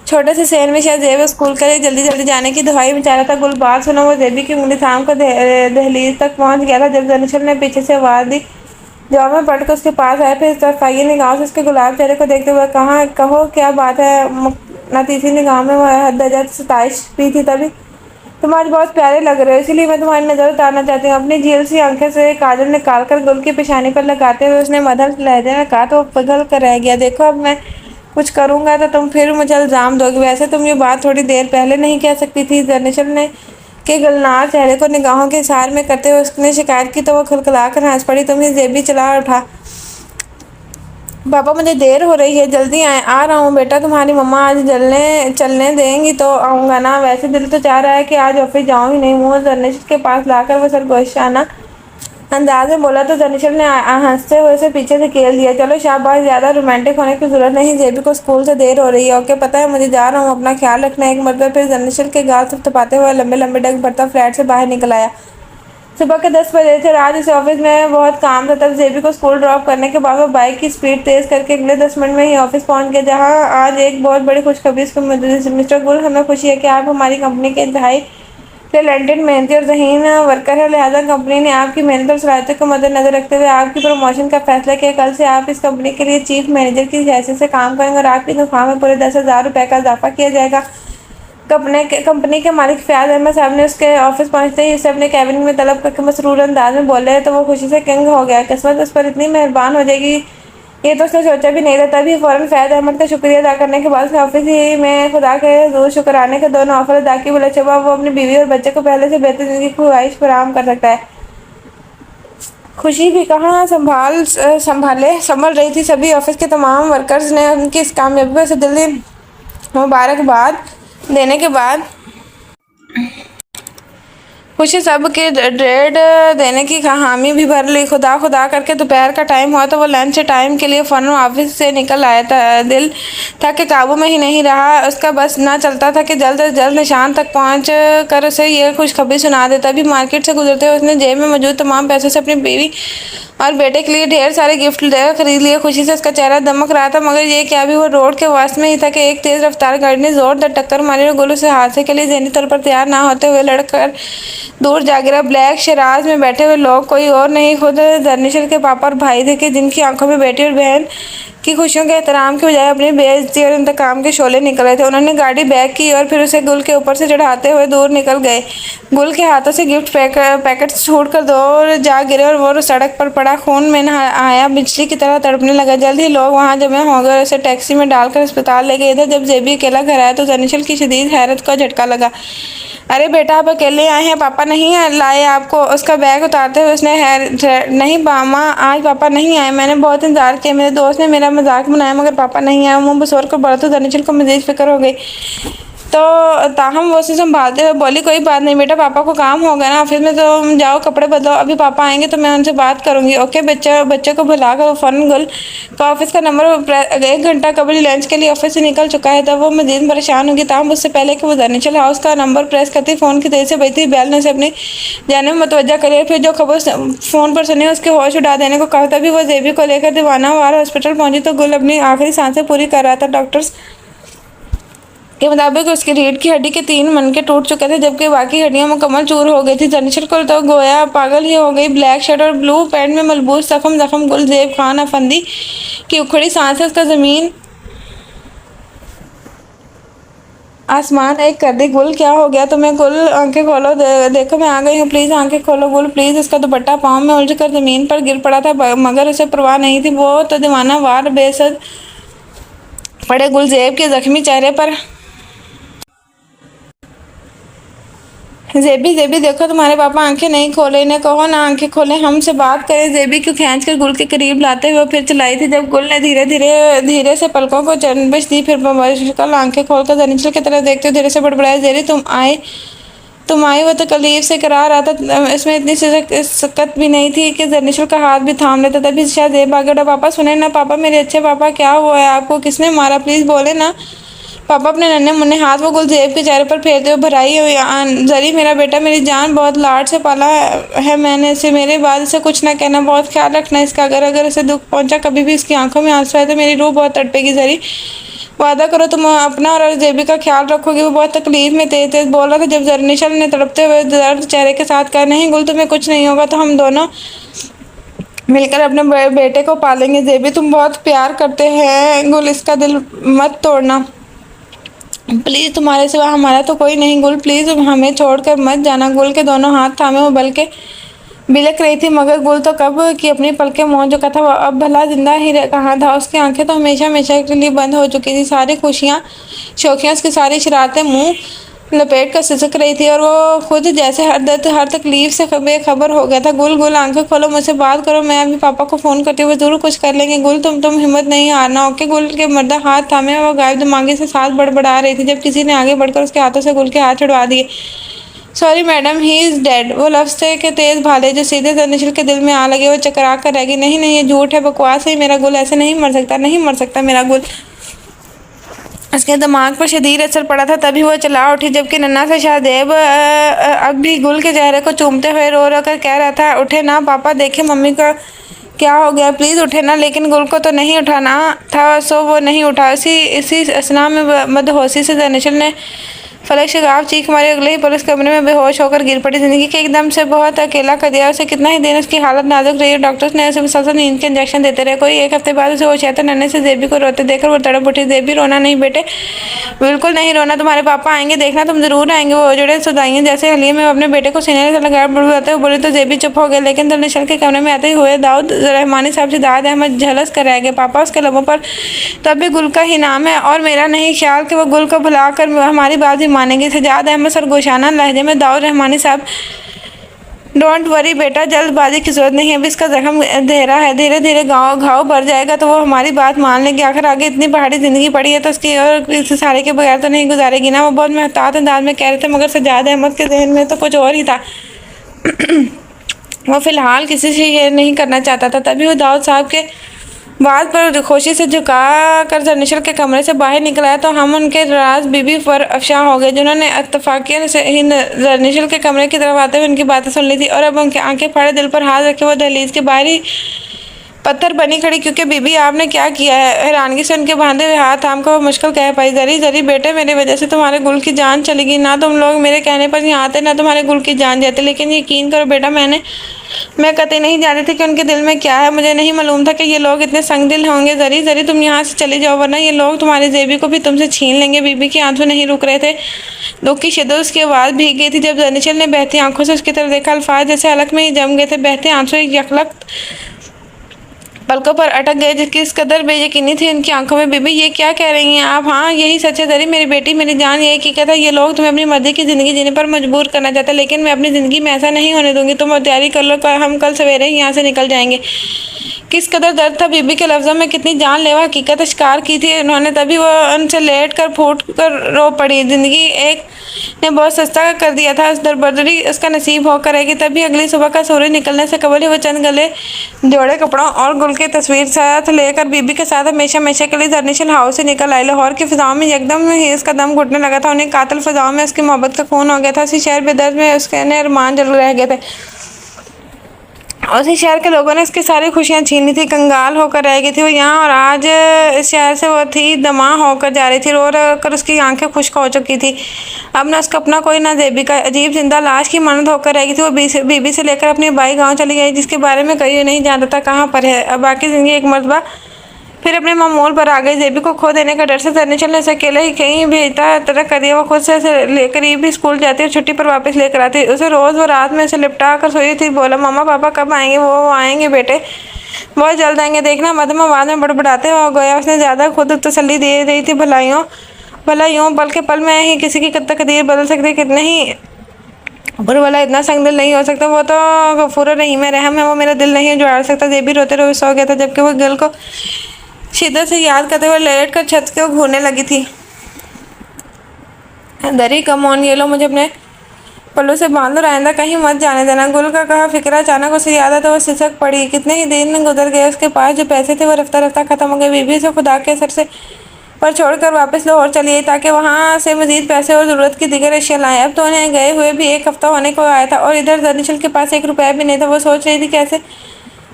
छोटे से शहर में शायद जेब स्कूल के लिए जल्दी जल्दी जाने की दुहाई में चाह रहा था। गुल बात सुना वो जेबी की उंगली थाम कर दहलीज तक पहुंच गया था जब जनीशल ने पीछे से आवाज़ दी। जवाब में पढ़कर उसके पास आए, फिर इस तरफ आइए निगाहों से उसके गुलाब चेहरे को देखते हुए कहा, कहो क्या बात है। नतीसी निगाह में वह हद सताइश भी थी। तभी तुम आज बहुत प्यारे लग रहे हो, इसीलिए मैं तुम्हारी नज़र उतारना चाहती हूँ। अपनी झील सी आंखें से काजल निकाल कर गुल की पेशानी पर लगाते हुए उसने मधुर लहजे में कहा तो वो पिघल कर रह गया। देखो, अब मैं कुछ करूँगा तो तुम फिर मुझे इल्ज़ाम दोगे। वैसे तुम ये बात थोड़ी देर पहले नहीं कह सकती थी। जनीशल ने के गलनार चेहरे को निगाहों के इशारे में करते हुए उसने शिकायत की तो वो खिलखिला कर हंस पड़ी। तुम्हें जेबी चला उठा। पापा, मुझे देर हो रही है, जल्दी आ रहा हूँ। बेटा, तुम्हारी मम्मा आज चलने देंगी तो आऊँगा ना। वैसे दिल तो चाह रहा है कि आज ऑफिस जाऊँ ही नहीं। मुँह जनीशल के पास लाकर वो सरगोशाना अंदाज में बोला तो जनीशल ने हंसते हुए उसे पीछे से धकेल दिया। चलो शाबाश, ज़्यादा रोमांटिक होने की ज़रूरत नहीं। जेबी को स्कूल से देर हो रही है। ओके, पता है, मुझे जा रहा हूँ, अपना ख्याल रखना। एक मरतबा फिर जनीशल के गाल थपथपाते हुए लंबे लंबे डग भरता फ्लैट से बाहर निकल आया। सुबह के 10 बजे थे। रात इस ऑफिस में बहुत काम था। तब जेबी को स्कूल ड्रॉप करने के बाद वो बाइक की स्पीड तेज़ करके अगले 10 मिनट में ही ऑफिस पहुंच गया, जहां आज एक बहुत बड़ी खुशखबरी। मिस्टर गुल, हमें खुशी है कि आप हमारी कंपनी के इंतहाई टैलेंटेड, मेहनती और ज़हीन वर्कर है, लिहाजा कंपनी ने आपकी मेहनत और सलाहियत को मद्देनजर रखते हुए आपकी प्रमोशन का फैसला किया। कल से आप इस कंपनी के लिए चीफ मैनेजर की हैसियत से काम करेंगे और आपकी तनख्वाह में पूरे 10,000 रुपये का इजाफा किया जाएगा। कंपनी के मालिक फयाज अहमद साहब ने उसके ऑफिस पहुंचते ही उसे अपने कैबिन में तलब करके मसरूर अंदाज में बोले तो वो खुशी से किंग हो गया। किस्मत उस पर इतनी मेहरबान हो जाएगी ये तो उसने सोचा भी नहीं था। तभी फौरन फयाज अहमद का शुक्रिया अदा करने के बाद उसने ऑफिस ही में खुदा के हुजूर शुक्राने के दोनों ऑफर अदा किए। बोले चबा वो अपनी बीवी और बच्चे को पहले से बेहतर जिंदगी की ख्वाहिश फराहम कर सकता है। खुशी भी कहाँ संभल रही थी। सभी ऑफिस के तमाम वर्कर्स ने उनकी इस कामयाबी पर दिली मुबारकबाद देने के बाद खुशी सब के डेढ़ देने की हामी भी भर ली। खुदा करके दोपहर का टाइम हुआ तो वो लंच टाइम के लिए फ़ौरन ऑफिस से निकल आया था। दिल था कि काबू में ही नहीं रहा। उसका बस ना चलता था कि जल्द से जल्द निशान तक पहुंच कर उसे ये खुशखबरी सुना देता। अभी मार्केट से गुजरते हुए उसने जेब में मौजूद तमाम पैसों से अपनी बीवी और बेटे के लिए ढेर सारे गिफ्ट खरीद लिए। खुशी से उसका चेहरा दमक रहा था, मगर ये क्या भी वो रोड के वास में ही था कि एक तेज़ रफ्तार गाड़ी ने जोरदार टक्कर मारी और गुल उसे हादसे के लिए ज़हनी तौर पर तैयार ना होते हुए लड़कर दूर जा गिरा। ब्लैक शराज में बैठे हुए लोग कोई और नहीं, खुद दरनिशल के पापा और भाई थे कि जिनकी आंखों में बेटी और बहन की खुशियों के एहतराम के बजाय अपनी बेइज्जती और इंतकाम के शोले निकल रहे थे। उन्होंने गाड़ी बैक की और फिर उसे गुल के ऊपर से चढ़ाते हुए दूर निकल गए। गुल के हाथों से गिफ्ट पैकेट छूट कर दूर जा गिरे और वो सड़क पर पड़ा खून में नहाया बिजली की तरह तड़पने लगा। जल्द ही लोग वहाँ जमा हो गए और उसे टैक्सी में डालकर अस्पताल ले गए। इधर जब जेबी अकेला घर आया तो दरनिशल की शदीद हैरत का झटका लगा। अरे बेटा, आप अकेले आए हैं, पापा नहीं लाए आपको? उसका बैग उतारते हुए उसने नहीं मामा, आज पापा नहीं आए। मैंने बहुत इंतजार किया, मेरे दोस्त ने मेरा मजाक बनाया, मगर पापा नहीं आए। मुंह बसोर कर बढ़ा तो दरनिशल को मजीद फिक्र हो गई। तो ताहम वो उसे संभालते हुए बोली, कोई बात नहीं बेटा, पापा को काम होगा ना ऑफिस में, तो तुम जाओ कपड़े बदलो, अभी पापा आएंगे तो मैं उनसे बात करूंगी। ओके बच्चे को बुलाकर वो फ़ौरन गुल का ऑफिस का नंबर 1 घंटा कबल लंच के लिए ऑफिस से निकल चुका है। तब वो मजीद परेशान होगी। ताहम उससे पहले कि वो दरनिशल हाउस का नंबर प्रेस करती फ़ोन की तेज़ी से बजती बैल ने उसे अपनी जाने में मुतवज्जा करी। फिर जो खबर फ़ोन पर सुनी उसके होश उड़ा देने को कहा। तभी वो जेबी को लेकर दीवाना वार हॉस्पिटल पहुंची तो गुल अपनी आखिरी सांसें पूरी कर रहा था। डॉक्टर्स के मुताबिक उसकी रीढ़ की हड्डी के 3 मनके टूट चुके थे, जबकि बाकी हड्डियां मुकम्मल चूर हो गई थी। दरनिशल को तो गोया पागल ही हो गई। ब्लैक शर्ट और ब्लू पैंट में मलबूस जख्म गुल जेब खान अफंदी की उखड़ी सांसें उसका ज़मीन आसमान एक कर दी। गुल, क्या हो गया तुम्हें? गुल, आंखें खोलो, देखो मैं आ गई हूँ, प्लीज़ आंखें खोलो। गुल प्लीज़। उसका दुपट्टा पाँव में उलझ कर ज़मीन पर गिर पड़ा था, मगर उसे परवाह नहीं थी। वो तो दीवाना वार बेसद पड़े गुल जेब के जख्मी चेहरे पर। जेबी देखो तुम्हारे पापा आंखें नहीं खोले, इन्हें कहो ना आंखें खोले, हमसे बात करें। जेबी को खींच कर गुल के करीब लाते हुए फिर चलाई थी। जब गुल ने धीरे से पलकों को चरबश दी, फिर मुश्किल आंखें खोलकर दरनिशल की तरफ देखते हुए धीरे से बड़बड़ाया, जेरी तुम आई। वो तकलीफ से करा रहा था, इसमें इतनी सकत भी नहीं थी कि दरनिशल का हाथ भी थाम लेता। तभी शायद जेब आगे उठा। पापा सुने ना, पापा मेरे अच्छे पापा, क्या हुआ है आपको? किसने मारा? प्लीज़ बोले ना पापा। अपने नन्हे मुन्ने हाथ वो गुलजेब के चेहरे पर फेरते हुए भराई हुई, जरी मेरा बेटा, मेरी जान, बहुत लाड से पाला है मैंने इसे, मेरे बाद इसे कुछ ना कहना, बहुत ख्याल रखना इसका। अगर इसे दुख पहुंचा, कभी भी इसकी आंखों में आंसू आए तो मेरी रूह बहुत तड़पेगी। जरी वादा करो तुम अपना और जेबी का ख्याल रखोगी। वो बहुत तकलीफ में तेज बोल रहा था जब दरनिशल ने तड़पते हुए दर्द चेहरे के साथ कहा, नहीं गुल, तुम्हें कुछ नहीं होगा, तो हम दोनों मिलकर अपने बेटे को पालेंगे। जेबी, तुम बहुत प्यार करते हैं गुल, इसका दिल मत तोड़ना प्लीज़, तुम्हारे सिवा हमारा तो कोई नहीं। गुल प्लीज़ हमें छोड़कर मत जाना। गुल के दोनों हाथ थामे वो बल्कि बिलक रही थी, मगर गुल तो कब की अपनी पलकें मोड़ चुका था। अब भला जिंदा ही कहाँ था? उसकी आंखें तो हमेशा के लिए बंद हो चुकी थी। सारी खुशियाँ शौकियाँ, उसकी सारी शरारतें मुंह लपेट कर सिसक रही थी और वो खुद जैसे हर दर्द हर तकलीफ से बेखबर हो गया था। गुल आंखें खोलो, मुझसे बात करो, मैं अभी पापा को फ़ोन करते हुए ज़रूर कुछ कर लेंगे। गुल तुम हिम्मत नहीं हारना, ओके? गुल के मर्दा हाथ थामे वो गायब दिमागी से साथ बड़बड़ा रही थी जब किसी ने आगे बढ़कर उसके हाथों से गुल के हाथ छुड़वा दिए। Sorry madam, he is dead. वो लफ्ज़ थे के तेज़ भाले जो सीधे दरनिशल के दिल में आ लगे। वो चकरा कर रह गई। नहीं ये झूठ है, बकवास है, मेरा गुल ऐसे नहीं मर सकता मेरा गुल। उसके दिमाग पर शदीद असर पड़ा था। तभी वो चला उठी, जबकि नन्ना सा शाहजेब अब भी गुल के चेहरे को चूमते हुए रो कर कह रहा था, उठे ना पापा, देखे मम्मी का क्या हो गया, प्लीज़ उठे ना। लेकिन गुल को तो नहीं उठाना था, सो वो नहीं उठा। इसी असना में मदहोशी से दरनिशल ने फलक शगाफ चीख मारी, अगले ही पल उस कमरे में बेहोश होकर गिर पड़ी। जिंदगी के एकदम से बहुत अकेला कर दिया उसे। कितना ही दिन उसकी हालत नाजुक रही। डॉक्टर्स ने उसे मुसलसल नींद के इंजेक्शन देते रहे। कोई एक हफ्ते बाद उसे होश आता। नन्हे से जेबी को रोते देखकर वो तड़प उठी। जेबी, रोना नहीं बेटे, बिल्कुल नहीं रोना, तुम्हारे पापा आएंगे, देखना तुम जरूर आएंगे। वो जुड़े सुदाइयां जैसे हलिए में अपने बेटे को सीने से लगाया बुड़बुड़ाते हुए बोली तो जेबी चुप हो गया। लेकिन दरनिशल के कमरे में आते हुए दाऊद रहमानी साहब से दाद अहमद झलस कर रह गए। पापा, उसके लबों पर तब भी गुल का ही नाम है और मेरा नहीं ख्याल कि वो गुल को भुलाकर हमारी बात भी मानेंगे। सजाद अहमद सरगोशाना लहजे में दाऊद रहमानी साहब, डोंट वरी बेटा, जल्दबाजी की जरूरत नहीं है। अभी इसका जख्म गहरा है, धीरे धीरे घाव भर जाएगा तो वो हमारी बात मान लेगी। आखिर आगे इतनी पहाड़ी जिंदगी पड़ी है तो उसकी और किसी सहारे के बगैर तो नहीं गुजारेगी ना। वो बहुत महतात अंदाज में कह रहे थे, मगर सजाद अहमद के जहन में तो कुछ और ही था। वो फिलहाल किसी से ये नहीं करना चाहता था। तभी वो दाऊद साहब के बात पर खुशी से झुका कर दरनिशल के कमरे से बाहर निकल आया तो हम उनके राज बीबी पर अफशां हो गए, जिन्होंने इत्तफाकियन से ही दरनिशल के कमरे की तरफ आते हुए उनकी बातें सुन ली थी। और अब उनकी आंखें फाड़े दिल पर हाथ रखे वो दहलीज के बाहर ही पत्थर बनी खड़ी। क्योंकि बीबी, आपने क्या किया है? हैरानगी से उनके बांधे हुए हाथ थाम कर वो मुश्किल कह पाई, जरी जरी बेटे, मेरी वजह से तुम्हारे गुल की जान चलेगी। ना तुम लोग मेरे कहने पर यहाँ आते, ना तुम्हारे गुल की जान जाती। लेकिन यकीन करो बेटा, मैं कतई नहीं जानती थी कि उनके दिल में क्या है। मुझे नहीं मालूम था कि ये लोग इतने संगदिल होंगे। जरी जरी तुम यहाँ से चली जाओ, वरना ये लोग तुम्हारी जेबी को भी तुमसे छीन लेंगे। बीबी के आंसू नहीं रुक रहे थे। दुख की शिद्दत उसकी आवाज़ भीग गई थी। जब दरनिशल ने बहती आंखों से उसकी तरफ देखा, अल्फाज जैसे हलक में ही जम गए थे। बहते आंसू एक यकलक पलकों पर अटक गए, जिसकी इस कदर बेयकीनी थी उनकी आंखों में। बीबी, ये क्या कह रही हैं आप? हाँ, यही सच है दरी, मेरी बेटी, मेरी जान, यही हकीकत है। ये लोग तुम्हें अपनी मर्जी की ज़िंदगी जीने पर मजबूर करना चाहते हैं, लेकिन मैं अपनी ज़िंदगी में ऐसा नहीं होने दूंगी। तुम तैयारी कर लो, हम कल सवेरे ही यहाँ से निकल जाएंगे। किस कदर दर्द था बीबी के लफ्ज़ों में, कितनी जानलेवा हकीकत शिकार की थी उन्होंने। तभी वो उनसे लेट कर फूट कर रो पड़ी। ज़िंदगी एक ने बहुत सस्ता कर दिया था, उस दरबदरी उसका नसीब होकर रहेगी। तभी अगली सुबह का सूरज निकलने से कबल ही वो चंद गले जोड़े कपड़ों और गुल की तस्वीर साथ लेकर बीबी के साथ हमेशा हमेशा के लिए दरनिशल हाउस से निकल आई। लाहौर की फिजाओं में एकदम ही उसका दम घुटने लगा था। उन्हें कातिल फिजाओं में उसकी मोहब्बत का खून हो गया था। उसी शहर बेदर्द में उसके अरमान जल रह गए थे। उसी शहर के लोगों ने उसकी सारी खुशियां छीन ली थी। कंगाल होकर रह गई थी वो यहाँ, और आज इस शहर से वो थी दमा होकर जा रही थी। रो रो कर उसकी आंखें खुश्क हो चुकी थी। अब न उसका अपना कोई, ना जेबी का। अजीब जिंदा लाश की मानद होकर रह गई थी वो। बीबी से लेकर अपनी बाई गाँव चली गई, जिसके बारे में कहीं नहीं जानता था कहाँ पर है। अब बाकी जिंदगी एक मरतबा फिर अपने मामूल पर आ गई। जेबी को खो देने का डर से दरनिशल ने उसे अकेले ही कहीं भेजता तरह कर दिया। वो खुद से लेकर ही भी स्कूल जाती और छुट्टी पर वापस लेकर आती। उसे रोज़ वो रात में उसे लिपटा कर सोई थी। बोला, मम्मा पापा कब आएंगे? वो आएंगे बेटे, बहुत जल्द आएंगे, देखना मत। में बाद में बड़बड़ाते हो गया। उसने ज़्यादा खुद तसल्ली दे रही थी। भला यूँ पल के पल में ही किसी की तकदीर बदल सकती कि नहीं? पर वाला इतना संग दिल नहीं हो सकता। वो तो गफूर रहीम है, रहम है, वो मेरा दिल नहीं उजाड़ सकता। जेबी रोते रोते सो गया था, जबकि वो दिल को शिद्दत से याद करते हुए लेट कर छत को घूरने लगी थी। दरी, कम ऑन, ये लो, मुझे अपने पल्लू से बांध लो, आइंदा कहीं मत जाने देना। गुल का कहा फिक्र अचानक उसे याद आता, वो सिसक पड़ी। कितने ही दिन गुजर गए, उसके पास जो पैसे थे वो रफ्ता रफ्ता खत्म हो गए। बीबी से खुदा के सर से पर छोड़कर वापस लाहौर चली आई ताकि वहाँ से मजीद पैसे और ज़रूरत की दिगर अशिया लाएं। अब तो उन्हें गए हुए भी एक हफ्ता होने को आया था और इधर दरनिशल के पास एक रुपया भी नहीं था। वो सोच रही थी कैसे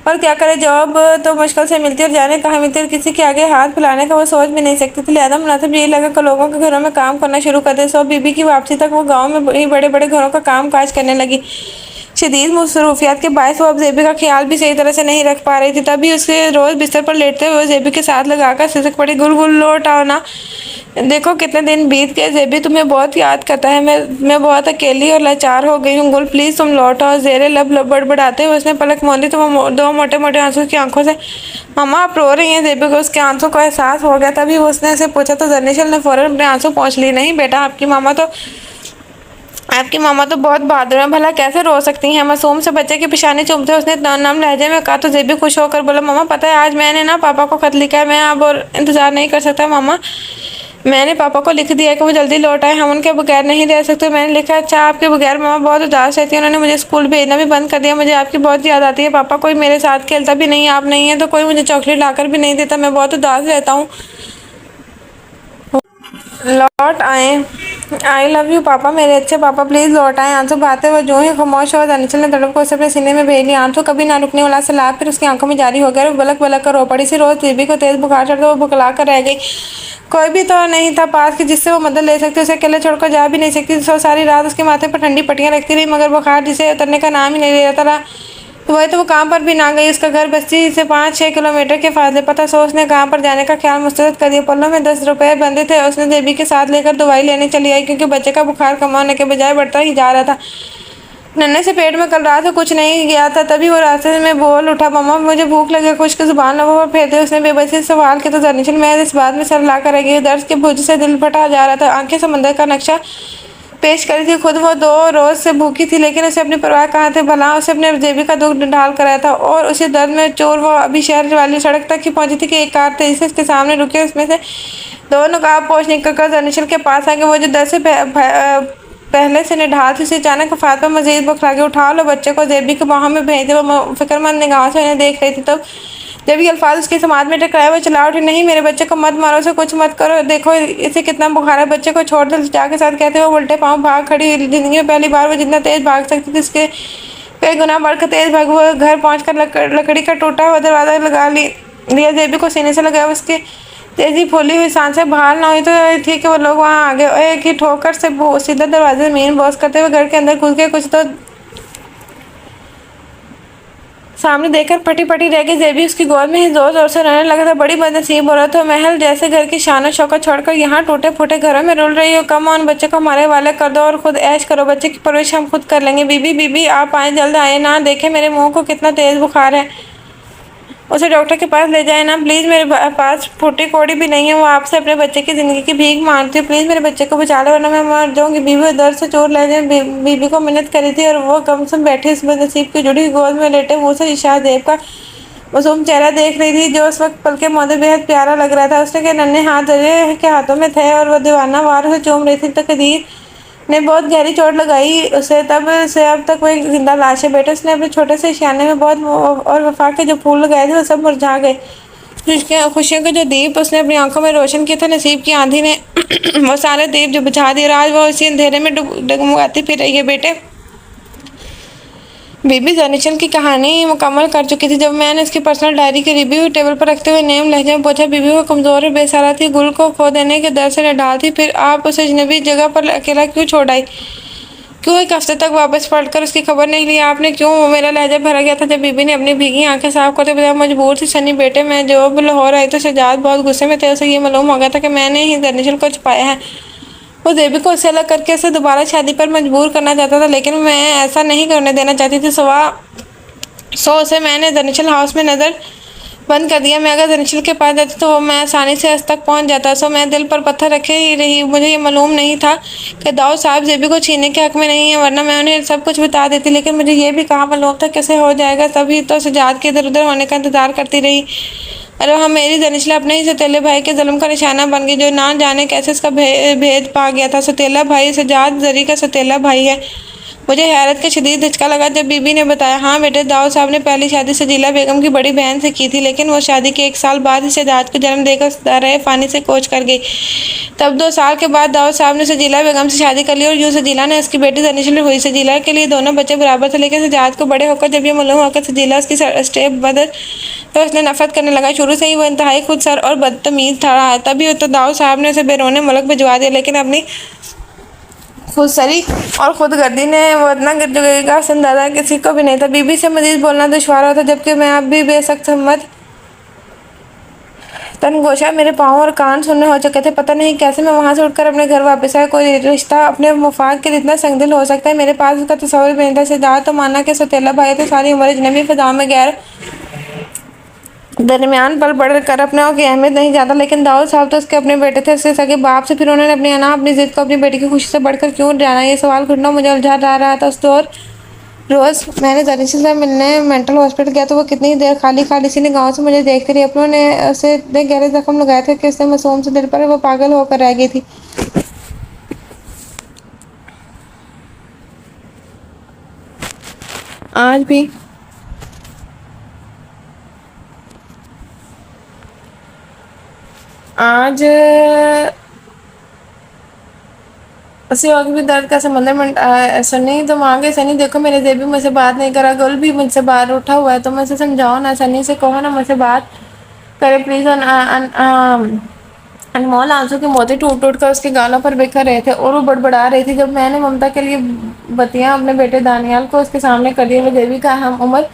और क्या करे। जॉब तो मुश्किल से मिलती और जाने कहाँ मिलती और किसी के आगे हाथ फैलाने का वो सोच भी नहीं सकती थी। लिहाजा मुनासिब यही लगा कि लोगों के घरों में काम करना शुरू कर दे। सो बीबी की वापसी तक वो गाँव में ही बड़े बड़े घरों का काम काज करने लगी। शदीद मसरूफियात के बायस वो अब जेबी का ख्याल भी सही तरह से नहीं रख पा रही थी। तभी उसके रोज़ बिस्तर पर लेटते हुए जेबी के साथ लगाकर सिसक पड़ी, गुल गुल लौट आओ ना, देखो कितने दिन बीत गए। जेबी तुम्हें बहुत याद करता है। मैं बहुत अकेली और लाचार हो गई हूँ। गुल प्लीज़ तुम लौट आओ। जेरे लब लब बड़बड़ाते हुए उसने पलक मोली तो वो दो मोटे मोटे आंसू की आंखों से, मम्मा आप रो रही हैं? जेबी को उसके आंसू का एहसास हो गया। तभी उसने उसे पूछा तो दरनिशल ने फ़ौरन अपने आंसू पोंछ लिए। नहीं बेटा, आपकी मामा तो बहुत बहादुर है, भला कैसे रो सकती हैं? मासूम से बच्चे की पेशानी चूमते उसने नम लहजे में कहा तो जेबी खुश होकर बोला, मामा पता है आज मैंने ना पापा को खत लिखा है। मैं अब और इंतज़ार नहीं कर सकता मामा। मैंने पापा को लिख दिया कि वो जल्दी लौट आए, हम उनके बगैर नहीं रह सकते। मैंने लिखा, अच्छा आपके बगैर मामा बहुत उदास रहती है। उन्होंने मुझे स्कूल भेजना भी बंद कर दिया। मुझे आपकी बहुत याद आती है पापा। कोई मेरे साथ खेलता भी नहीं, आप नहीं है तो कोई मुझे चॉकलेट लाकर भी नहीं देता। मैं बहुत उदास रहता हूँ। लौट आए आई लव यू पापा, मेरे अच्छे पापा, प्लीज लौट आए। आंसू बहाते हुए जो ही खामोश हुआ, दानिशल ने तड़प को उसे अपने सीने में भेज लिया। आंसू कभी ना रुकने वाला सैलाब फिर उसकी आंखों में जारी हो गया। वो बलक बलक कर रो पड़ी सी। रोज दीदी को तेज बुखार चढ़ता, वो बुखला कर रह गई। कोई भी तो नहीं था पास कि जिससे वो मदद ले सकती। उसे अकेले छोड़कर जा भी नहीं सकती। तो सारी रात उसके माथे पर ठंडी पट्टियां रखती रही, मगर बुखार जिसे उतरने का नाम ही नहीं ले रहा था। वही तो वो काम पर भी ना गई। उसका घर बस्ती से 5-6 किलोमीटर के फासले पर था। सो उसने काम पर जाने का ख्याल मुस्तरद कर दिया। पल्लों में 10 रुपए बंधे थे। उसने देवी के साथ लेकर दवाई लेने चली आई, क्योंकि बच्चे का बुखार कम होने के बजाय बढ़ता ही जा रहा था। नन्हे से पेट में कल रात से कुछ नहीं गया था। तभी वो रास्ते में बोल उठा, मम्मा मुझे भूख लगी। खुश्क जुबान लबों पर फेरते उसने बेबसी से सवाल किया तो दानिशल मैं इस बात में सर ला कर रह गई। दर्द के बोझ से दिल फटा जा रहा था। आंखें समंदर का नक्शा पेश करी थी। खुद वो 2 रोज से भूखी थी, लेकिन उसे अपनी परवाह कहाँ थी। भला उसे अपने जेबी का दुख ढाल कराया था, और उसी दर्द में चोर वो अभी शहर वाली सड़क तक ही पहुंची थी कि एक कार तेजी से उसके सामने रुकी। उसमें से 2 नकाबपोश निकलकर दानिशल के पास आ गए। वो जो दर्द से पहले से निढाल थी, उसे अचानक फातिमा मजीद बुखला के उठा लो बच्चे को जेबी के बाहों में भेज दे। वो फिक्रमंद निगाहों से उन्हें देख रही थी। तब जब ये अल्फाज उसके समाज में टकराए, वो चिल्ला उठी, नहीं मेरे बच्चे को मत मारो, उसे कुछ मत करो, देखो इसे कितना बुखार है। बच्चे को छोड़ दो के साथ कहते हुए वो उल्टे पाँव भाग खड़ी। जिंदगी में पहली बार वो जितना तेज भाग सकती थी उसके कई गुना बढ़कर तेज भाग। वो घर पहुंचकर लकड़ी का टूटा हुआ दरवाजा लगा लिया। जेबी को सीने से लगाया। उसके तेजी फूली हुई सांसें बहाल ना हुई तो थी कि वो लोग वहां आ गए। एक ही ठोकर से सीधा दरवाजे मीन बॉस करते हुए घर के अंदर घुस गए। कुछ तो सामने देखकर फटी पटी रह गई। जेबी उसकी गोद में ही जोर जोर से रोने लगा था। बड़ी बदनसीब हो रहा था। महल जैसे घर की शान शौकत छोड़कर यहाँ टूटे फूटे घरों में रुल रही हो। कम ऑन बच्चे को हमारे वाले कर दो और खुद ऐश करो। बच्चे की परवरिश हम खुद कर लेंगे। बीबी बीबी आप आए, जल्द आए ना, देखे मेरे मुंह को कितना तेज बुखार है। उसे डॉक्टर के पास ले जाए ना प्लीज। मेरे पास फूटी कोड़ी भी नहीं है। वो आपसे अपने बच्चे की जिंदगी की भीख मांगती है। प्लीज मेरे बच्चे को बचा लो वरना मैं मर जाऊंगी। बीबी दर्द से चोट लगे बीबी को मिन्नत करी थी, और वो कम से बैठी इस बदनसीब की जुड़ी गोद में लेटे मुंह से शाहजेब का मासूम चेहरा देख रही थी, जो उस वक्त पल के मौदे बेहद प्यारा लग रहा था। उसके के नन्हे हाथ दरिया के हाथों में थे और वो दीवाना वार से चूम रही थी। तकदीर ने बहुत गहरी चोट लगाई उसे। तब से अब तक वो एक जिंदा लाश है। बेटे उसने अपने छोटे से शाने में बहुत और वफा के जो फूल लगाए थे वो सब मुरझा गए। खुशियों के जो दीप उसने अपनी आंखों में रोशन किए थे, नसीब की आंधी ने वो सारे दीप जो बुझा दिए। आज वो इसी अंधेरे में डगमगाती फिर रही है। बेटे बीबी दानिशल की कहानी मुकम्मल कर चुकी थी। जब मैंने उसकी पर्सनल डायरी की रिव्यू टेबल पर रखते हुए नेम लहजे में पूछा, बीबी वो कमज़ोर और बेसहारा थी, गुल को खो देने के डर से निढाल थी। फिर आप उसे अजनबी जगह पर अकेला क्यों छोड़ आई? क्यों एक हफ्ते तक वापस पलटकर उसकी खबर नहीं ली आपने? क्यों? मेरा लहजा भरा गया था जब बीबी ने अपनी भीगी आंखें साफ करते बताया, मजबूर थी सनी बेटे। मैं जब लाहौर आई तो शहजाद बहुत गुस्से में थे। उसे ये मालूम हो गया था कि मैंने ही दानिशल को छुपाया है। वो देवी को उससे अलग करके उसे दोबारा शादी पर मजबूर करना चाहता था, लेकिन मैं ऐसा नहीं करने देना चाहती थी। उसे मैंने दानिशल हाउस में नज़र बंद कर दिया। मैं अगर दानिशल के पास जाती तो मैं आसानी से हज तक पहुंच जाता। सो मैं दिल पर पत्थर रखे ही रही। मुझे ये मालूम नहीं था कि दाऊद साहब जेबी को छीनने के हक में नहीं है, वरना मैं उन्हें सब कुछ बता देती। लेकिन मुझे ये भी कहाँ मालूम था कैसे हो जाएगा। तभी तो सजाद के इधर उधर होने का इंतजार करती रही। अरे हम मेरी दानिशल अपने ही सतीले भाई के जुल्म का निशाना बन गई, जो ना जाने कैसे इसका भेद पा गया था। सतीला भाई सजाद जरी का सतीला भाई है। मुझे हैरत का शदीद धचका लगा जब बीबी ने बताया, हाँ बेटे, दाऊद साहब ने पहली शादी सजीला बेगम की बड़ी बहन से की थी, लेकिन वो शादी के 1 साल बाद ही सजाद को जन्म देकर रहे फानी से कोच कर गई। तब 2 साल के बाद दाऊद साहब ने सजीला बेगम से शादी कर ली, और यूँ सजीला ने उसकी बेटी दानिशल हुई। सजीला के लिए दोनों बच्चे बराबर थे, लेकिन सजाद को बड़े होकर जब ये मालूम होकर सजीला उसकी स्टेप बदल तो उसने नफरत करने लगा। शुरू से ही वो इंतहाई खुदसर और बदतमीज था रहा है। तभी तो दाऊद साहब ने उसे बैरून मुल्क भिजवा दिया, लेकिन अपनी खुदसरी और खुदगर्दी ने वो इतना गिरजुगा संदादा किसी को भी नहीं था। बीबी से मजीद बोलना दुश्वार होता, जबकि मैं अब भी बेसख्त हिम्मत तनगोशा मेरे पाँव और कान सुनने हो चुके थे। पता नहीं कैसे मैं वहाँ से उठकर अपने घर वापस आया। कोई रिश्ता अपने मुफाद के लिए इतना संगदिल हो सकता है? मेरे पास उसका तस्वर भी नहीं था। सिद्धार्थ तो माना कि सतीला भाई तो सारी उम्र अजनबी फिजा में गैर दरमियान पल बढ़ कर अपने की अहमियत नहीं जाता, लेकिन दाऊद साहब तो उसके अपने बेटे थे, उसके सगे बाप से। फिर उन्होंने अपनी अना अपनी जिद को अपनी बेटी की खुशी से बढ़कर क्यों जाना? ये सवाल घुटनों मुझे उलझा रहा था। उस दौर रोज़ मैंने दानिशल से मिलने मेंटल हॉस्पिटल गया तो वो कितनी देर खाली खाली सी निगाहों से मुझे देखती रही। अपनों ने उसे इतने गहरे जख्म लगाए थे कि उसने मासूम से दिल पर वो पागल होकर रह गई थी। आज भी आज उसी वक्त भी दर्द का समंदर सनी तो मांगे सनी देखो मेरे जेबी मुझसे बात नहीं करा, गुल भी मुझसे बाहर उठा हुआ है, तो मुझसे समझाओ ना, सनी से कहो ना मुझसे बात करे प्लीज़। अनमोल आंसू की मोती टूट टूट कर उसके गालों पर बिखर रहे थे और वो बड़बड़ा रही थी। जब मैंने ममता के लिए बत्तियां अपने बेटे दानियाल को उसके सामने कर दी, वो देवी का हम उम्र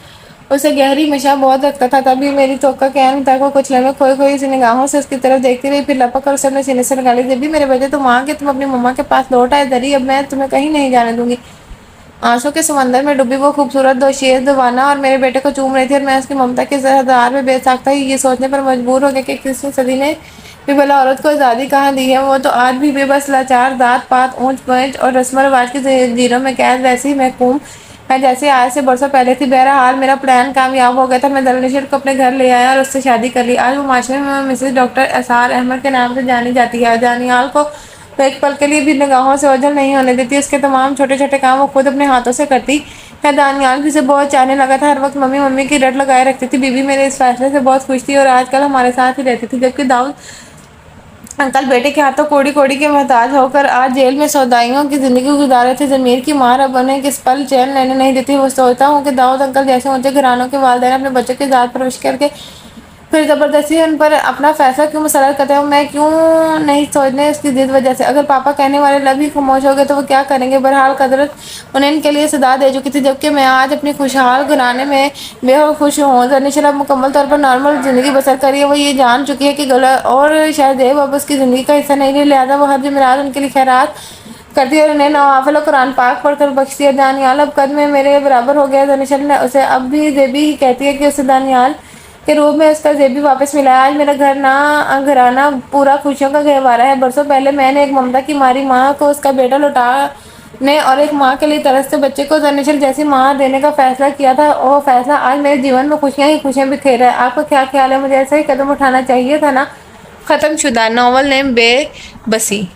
उसे गहरी नशा बहुत रखता था, तभी मेरी तो का कहने तक वो कुछ लम्हे खोई खोई सी निगाहों से उसकी तरफ देखती रही, फिर लपक कर उसे अपने सीने से लगा ली। देवी मेरे बेटे तुम आ के तुम अपनी मम्मा के पास लौट आए दरी, अब मैं तुम्हें कहीं नहीं जाने दूंगी। आंसू के समंदर में डूबी वो खूबसूरत दो शेर दीवाना और मेरे बेटे को चूम रही थी, और मैं उसकी ममता के जहरदार में बेसाख्ता ही ये सोचने पर मजबूर हो गया कि किसी सदी ने भी भला औरत को आज़ादी कहाँ दी है। वो तो आज भी बेबस लाचार, दांत पात ऊंच पंच और रस्म रिवाज की जंजीरों में कैद वैसी ही महकूम है जैसे आज से बरसों पहले थी। बहरहाल मेरा प्लान कामयाब हो गया था, मैं दरनिशर को अपने घर ले आया और उससे शादी कर ली। आज वो माशरे में मिसेस डॉक्टर एसार अहमद के नाम से जानी जाती है। दानियाल को तो एक पल के लिए भी निगाहों से ओझल नहीं होने देती, उसके तमाम छोटे छोटे काम वो खुद अपने हाथों से करती है। दानियाल भी उसे बहुत चाहने लगा था, हर वक्त मम्मी मम्मी की रट लगाए रखती थी। बीबी मेरे इस फैसले से बहुत खुश थी और आजकल हमारे साथ ही रहती थी, जबकि दाऊद अंकल बेटे के हाथों कोड़ी कोड़ी के मोहताज होकर आज जेल में सौदाइयों की जिंदगी गुजारे थे। जमीर की मार अब उन्हें किस पल चैन लेने नहीं देती। वो सोचता हूँ कि दाऊद अंकल जैसे ऊंचे घरानों के वालिदैन अपने बच्चों की जात परवरिश करके फिर ज़बरदस्ती उन पर अपना फैसला क्यों मुसलत करते हैं। मैं क्यों नहीं सोचने उसकी जिद वजह से। अगर पापा कहने वाले लब ही खामोश हो गए तो वो क्या करेंगे। बहरहाल कदरत उन्हें इनके लिए सदा दे चुकी थी, जबकि मैं आज अपनी खुशहाल घराने में बेहद खुश हूँ। दरनिशर अब मुकम्मल तौर पर नॉर्मल ज़िंदगी बसर कर रही है। वो ये जान चुकी है कि गलत और शायद अब उसकी ज़िंदगी का हिस्सा नहीं रही, लिहाजा वो हर जमेरात उनके लिए खैरात करती है और उन्हें नवाफिल और कुरान पाक पढ़कर बख्शती है। दानियाल अब कद में मेरे बराबर हो गया। दरनिशर ने उसे अब भी जेबी ही कहती है कि उसे दानियाल के रूप में उसका जेबी वापस मिला है। आज मेरा घराना पूरा खुशियों का गहवारा है। बरसों पहले मैंने एक ममता की मारी माँ को उसका बेटा लौटाने और एक माँ के लिए तरसते बच्चे को दरनिशर जैसी माँ देने का फैसला किया था। वो फैसला आज मेरे जीवन में खुशियाँ ही खुशियाँ बिखेर है। आपका क्या ख्याल है, मुझे ऐसा ही कदम उठाना चाहिए था ना। ख़त्म शुदा। नॉवल नेम बेबसी।